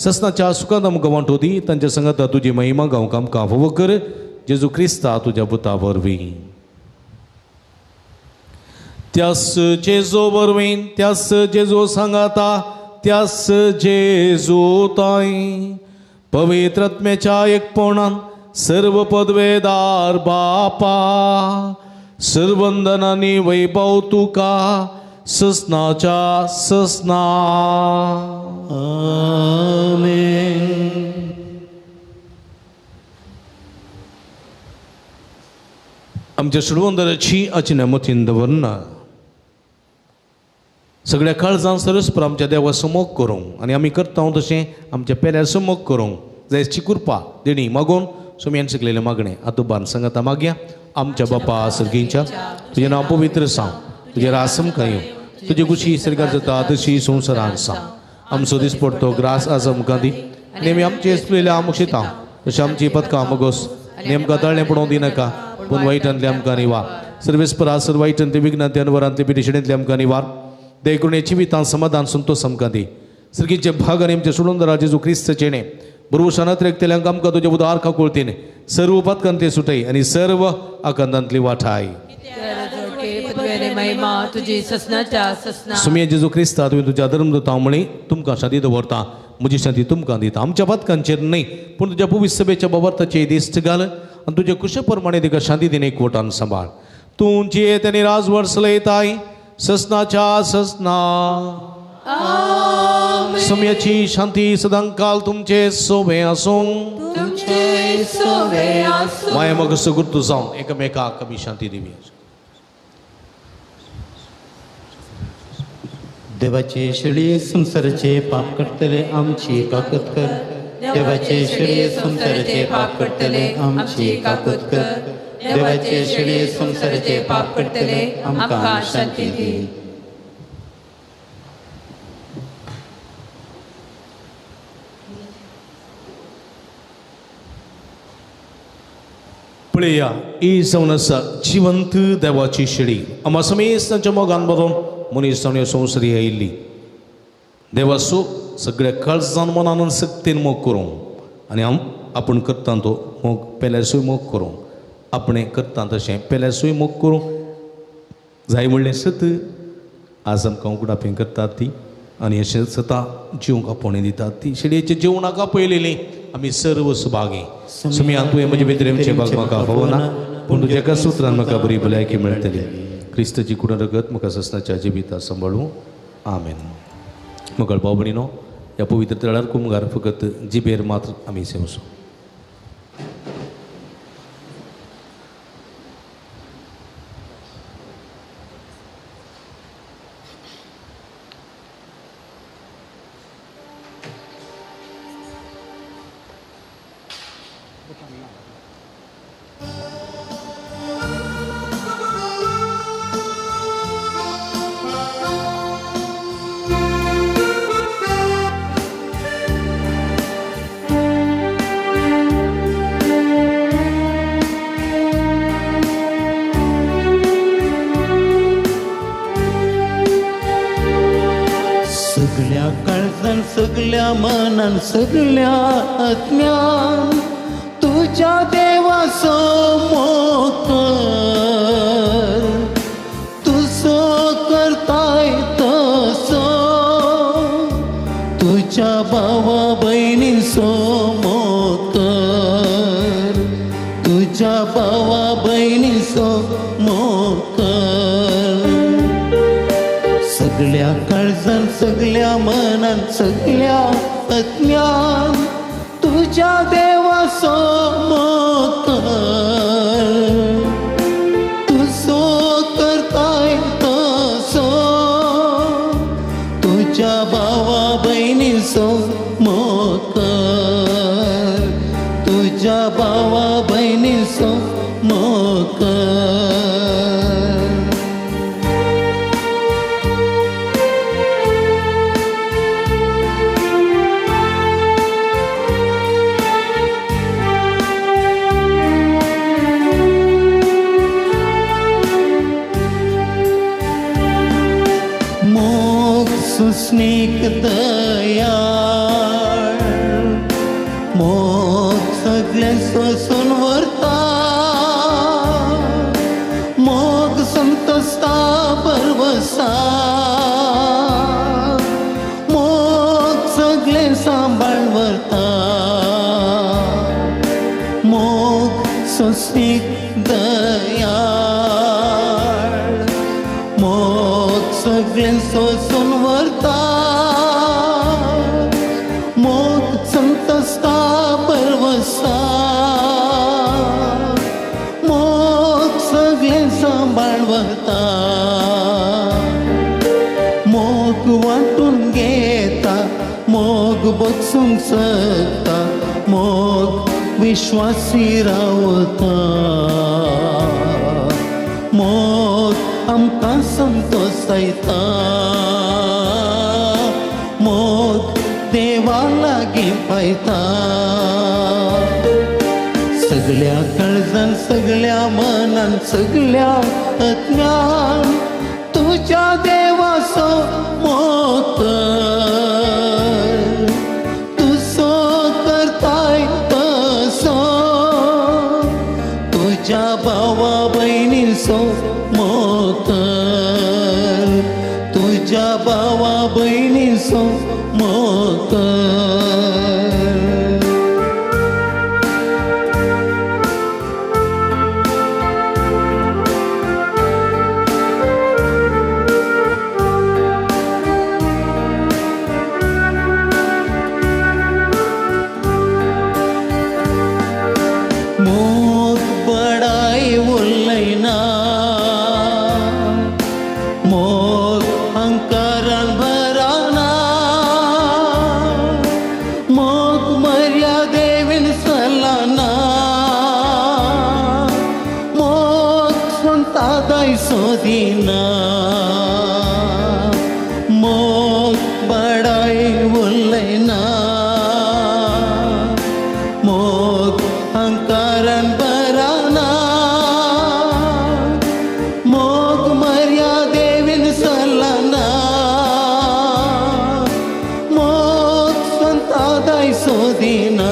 ससनाच्या सुखांत आमकां वांटोदी तांच्या संगता तुजी महिमा गावंक आमकां फोव कर. जेजू क्रिस्ता तुज्या पुता वरवीं. त्यास जेजू वरवीं त्यास जेजू सांगाता त्यास जेजू ताई पवित्रत्म्याच्या एकपणान सर्व पदवेदार बापा सर्वंदनांनी वैभव तुका ससनाच्या ससना. आमेन. आमच्या सुडवंदराची आचन्या मतीन दवरना सगळ्या काळजान सरस्पर आमच्या देवाचो मोग करूंक आनी आमी करता तशें आमच्या पेल्याचो मोग करूंक जायची कृपा देणी मागून सोम्यान शिकलेले मागणे आतोबान सांगता मागया. आमच्या बापा सर्गींच्या तुझें नांव पवित्र सांग तुजें रासम खायो तुजे कुशी सर्गार जाता तशी संवसारान सांग. आमचो दीस पडतो ग्रास आज आमकां दी नेमी आमचे एसलेल्या आमक शिता तशें आमची पदकां मागोस नेमकां तळ्ळें पडोवंक दिनाका पूण वायटांतले आमकां निवार. सर्वेस्परा सर वायटांतले विघ्नांतल्यान वरांतले पिडेशडेंतले आमकां निवार. दय करून जिवितांत समाधान संतोष आमकां दी. सर्गीचे भाग आनी आमचे सोडून जेजू क्रिस्त चेणे बरोबर शानात रेखतेल्यांक आमकां तुजे उदार काकुळतीन सर्व पदकांत ते सुटय आनी सर्व आकांतांतली वाठाय. सुमिया जेजू क्रिस्ता तुवें तुज्या धर्मदूता म्हणी तुमकां शांती दवरता म्हजी शांती तुमकां दिता. आमच्या पदकांचेर न्हय पूण तुज्या पवित्र सभेच्या बाबताचे दिश्ट घाल आनी तुज्या कुशे प्रमाणे तिका शांती दिन एकवटान सांबाळ. तूं जियेत आनी राजवट चलयताय ससनाच्या ससना. सम्याची शांती सदांकाल तुमचे सोबे आसूं माया मग सुगुर्तू जावन एकमेकाक आमी शांती दिवी. देवाचे शेळी संसाराचे पाप करतले आमची काकत कर. देवाचे शेळी संसाराचे पाप करतले आमची काकत कर. देवाचे शेळी संसाराचे पाप करतले आमकां शांती दी. पळया ही जावन आसा जिवंत देवाची शेळी. आम्हा समेस्तांच्या मोगान बरोवन मनीस जावन संवसारी आयिल्ली. देवाचो सगळ्या काळजान मनान सक्तीन मोग करूंक आनी आपूण करता तो मोग पेल्यासूय मोग करूंक आपणें करता तशें पेल्यासूय मोग करूंक जाय म्हणलें सत आज आमकां उगडापें करतात ती आनी अशें सता जिवंक आपोवणें दितात ती. शेळयेच्या जेवणाक पयलेली आमी सर्व सुभागी. सुमिया तुवें म्हजे भितर भाग म्हाका हवना पूण तुज्या एका सुत्रान म्हाका बरी भलायकी मेळटली. क्रिस्ताची कुडरगत म्हाका ससनाच्या जिवितांत सांबाळूं. आमेन. मगळ भाव भयणीनो ह्या पवित्र तळार कुमगार फकत जिबेर मात्र आमी सेवसो. सगळ्या काळजान सगळ्या मनान सगळ्या आत्म्यान तुझ्या देवाचो मोग कर. तुझो करताय तसो तुझ्या भावा बहिणींचो मोकर सगळ्या काळजान सगळ्या मनान सगळ्या आत्म्यान तुझ्या देवाचो मोकर तुझो करताय तसो तुझ्या भावा बहिणीचो मोकर तुझ्या भावा बहिणीचो मोकर सुस्नेक दयाळ मोग सगळे सोसून व्हरता मोग संतोषता बरवसा मोग सगळे सांभाळ व्हरता मोग सुस्नेक दयाळ मोग सगळे सोसून व्हरता मोग संतोषता बरवसा मोग सगळे सांभाळ व्हरता मोग वाटून घेता मोग बसूंक शकता मोग विश्वासी रावता मोग आमकां संतोषायता मोग देवा लागीं पायता सगळ्या काळजान सगळ्या मनान सगळ्या आत्म्यान तुझ्या देवाचो मोकर तुझो करताय तसो तुझ्या भावा बहिणीचो मोकर तुझ्या भावा बहिणीचो मोकर मोग बड़ाई उल्लैना मोग अहंकारान भराना मोग मर्यादेविन सलाना मोग स्वंतादाय सोदीना मोग बड़ाई उल्लैना मोग अहंकारान भराना मोग मर्यादेविन सलाना मोग स्वंतादाय सोदीना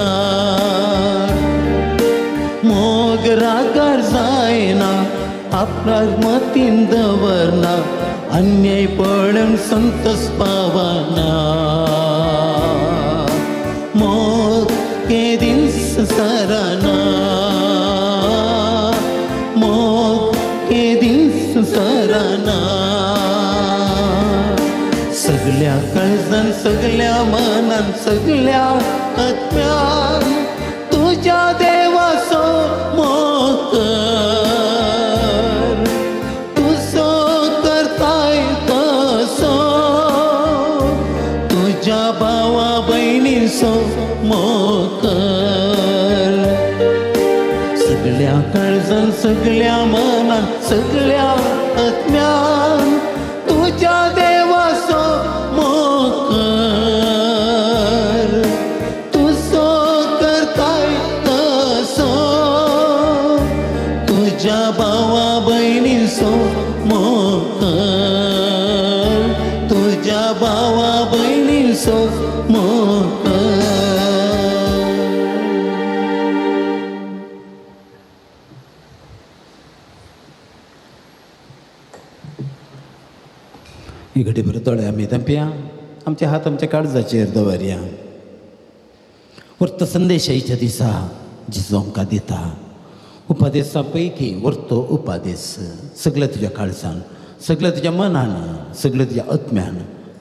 मोग रागार जायना आपणार मतीन दवरना अन्याय पळून संतोष पावना मोग केदीन सराना मोग केदीन सराना सगळ्या काळजान सगळ्या मनान सगळ्या आत्म्यान तुझ्या देवाचो मोकर तुझो करताय तसो तुझ्या भावा बहिणीचो मोकर सगळ्या काळजान सगळ्या मनान सगळ्या आत्म्यान तुझ्या देवाचो मोकर तुझो करताय तसो तुझ्या भावा बहिणीचो मोकर तुझ्या भावा बहिणीचो मोकर ही घडी भर दोळे आमी धांपया आमचे हात आमच्या काळजाचेर दवरया वर्त संदेशाच्या दिसा जिजू आमकां दिता उपादेशा पैकी वरतो उपादेश सगळं तुझ्या काळजान, सगळं तुझ्या मनान, सगळं तुझ्या आत्म्यान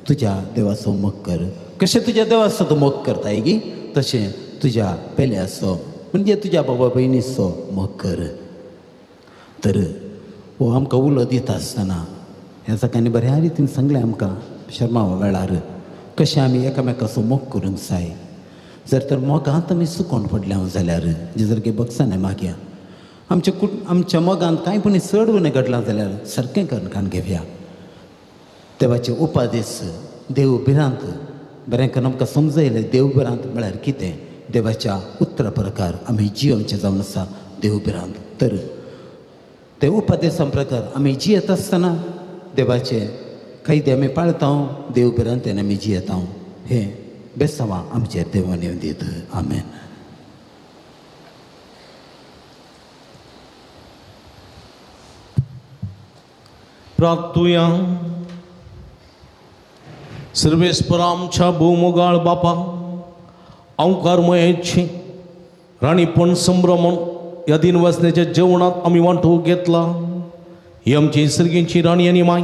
तुझ्या देवाचो मोग कर. कशें तुझ्या देवाचो तूं मोग करताय गी, तशें तुझ्या पेल्याचो म्हणजे तुझ्या बाबा भयणीचो मोग कर. तर हो आमकां उलो दिता आसतना ह्या सगळ्यांनी बऱ्या रितीन सांगलें आमकां शर्मावा वेळार कशें आमी एकामेकाचो मोग करूंक जाय. जर तर मोगांत आमी सुकोवन पडल्या जाल्यार जे जर बगसाने मागया आमच्या मोगांत कांय पुणी चड उणें घडलां जाल्यार सारकें करून घेवया. देवाचे उपादेश देव बिरांत बरें करून आमकां समजयलें. देव बिरांत म्हळ्यार कितें, देवाच्या उतरा प्रकार आमी जियोवचें जावन आसा देव बिरांत. तर ते उपादेशा प्रकार आमी जियेत आसतना देवाचे कायदे आमी पाळता, देव बिरांतेन आमी जियेता. हें बेसांवां आमचेर देवान येवन दीत. आमेन. प्रार्थुया. सर्वेस्परा आमच्या भोवमोगाळ बापा, अवकारमयेची राणीपण संभ्रमण या दिनवासनेच्या जेवणात आम्ही वांटो घेतला. ही आमची सर्गींची राणी आनी माय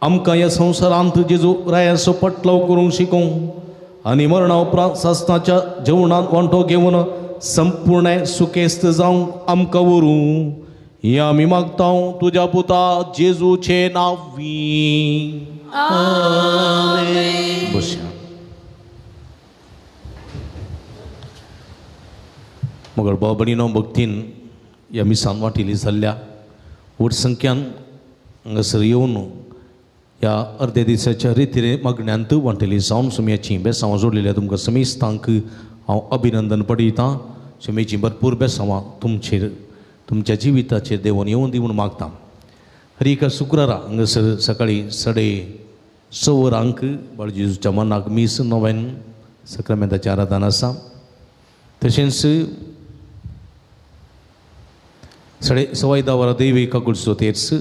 आमकां ह्या संवसारांत जेजू रायाचो पटलाव करूंक शिकोवंक आनी मरणा उपरांत सासणाच्या जेवणात वांटो घेवन संपूर्ण सुखेस्त जावंक आमकां व्हरूं. हें आमी मागता तुज्या पुता जेजूचे नांवी. बसया. मगर बाबणीनो भक्तीन ह्या मिसान वाटिली जाल्ल्या व्हड संख्यान हांगासर येवन ह्या अर्ध्या दिसाच्या रितीने मागण्यांत वांटली जावन सुमयाची बेसांवां जोडलेल्या तुमकां समेस्तांक हांव अभिनंदन पडयतां. सुमयेची भरपूर बेसांवां तुमचेर तुमच्या जिविताचेर देवून येवन दिवून मागतां. हर एका शुक्रारा हांगासर सकाळी 6:30 वरांक बाळजेजूच्या मनाक मीस नोवेन सक्रामेंताचें आराधन आसा. तशेंच 10:15 वरां दैवी काकुळचो तेर्स,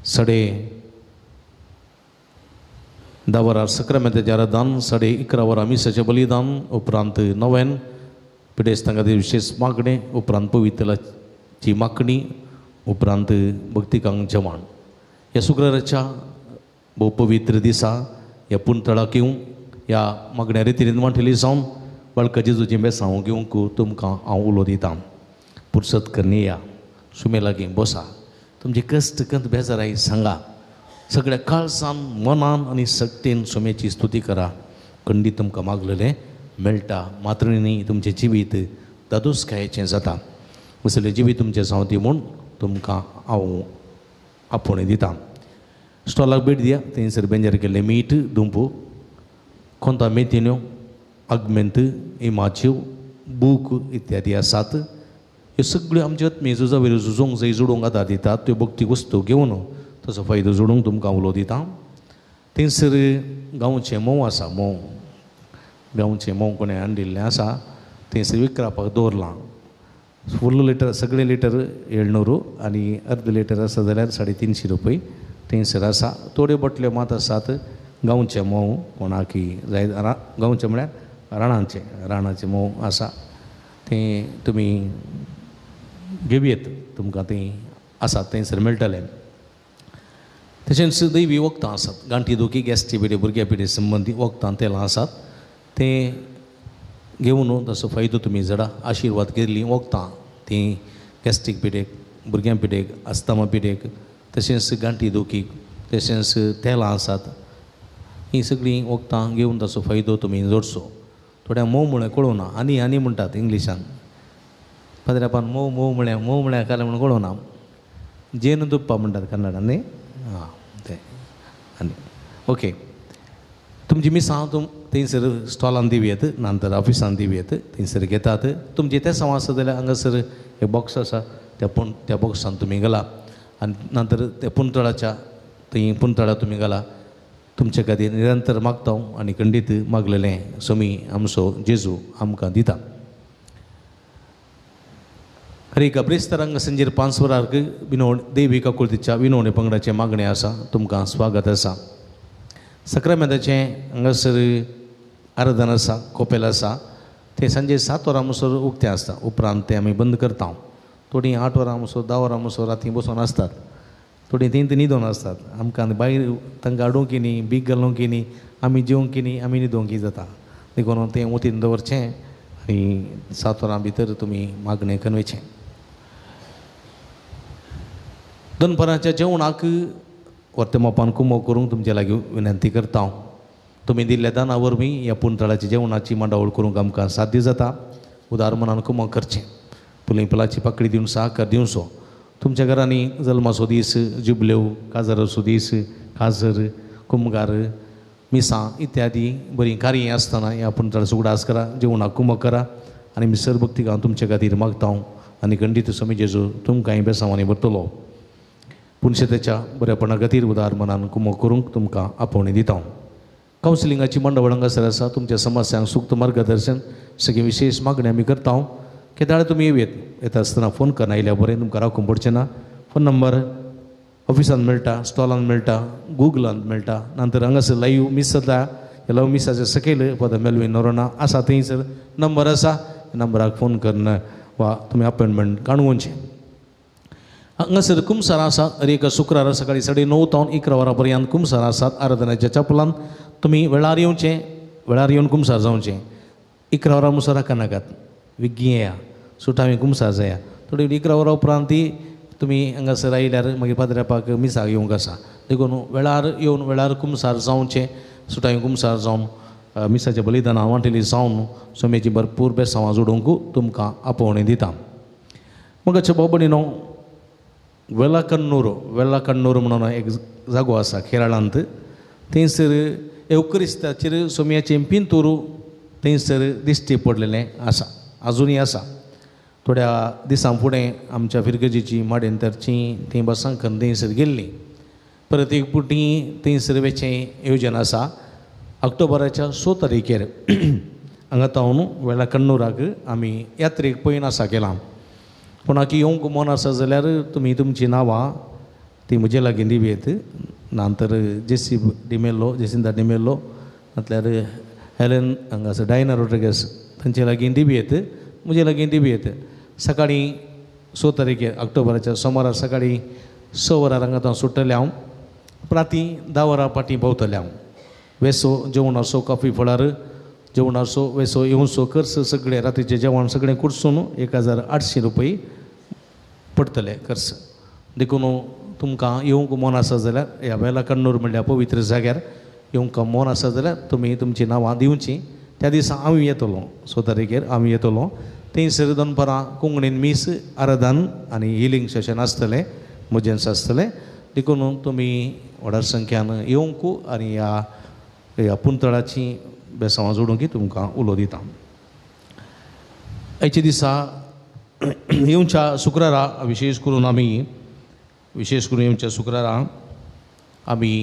10:10 वरार सक्रामेंताचें आराधन, 11:30 वरां मिसाचें बलिदान, उपरांत नोवेन पिडेस्तांका विशेष मागणे, उपरांत पवित्राची मागणी, उपरांत भक्तिकांक जेवण. ह्या शुक्राराच्या भोव पवित्र दिसा ह्या पुंतळाक येवं ह्या मागण्या रितीन वांटली जावन बाळका जेजूचें बेसांव घेवंक तुमकां हांव उलो दितां. पुरसत करणे या सुमे लागीं बसा. तुमचे कश्ट कंत बेजाराय सांगा. सगळ्या काळजान मनान आनी सक्तीन सुमेची स्तुती करा. खंडीत तुमकां मागलेलें मेळटा. मात्रिणी तुमचें जिवीत दादोसकायेचें जाता. असलें जिवीत तुमचें जावं ती म्हूण तुमकां हांव आपोवणें दितां. स्टॉलाक भेट दिया. थंयसर बेंजार केल्लें मीठ, दुंपू, खोंता मेथीन्यो, आगमेंत, इमाच्यो, बूक इत्यादी आसात. ह्यो सगळ्यो आमच्यो आत्मीय झुजावेल्यो झुजोवंक जाय जोडूंक आदार दितात. त्यो भक्ती वस्तू घेवन तसो फायदो जोडूंक तुमकां उलो दितां. थंयसर गांवचें मोव आसा. गांवचें मोव कोणें हाडिल्लें आसा. थंयसर विकरापाक दवरलां. फुल्ल लिटर सगळे लिटर 700 आनी अर्द लिटर आसा जाल्यार 350 रुपये थंयसर आसा. थोड्यो बटल्यो मात आसात. गांवचें मोव कोणाकी जाय गांवचें म्हळ्यार राणाचें मोव आसा. तें तुमी घेवयेत. तुमकां तें आसात थंयसर मेळटलें. तशेंच दैवी वखदां आसात. गांठी दुखी, गॅस्ट्री पिडे, भुरग्या पिडे संबंदी वखदां तेलां आसात. तें घेवन तसो फायदो तुमी जडा. आशिर्वाद केल्लीं वखदां तीं गॅस्ट्रीक पिडेक, भुरग्यां पिडेक, आस्थमा पिडेक, तशेंच गांठी दुखीक, तशेंच तेलां आसात. हीं सगळीं वखदां घेवन तसो फायदो तुमी जोडचो. थोड्या मोव म्हळ्यार कळोना. आनी म्हणटात इंग्लिशान. पाद्र्यापान मोव म्हळ्यार काय म्हणून कळोना. जेन तुप्पा म्हणटात कन्नडान न्ही. हां तें आनी ओके. तुमची मिसां थंयसर स्टॉलान दिवयेत, नंतर ऑफिसान दिवयेत. थंयसर घेतात. तुमचे ते सांव आसा जाल्यार हांगासर हे बॉक्स आसा. त्या बॉक्सान तुमी घाला. आनी नंतर त्या पुंतळाच्या थंय पुंतळा तुमी घाला. तुमचे खातीर निरंतर मागता आनी खंडीत मागलेलें सोमी आमचो जेजू आमकां दिता. हर एका ब्रेस्तारांक संजेर 5 वरांक देवी काकुळतीच्या विनवणे पंगडाचे मागणें आसा. तुमकां स्वागत आसा. सक्रामेंताचें हांगासर आराधन आसा, कोपेल आसा. तें सांजे 7 वरां म्हणसर उक्तें आसता. उपरांत तें आमी बंद करता. थोडी 8 वरां मसो 10 वरां मसो राती बसून आसतात थोडी तीन न्हिदोन आसतात आमकां भायर तांकां हाडूंक न्ही बीक घालूंक न्ही आमी जेवंक न्ही आमी न्हिदोंक जाता देखून तें वतीन दवरचें आनी 7 वरां भितर तुमी मागणें कनवेचें दनपाराच्या जेवणाक वर्तमापान कुमो करूंक तुमचे लागीं विनंती करता हांव तुमी दिल्ल्या दाना वरवीं ह्या पुंतळाची जेवणाची मांडावळ करूंक आमकां साध्य जाता उदार मनान कुमो करचें पुलिंपलाची पाकळी दिवन सहकार दिवचो तुमच्या घरांनी जल्माचो दीस जुबल्यो काजाराचो दीस काजर कुमगार मिसां इत्यादी बरीं कार्यां आसतना ह्या पुंतळाचो उगडास करा जेवणाक कुमो करा आनी मिसर भक्तीक हांव तुमचे खातीर मागता हांव आनी खंडीत स्वामी जेजू तुमकांय बेसांवांनी भरतलो पुणशेतेच्या बरेपणा खातीर उदार मनान कुमो करूंक तुमकां आपोवणी दिता हांव कावन्सिलिंगाची मंडळ हांगासर आसा तुमच्या समस्यांक सूक्त मार्गदर्शन सगळी विशेष मागणी आमी करता हांव केदाळ तुमी येता आसतना फोन करना आयल्या बरें तुमकां रावूंक पडचें ना फोन नंबर ऑफिसान मेळटा स्टॉलान मेळटा गुगलान मेळटा नंतर हांगासर लाईव्ह मिस जाता ह्या लाईव्ह मिसाच्या सकयल फादर मेल्विन नोरोना आसा थंयसर नंबर आसा नंबराक फोन करन वा तुमी अपॉयंटमेंट काडूंचें हांगासर कुमसार आसात हर एक शुक्रार सकाळी 9:30 तावन 11 वरां पर्यंत कुमसार आसात आराधनाच्या चपलान तुमी वेळार येवचें वेळार येवन कुमसार जावचें 11 वरां मुसाराक नाकात विग्गी येया सुटावे कुमसार जाया थोडी 11 वरां उपरांत ती तुमी हांगासर आयल्यार मागीर पाद्रेपाक मिसाक येवंक आसा देखून वेळार येवन वेळार कुमसार जावचें सुटावे कुमसार जावन मिसाच्या बलिदानां वांटेली जावन स्वामीची भरपूर बेसांवां जोडूंक तुमकां आपोवणी दिता मगाच्या बाबडीनो वेलाकण्णूर म्हणून एक जागो आसा केरळांत थंयसर एवकरिस्ताचेर सोम्याचें पिंतूर थंयसर दिश्टी पडलेलें आसा आजुनूय आसा थोड्या दिसां फुडें आमच्या फिरगजीची माडेंतरची थंय बसांकन थंयसर गेल्लीं परत एक पुटी थंयसर वेचें येवजन आसा ऑक्टोबराच्या 6 तारखेर हांगा तावन वेलाकण्णूराक आमी यात्रेक पयन आसा केलां कोणाक येवंक मन आसा जाल्यार तुमी तुमचीं नांवां ती म्हजे लागीं दिवेत नंतर जेसिंदा डिमेल्लो नातल्यार हेलेन हांगासर डायना रोड्रिगस तांचे लागीं दिवेत म्हजे लागीं दिवेत सकाळीं 6 तारखेर ऑक्टोबराच्या सोमारा सकाळीं 6 वरां हांगा तावन सुट्टले हांव राती 10 वरां फाटीं भोंवतले हांव वेसो जेवणाचो कॉफी फळार जेवणाचो वेसो येवचो खर्च सगळें रातीचें जेवण सगळें कुडसून 1800 रुपये पडटले खर्च देखून तुमकां येवंक मन आसा जाल्यार ह्या वेलाकण्णूर म्हणल्यार पवित्र जाग्यार येवंक मन आसा जाल्यार तुमी तुमचीं नांवां दिवचीं त्या दिसा हांव येतलो 6 तारखेर हांव येतलो थंयसर दनपारां कोंकणीन मीस आराधन आनी हिलींग सेशन आसतलें मुजेन्स आसतलें देखून तुमी व्हड संख्यान येवंक आनी ह्या पुंतळाची बेसांवां जोडूंक तुमकां उलो दिता आयच्या दिसा येवच्या शुक्रारा विशेश करून येवच्या शुक्रारा आमी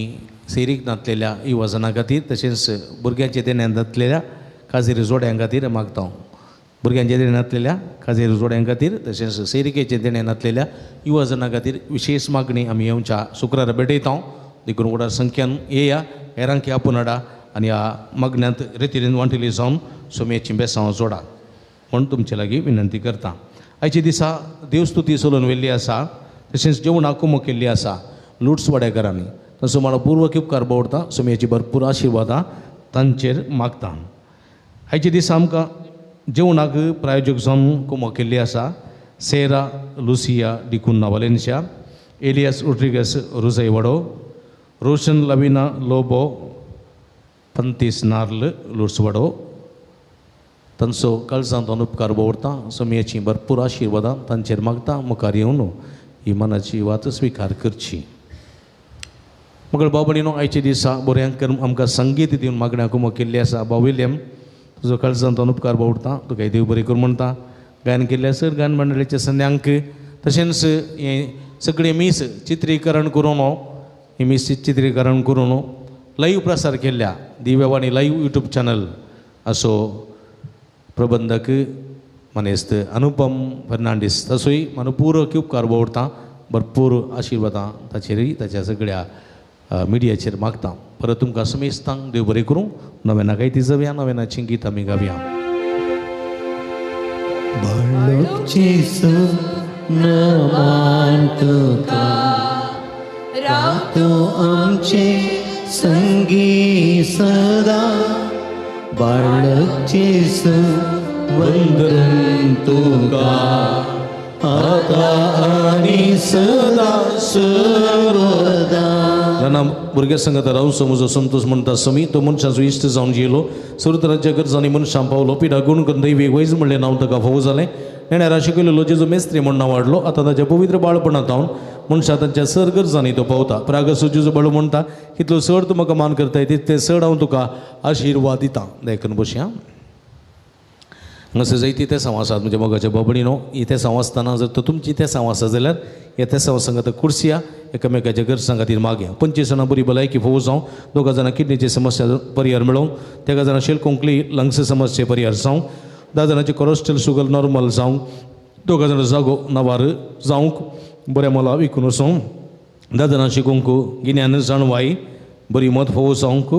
सेरीक नातलेल्या युवजनां खातीर तशेंच भुरग्यांचे देण्यान नातलेल्या काजेरी जोड्यां खातीर मागता भुरग्यांचे देण्यान नातलेल्या काजेरी जोड्यां खातीर तशेंच सेरिकेचे देण्यान नातलेल्या युवजनां खातीर विशेष मागणी आमी येवच्या शुक्रारा भेटयता देखून व्हड संख्यान येया हेरांक आपूण हाडा आनी ह्या मागण्यांत रितीन वांटेली जावन सोम्याची बेसांवां जोडा म्हूण तुमचे लागीं विनंती करता आयच्या दिसा देवस्तुती चलोवन व्हेल्ली आसा तशेंच जेवणाक कुमो केल्ली आसा लुट्स वाडेकारांनी तसो म्हाका पूर्वक उपकार भोवता सोम्याची भरपूर आशिर्वादां तांचेर मागता आयच्या दिसा आमकां जेवणाक प्रायोजक जावन कुमो केल्ली आसा Sera Lucia D'Cunha Valencia Elias Rodrigues रुजयवाडो रोशन लविना लोबो पंतीस नार्ल लुट्सवाडो तांचो काळजांतून उपकार भोवता सोम्याची भरपूर आशिर्वादां तांचेर मागता मुखार येवन ही मनाची वात स्विकार करची मगळ बाबडीनो आयच्या दिसा बऱ्यांक आमकां संगीत दिवन मागण्या कुमो केल्ली आसा बाव विल्यम तुजो काळजांतून उपकार भोवता तुका देव बरें कर म्हणटा गायन केल्लें आसत गायन मंडळीच्या संध्यांक तशेंच हें सगळें मीस चित्रीकरण करून ही मीस चित्रीकरण करून लाईव्ह प्रसार केल्ल्या दिव्यवाणी लाईव्ह यूट्यूब चॅनल असो प्रबंधक मनेस्त अनुपम फर्नांडीस तसोय मनपूर्वक उपकार भोवता भरपूर आशिर्वादां ताचेरय ताच्या सगळ्या मिडियाचेर मागता परत तुमकां समेस्तांक देव बरें करूं नव्याना गायती जावया नव्यानाचीं गीत आमी गावया बाळक जेसू नमान तुका राव तू आमचे संगी सदा बाळक जेसू वंदन तुका आता आणि सदा सर्वदा. राना भुरग्या सांगत राव समजो संतोष म्हणटा समी तो मनशाचो इश्ट जावन जियेलो सर्व तरांच्या गरजांनी मनशां पावलो पिडा गुण करून दैवी वैज म्हणलें नांव ताका फावो जालें. नेण्या राशी केलेलो जेजो मेस्त्री म्हण नांव वाडलो. आतां ताच्या पवित्र बाळपणांत हांव मनशां तांच्या सर गरजांनी तो पावता. प्रागसो जेजो बाळो म्हणटा कितलो चड तूं म्हाका मान करताय तितले चड हांव तुका आशिर्वाद दितां. देखून बशी हां हांगासर जायती ते सांव आसात म्हणजे मोगाच्या बाबडीनो ही ते सांव आसतना जर तर तुमची ते सांव आसा जाल्यार हे ते सांव सांगात कुर्सिया एकामेकाच्या गरजां खातीर मागया. 25 जाणां बरी भलायकी फोव जावं, 2 जाणां किडनीची समस्या परिहार मेळोवंक, 3 जाणां शेलकोंकली लंग्स समस्ये परिहार जावंक, 10 जाणांची कोलेस्ट्रॉल शुगर नॉर्मल जावंक, 2 जाणां जागो नवार जावंक, बऱ्या मोला विकून वचोंक, 10 जाणां शिकूंक, गिन्यान जाणवाई बरी मत फोव जावंक,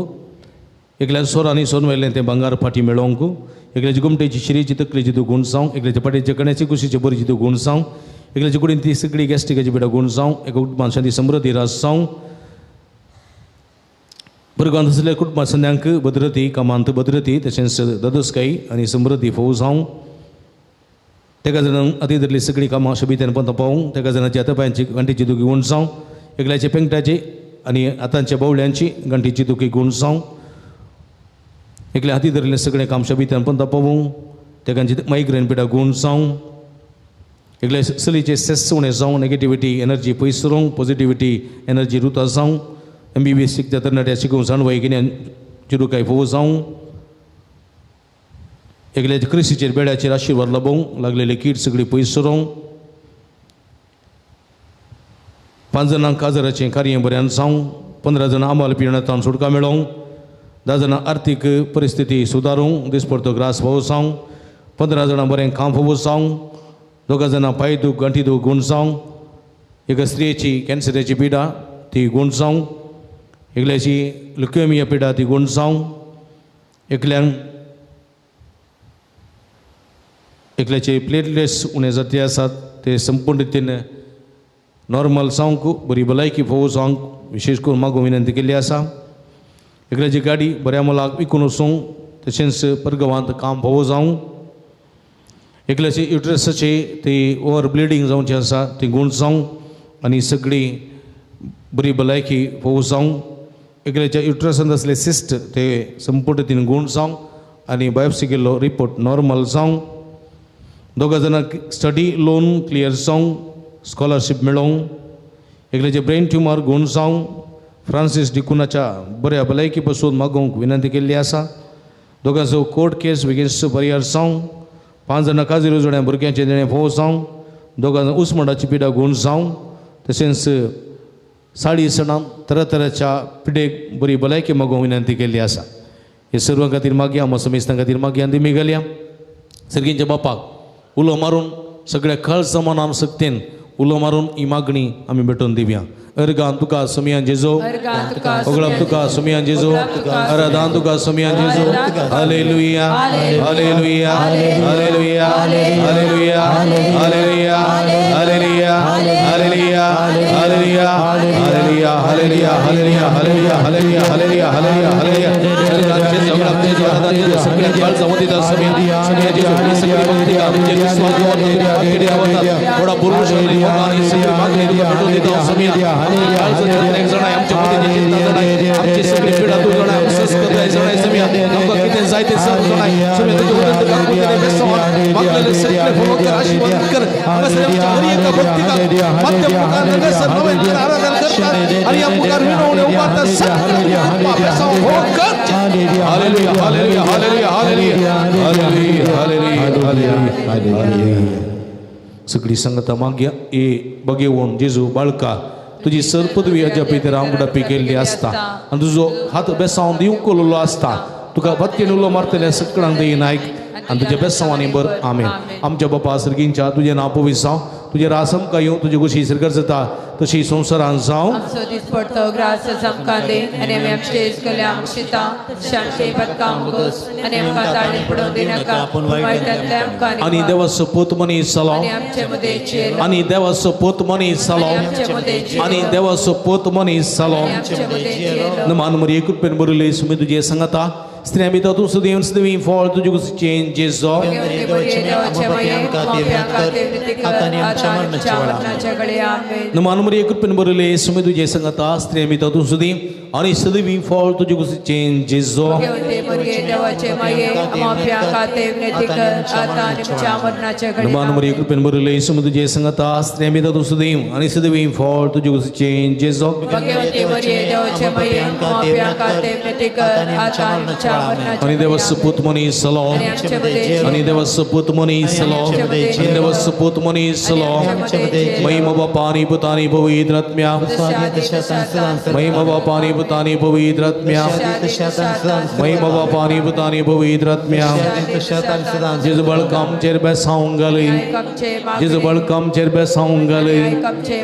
एकल्या सोरांनी सोन व्हेल्लें तें भांगार फाटी मेळोवंक, एकल्याची गुमटेची शिरीची तकलेची तूं गुण जावंक, एकल्याच्या पाटयेच्या कण्याची कुशीची बरीची तूं गुण जावंक, एकल्याची कुडीन ती सगळी गॅस्ट्रिकाची पिडा गुण जावंक, एका मनशांची समृद्धी रास जावंक, भुरगांत आसलेल्या कुटुंबा संद्यांक भद्रती कामांत भद्रती तशेंच ददस्काई आनी समृद्धी फोव जावंक, 3 जाणांक अती धरली सगळी कामां शोभितेन पंत पावंक, 3 जाणांची हातापांयांची गंठीची दुखी गुण जावंक, एकल्याचे पेंगटाची आनी हातांच्या बावल्यांची गंठीची दुखी गुण जावंक, एकल्या हाती धरलें सगळें काम शोभितेन पंत पावंक, तेकांची मायग्रेन पिडा गुण जावंक, एकल्या चलयेचे सेस उणें जावंक, नेगेटिविटी एनर्जी पयस सरोवंक, पॉझिटिविटी एनर्जी रुतां जावंक, MBBS शिकता तरणाट्या शिकूंक जाणवाय गिन्यान चिरूकाय फोव जावंक, एकल्याच्या क्रिसीचेर बेड्याचेर आशिर्वाद लाभोवंक, लागलेली कीड सगळी पयस सरोवंक, 5 जाणांक काजराचें कार्य बऱ्यान जावंक, 15 जाणां आमाल पियेणांतल्यान सुटका मेळोवंक, 10 जाणां आर्थीक परिस्थिती सुदारूंक, दिसपरतो ग्रास फोव जावंक, 15 जाणां बरें काम फोव जावंक, 2 जाणां पांय दूख गांठी दूख गुण जावंक, एका स्त्रियेची कॅन्सराची पिडा ती गुण जावंक, एकल्याची ल्युकेमिया पिडा ती गुण जावंक, एकल्याचे प्लेटलेट्स उणें जाती आसात ते संपूर्ण रितीन नॉर्मल जावंक, बरी भलायकी फोव जावंक विशेश करून मागूंक विनंती केल्ली आसा. एकल्याची गाडी बऱ्या मोलाक विकून वचोंक, तशेंच परगांवांत काम फोव जावंक, एकल्याची युट्रसाची ती ओवर ब्लिडींग जावंची आसा ती गुण जावंक आनी सगळी बरी भलायकी फोव जावंक, एकल्याच्या युट्रसांत आसले सिस्ट ते संपूर्ण रितीन गुण जावंक आनी बायोप्सी केल्लो रिपोर्ट नॉर्मल जावंक, 2 जाणांक स्टडी लोन क्लियर जावंक, स्कॉलरशीप मेळोवंक, एकल्याचे ब्रेन ट्युमर गुण जावंक, फ्रांसीस डिकुनाच्या बऱ्या भलायकी पासून मागोवंक विनंती केल्ली आसा. 2 कोर्ट केस बेगीन परिहार जावंक, 5 जाणां काजीर उजड्या भुरग्यांचे निणे फोव जावंक, 2 जाणां उस्मंडाची पिडा गुण जावंक, तशेंच 40 जाणां तरातराच्या पिडेक बरी भलायकी मागोवंक विनंती केल्ली आसा. हे सर्व खातीर मागया मोसमेस्तां खातीर मागया आनी दिमी घालया. सर्गींच्या बापाक उलो मारून सगळ्या खळ समानान सक्तीन उलो मारून ही मागणी आमी भेटोवन दिवया. अर्गां तुका सुमियान जेजो, ओगळप तुका सुमियान जेजो, आराधन तुका सुमियान जेजो. Hallelujah hallelujah hallelujah hallelujah hallelujah hallelujah hallelujah hallelujah hallelujah hallelujah hallelujah hallelujah hallelujah hallelujah hallelujah hallelujah सगळ्या काळ जमतीत सुमियान सुमियान जेजो ही सगळी भक्ती आमचे विश्वास थोडा पुरुष आणि सगळी मागणी भेटून देतो सुमियान. एक जण आमच्या मध्ये चिंता जण आमची सगळी पिडा दूर जण अफसोस करताय जण समिया नमका किती जायते सर्व जण समिया तुझे उदंत काम होते बेसवा मागलेले सगळे भगवंत आशीर्वाद कर. आमच्या हरी एका भक्ती का मध्य प्रकार नगर सर्व वेळ आराधना करतात आणि या पुकार विनवणे उभारतात सगळे बेसवा हो कर. Hallelujah hallelujah hallelujah hallelujah hallelujah hallelujah. सगळी संगता मागया ए बगेवून जेजू बाळका तुझी सर पदवी अजा पितर आमगुडापी केल्ली आसता आनी तुजो हात बेसांव दिवंक कोल्लो आसता. तुका भत्तेन उलो मारतल्या सगळ्यांक देईन आयक आनी तुज्या बेसांवांनी बर आमेन. आमच्या बापा सर्गींच्या तुजें नांव पवित्र जावं, तुजें रास आमकां येवं, तुजी कुशी सरकार जाता तशी संसारान जावं आमचो दिसपडतो ग्रास आमकां दी आनी आमी आमचे इश्कले आमकां शिता शांती बदकां मुगोस आनी आमकां ताळी पडोवन दिनाका वायटांतले आमकां आणि देवाचो पूत मनीस जालो आनी आमचे मदेचे आणि देवाचो पूत मनीस जालो आणि देवाचो पूत मनीस जालो नमान मरी कृपेन बरयले सुमी तुजे सांगता स्त्री आमी तातूं सुदेव सुदेवी फळ तुजे कुस चेंज जेजो नमान मरी कृपेन बरयले सुमी तुजे सांगता स्त्री आमी तातूं सुदेव आणि सदैवी फळ तुजे कुस चेंज जेजो नमान मरी कृपेन बरयले सुमी तुजे सांगता स्त्री आमी तातूं सुदेव आणि सदैवी फळ तुजे कुस चेंज जेजो आणि देवाचो पूत मनीस जालो आणि देवाचो पूत मनीस जालो आणि देवाचो पूत मनीस जालो महिमा बापानी पुतानी पवित्र आत्म्या महिमा बापानी पुतानी पवित्र आत्म्या महिमा बापानी पुतानी पवित्र आत्म्या जिजो बळकाम चेर बेसावंक घाली जिजो बळकाम चेर बेसावंक घाली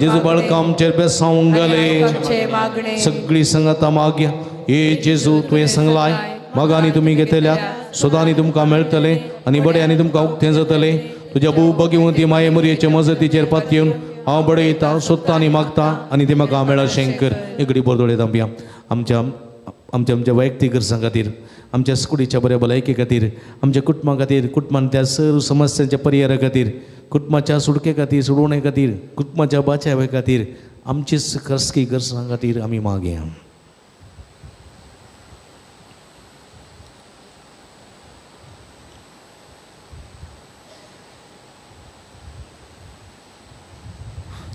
जिजो बळकाम चेर बेसावंक घाली सगळी संगता मागया हे जेजू तुवें सांगलाय मागांनी तुमी घेतल्यात सदांनी तुमकां मेळटले आनी बड्यांनी तुमकां उक्तें जातले तुज्या भू भगिवंती माये मरयेचे मजतीचेर पातयेवन हांव बडयतां सोदतां आनी मागतां आनी ते म्हाका मेळा शेंकर एगडी बरदोळे तांब्या आमच्या वैयक्तीक गरजां खातीर आमच्या स्कुडीच्या बऱ्या भलायके खातीर आमच्या कुटुंबा खातीर कुटुंबान त्या सर्व समस्यांच्या परिहारा खातीर कुटुंबाच्या सुडके खातीर सोडवणे खातीर कुटुंबाच्या बाचावे खातीर आमची खासगी गरजां खातीर आमी मागया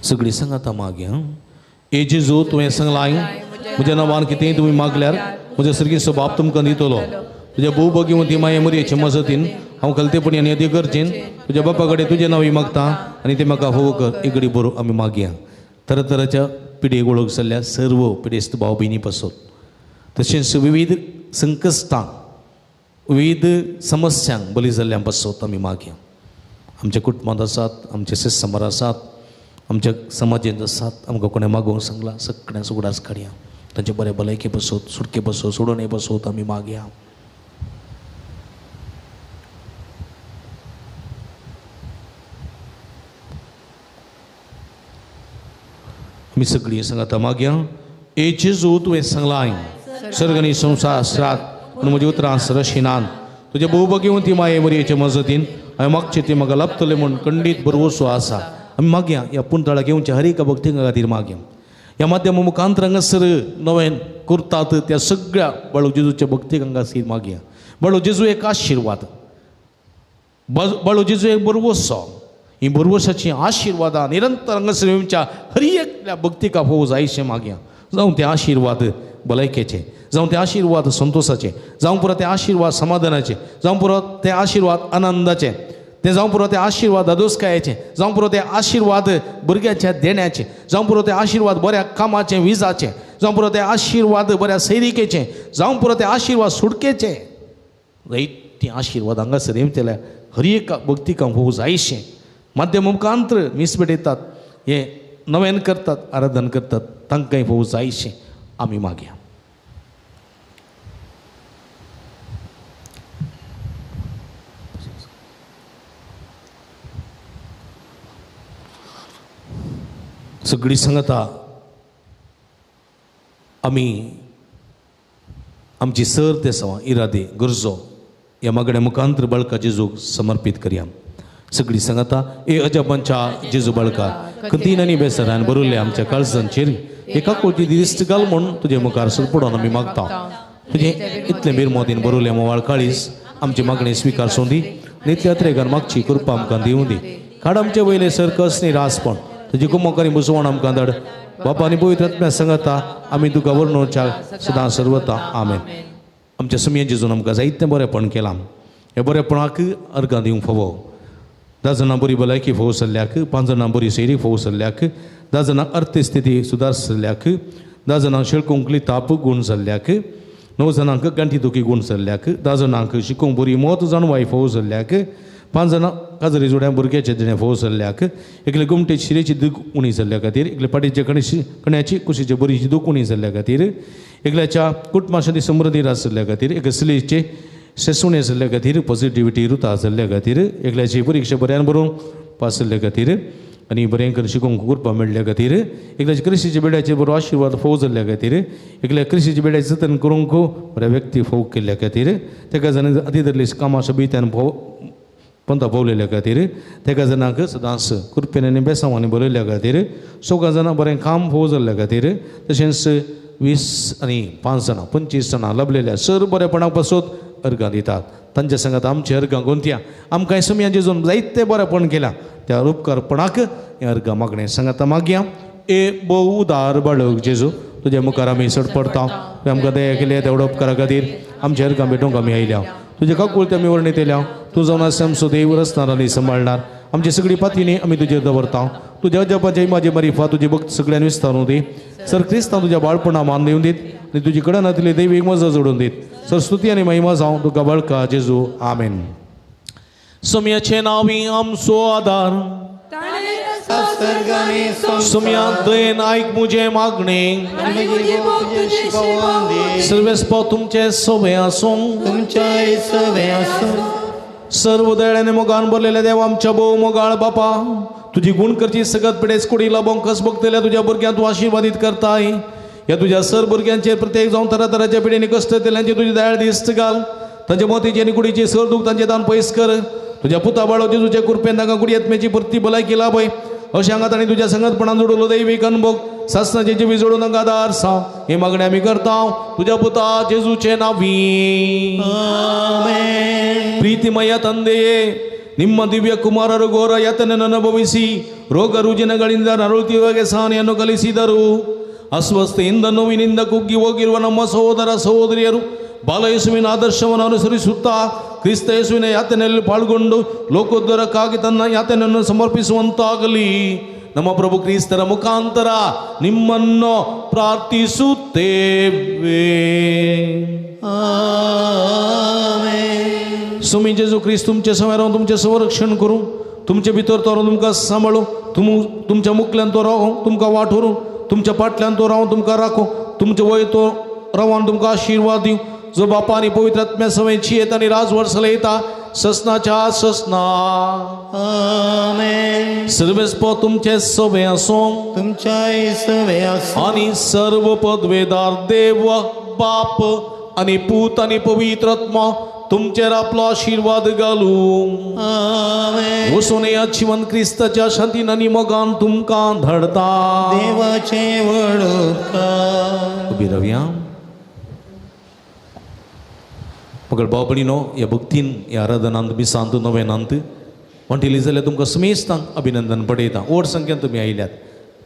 सगळी सांगाता मागया ए जेजू तुवें सांगलां म्हज्या नांवान कितेंय तुमी मागल्यार म्हजो सर्गीचो बाप तुमकां दितलो तुज्या भू भगिवंती माये मरयेचे मजतीन हांव कलतेपणी आनी अदी गरजेन तुज्या बापा कडेन तुजें नांव मागतां आनी तें म्हाका हो कर एगडी बरो आमी मागया तरातराच्या पिढयेक वळख जाल्ल्या सर्व पिडेस्त भाव भयणी पासत तशेंच विविध संकश्टांक विविध समस्यांक बली जाल्ल्यां पासत आमी मागया आमच्या कुटुंबांत आसात आमचे शेजारी आसात आमच्या समाजांत आसात आमकां कोणें मागोवंक सांगला सगळ्यांक उगडास काडया तांचे बरे भलायके बसोत सुटके बसोत सोडोणे बसोत आमी मागया आमी सगळीं सांगाता मागया ए जेजू तुवें सांगलां सर्ग आनी संवसारांत पूण म्हज्या उतरां सरशिनान तुज्या भू भगिवंती माये मरयेचे मजतीन हांवें मागचें तें म्हाका लाभतलें म्हूण खंडीत बरोवसो आसा आमी मागया ह्या पुंतळाक येवच्या हर एका भक्तींका खातीर मागया ह्या माध्यमा मुखांतर हांगासर नवें करतात त्या सगळ्या बाळू जेजूच्या भक्तीक हांगासर मागया बाळू जेजू एक आशिर्वाद बाळू जेजू एक बरवसो ही बरवसाची आशिर्वादां निरंतर हांगासर येवच्या हर एकल्या भक्तीका फोव जायशें मागया जावं ते आशिर्वाद भलायकेचे जावं ते आशिर्वाद संतोषाचे जावं पुरो ते आशिर्वाद समाधानाचे जावं पुरो ते आशिर्वाद आनंदाचे ते जावं पुरो ते आशिर्वाद अदोसकायाचे जावं पुरो ते आशिर्वाद भुरग्याच्या देण्याचे जावं पुरो ते आशिर्वाद बऱ्या कामाचे विजाचे जावं पुरो ते आशिर्वाद बऱ्या सैरिकेचे जावं पुरो ते आशिर्वाद सुटकेचे जायती आशिर्वाद हांगासर येवतल्या हर एका भक्तीक होवं जायशें माध्यम मुखांतर मिसपेटयतात हे नवें करतात आराधन करतात तांकांय होवं जायशें आमी मागया सगळी सांगता आमी आमची सर्त आसा इरादे गरजो ह्या मागण्या मुखांतर बाळका जेजूक समर्पीत करया सगळी सांगता ए अजबांच्या जेजू बाळका कतीन आनी बेसरान बरयल्ले आमच्या काळजांचेर एका कोटी दिश्ट घाल म्हूण तुजे मुखार पडोवन आमी मागता तुजें इतलें बिरमोदीन बरयल्लें मोवाळ काळीज आमची मागणी स्विकारसूं दी नित्य यात्रेकार मागची कृपा आमकां दिवं दी काड आमचे वयले सर्कस नी रासपण तुजी कुमोकांनी बुजवण आमकां धाड बापा आनी पवित्र आत्म्या सांगता आमी तुका वर्णोवच्या सदां सर्वता आमेन आमच्या सुमये जेजून आमकां जायतें बरेंपण केलां हे बरेपणाक अर्गां दिवंक फावो 10 जाणां बरी भलायकी फोव जाल्ल्याक 5 जाणां बरी सैरी फोव जाल्ल्याक 10 जाणांक अर्थस्थिती सुदार जाल्ल्याक 10 जाणांक शिळकुंकली ताप गूण जाल्ल्याक 9 जाणांक गांठी दुखी गूण जाल्ल्याक 10 जाणांक शिकूंक बरी मोत जाणवाय फोव जाल्ल्याक 5 जाणां काजरी जोड्या भुरग्याचे जिणे फोव जाल्ल्याक एकले गुमटे शिरेची दूख उणी जाल्ल्या खातीर एकले पाटीचे कण्याची कुशीचे बरीची दूख उणी जाल्ल्या खातीर एकल्याच्या कुटमाशांनी समृद्धी रास जाल्ल्या खातीर एक सिलेचे शेसुणे जाल्ल्या खातीर पॉझिटिव्हिटी रुता जाल्ल्या खातीर एकल्याची परीक्षा बऱ्यान बरोवन पास जाल्ल्या खातीर आनी बरें करून शिकोवंक करपा मेळ्ळ्या खातीर एकल्याच्या क्रिस्तीच्या बेड्याचेर बरो आशिर्वाद फोव जाल्ल्या खातीर एकल्या क्रिस्तीच्या बेड्याचें जतन करूंक बऱ्या व्यक्ती फोव केल्ल्या खातीर तेका जाणां अती धरली कामां सगळीं त्यान पंथा भोवलेल्या खातीर तेका जाणांक सदांच कृपेन आनी बेसांवांनी बरयल्ल्या खातीर 16 जाणां बरें काम फोव जाल्ल्या खातीर तशेंच 20 आनी 5 जाणां 25 जाणां लाभलेल्या सर बरेपणाक पासत अर्गां दितात तांच्या सांगात आमचे अर्गां गोंतया आमकां समियां जेजून जायते बरेपण केलां त्या उपकारपणाक हें अर्गां मागणें सांगात मागया ए बहु उदार बाळक जेजू तुज्या मुखार आमी चड पडटा तुवें आमकां दया केल्या तेवढ्या उपकारा खातीर आमच्या अर्गां भेटोवंक आमी आयल्या तुजे काकुळते आमी वर्णीत येयल्या तूं जावन आसा आमचो देव रचणार आनी सांबाळणार आमची सगळी पातींनी आमी तुजेर दवरता तुज्या जपाचे म्हाजे मारिफा तुजी भक्त सगळ्यांनी विस्तारूं दी सर क्रिस्तांव तुज्या बाळपणा मान दिवन दीत आनी तुजी कडेन आतली दैवीक मजा जोडून दीत सर स्तुती आनी महिमा जावं तुका बळका जेजू आमेन सोम्याचे नांवी आमचो आदार सोम्या दयेन आयक मुजे मागणे सर्वेस्प तुमचे सवे आसूं सर्व दयाळ्याने मोगान भरलेल्या देवा आमच्या भोव मोगाळ बापा तुझी गुण करची सगळ्यात पिडेच कुडी लाभोंक कस भक्तेल्या तुझ्या भुरग्यांक तूं आशिर्वादीत करताय या तुझ्या सर भुरग्यांचेर प्रत्येक जावन तरातराच्या पिढीने कश्ट केल्यांची तुजी दयाळ दिश्ट घाल तांच्या मोतीची आनी कुडीची सर दूख तांचे दान पयस कर तुझ्या पुता बाळो जेजूच्या कृपेन तांकां कुडी आत्म्याची परती भलायकी लाभय अशें हांगा तांणी तुज्या संगतपणान जोडलो दैवीक अनुभव सासनाचे जिवी जोडून तांकां आदार सांव हे मागणें आमी करता तुज्या पुता जेजूचे नांवी आमेन प्रीतिमय ತಂದೆಯೇ ನಿಮ್ಮ ದಿವ್ಯ ಕುಮಾರರು ಘೋರ ಯಾತನೆಯನ್ನು ಅನುಭವಿಸಿ ರೋಗ ರುಜಿನಗಳಿಂದ ನರಳುತ್ತಿರುವಾಗೆ ಸಹನೆಯನ್ನು ಕಲಿಸಿದರು ಅಸ್ವಸ್ಥೆಯಿಂದ ನೋವಿನಿಂದ ಕುಗ್ಗಿ ಹೋಗಿರುವ ನಮ್ಮ ಸಹೋದರ ಸಹೋದರಿಯರು ಬಾಲಯೇಸುವಿನ ಆದರ್ಶವನ್ನು ಅನುಸರಿಸುತ್ತಾ ಕ್ರಿಸ್ತ ಯೇಸುವಿನ ಯಾತನೆಯಲ್ಲಿ ಪಾಲ್ಗೊಂಡು ಲೋಕೋದ್ಧಾರಕ್ಕಾಗಿ ತನ್ನ ಯಾತನೆಯನ್ನು ಸಮರ್ಪಿಸುವಂತಾಗಲಿ ನಮ್ಮ ಪ್ರಭು ಕ್ರಿಸ್ತರ ಮುಖಾಂತರ ನಿಮ್ಮನ್ನು ಪ್ರಾರ್ಥಿಸುತ್ತೇವೆ आमेन स्वामी जेजू ख्रिस्त तुमचे समोर रावन तुमचे संरक्षण करूं तुमचे भितर तो रावन तुमकां सांबाळूं तुमच्या मुखल्यान तो रावूं तुमकां वाठोरूं तुमच्या फाटल्यान तो रावन तुमकां राखो तुमचे वयर तो रावन तुमकां आशिर्वाद दिवं जो बापा आनी पवित्र आत्म्या सवयची येता आनी राजवट चलयता ससनाच्या ससना आमेन सर्वेस्प तुमचे सवे आसूं तुमच्याय सवे आसूं आनी सर्व पदवेदार देव बाप आनी पूत आनी पवित्र आत्मा तुमचेर आपलो आशिर्वाद घालूं आमेन वचून या जिवन क्रिस्ताच्या शांतीन आनी मोगान तुमकां धाडता देवाचे वळखकार उबी रावया मगळ भाव भयणीनो ह्या भक्तीन ह्या आराधनांत मिसांत नव्यानांत म्हणटली जाल्यार तुमकां समेस्तांक अभिनंदन पडयता व्हड संख्येन तुमी आयल्यात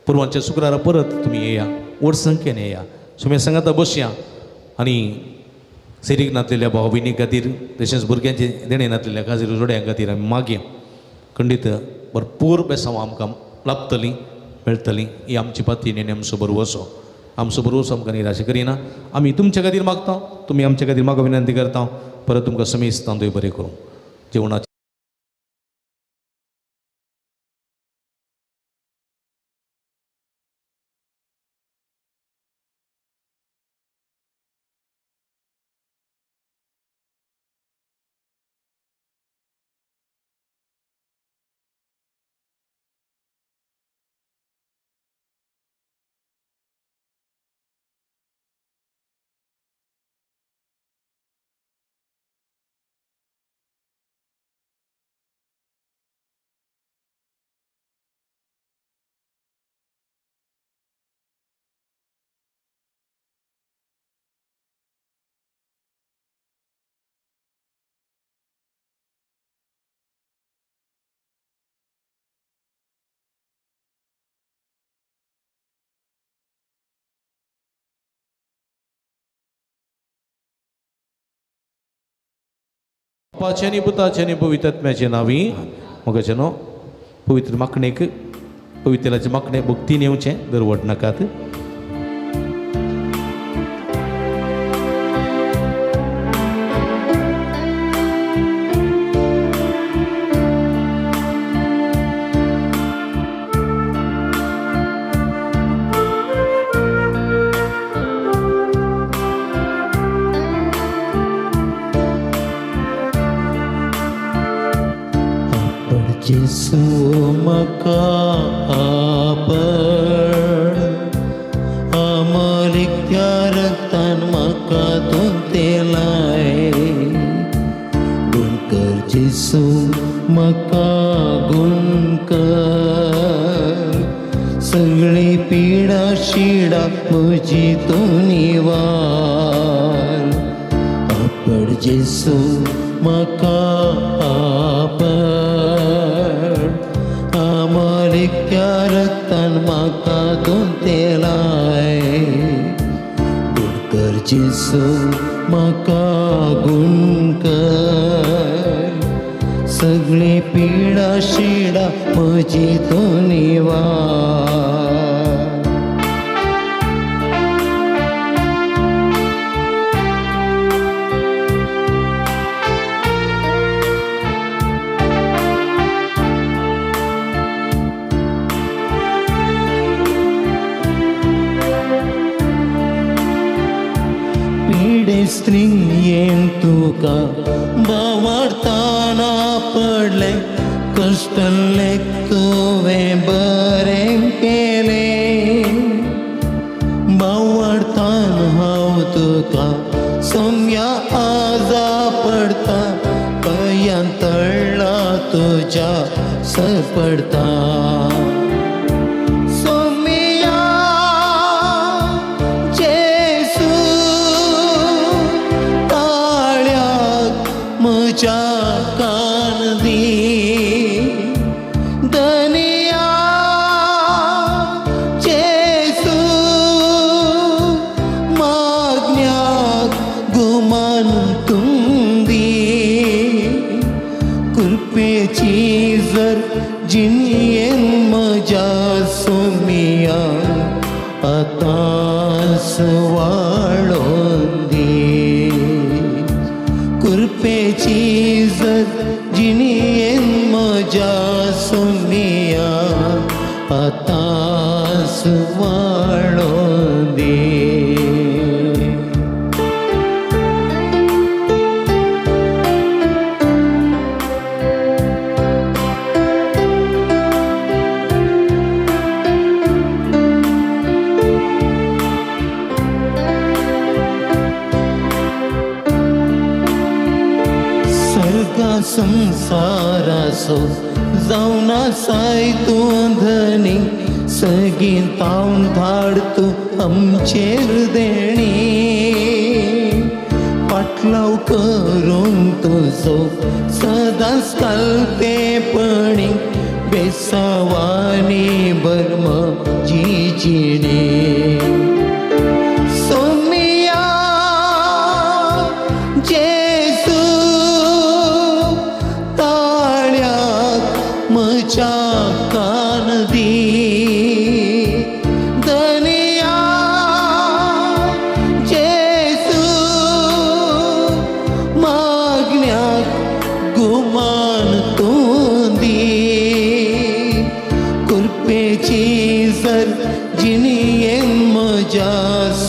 पुरवांच्या शुक्रारा परत तुमी येया व्हड संख्येन येया सुमे सांगाता बसया आनी सेरीक नातलेल्या भाव भयणी खातीर तशेंच भुरग्यांचे देणे नातलेल्या खातीर जोड्यां खातीर आमी मागया खंडीत भरपूर बेसांव आमकां लाभतलीं मेळटलीं ही आमची पातीन आनी आमचो बरवसो आमचो बरोवसो आमकां निराश करिना आमी तुमच्या खातीर मागता तुमी आमच्या खातीर म्हाका विनंती करता परत तुमकां समेस्तां थंय बरें करूं जेवणाचें बापाचे आनी पुताचे आनी पवित्र आत्म्याचे नांवी मोगाचे न्हू पवित्र माखणेक पवित्राचे माखणे भक्तीन येवचें दरवट नाकात म्हाका आपड अमोलिक्या रक्तान म्हाका धुतलाय गुण कर जेसू म्हाका गुण कर सगळी पिडा शिडा म्हजी तूं निवार आपड जेसू म्हाका आपड अमोलिक्या रक्तान म्हाका धुतलाय गुण कर जेसू म्हाका गुण कर सगळी पिडा शिडा म्हजी तूं निवार स्त्रींग येन तुका बावडताना पडले कष्टले तुवें बरें केलें बावडतान हांव तुका सोम्या आजा पडता पयान तळ्ळा तुज्या सर पडता कान दी दनिया जेसू मागण्याक गुमान तुंदी कृपेची जर जिणयेन म्हज्या सोमिया आतांच वाळोवन दी कृपेची जर जिणयेन म्हज्या सोमिया आतांच वाळोवन दी संसाराचो जावन आसाय तूं धनी सगीं तावन धाड तूं आमचेर देणी पाटलाव करूंक तुजो सदांच कालतेपणी बेसावानी भर म्हजी जिणी कान दी दनिया जेसू मागण्याक गुमान तूं दी कृपेची जर जिणयेन म्हज्या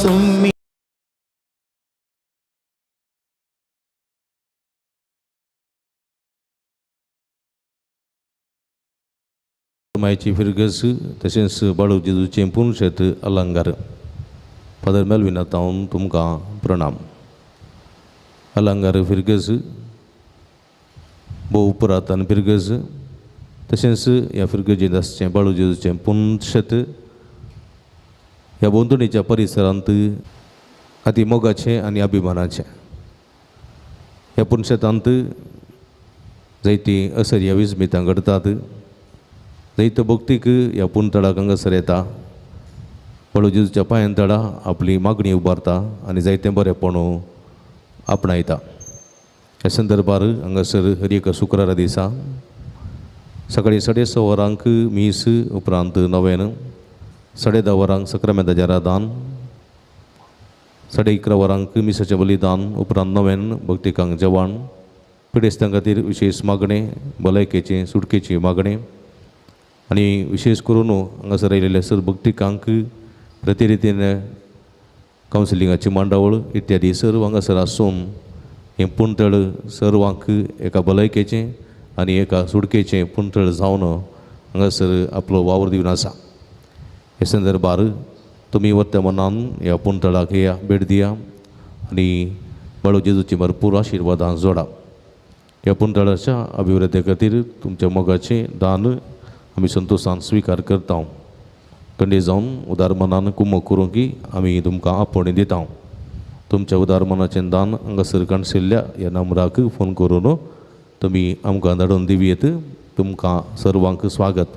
सोमी मायची फिरगस तशेंच बाळू जेजूचें पुणशेत अलंकार फादर मेल्विना तावन तुमकां प्रणाम अलंकार फिरगस भोव पुरातन फिरगस तशेंच ह्या फिरगजीदासचें बाळू जेजूचें पुणशेत ह्या बोंदणीच्या परिसरांत अति मोगाचें आनी अभिमानाचें ह्या पुणशेतांत जायतीं असर्या विस्मितां घडटात जायत्यो भक्तीक ह्या पुणतळाक हांगासर येता बाळू जेजूच्या पांयांतळा आपली मागणी उबारता आनी जायतें बरेंपण आपणायता ह्या संदर्भार हांगासर हर एक शुक्रारा दिसा सकाळीं 6:30 वरांक मीस उपरांत नवेन 10:30 वरांक सक्रामेंताचें आराधन 11:30 वरांक मिसाचें बलिदान उपरांत नवेन भक्तिकांक जेवण पिडेस्तां खातीर विशेश मागणें भलायकेचें सुटकेची मागणें आनी विशेश करून हांगासर आयिल्ल्या सर भक्तिकांक प्रतिरितीन कावन्सिलिंगाची मांडावळ इत्यादी सर्व हांगासर आसून हें पुणतळ सर्वांक एका भलायकेचें आनी एका सुटकेचें पुणतळ जावन हांगासर आपलो वावर दिवन आसा. हे संदर्भार तुमी वर्तमानान ह्या पुंतळाक येया, भेट दिया आनी बाळू जेजूची भरपूर आशिर्वादां जोडा. ह्या पुंतळाच्या अभिवृद्धी खातीर तुमच्या मोगाचें दान आमी संतोशान स्विकार करता. कंडे जावन उदार मनान कुमक करूंक आमी तुमकां आपोवणें दिता. तुमच्या उदार मनाचें दान हांगासर काणसिल्ल्या ह्या नंबराक फोन करून तुमी आमकां धाडून दिवयेत. तुमकां सर्वांक स्वागत.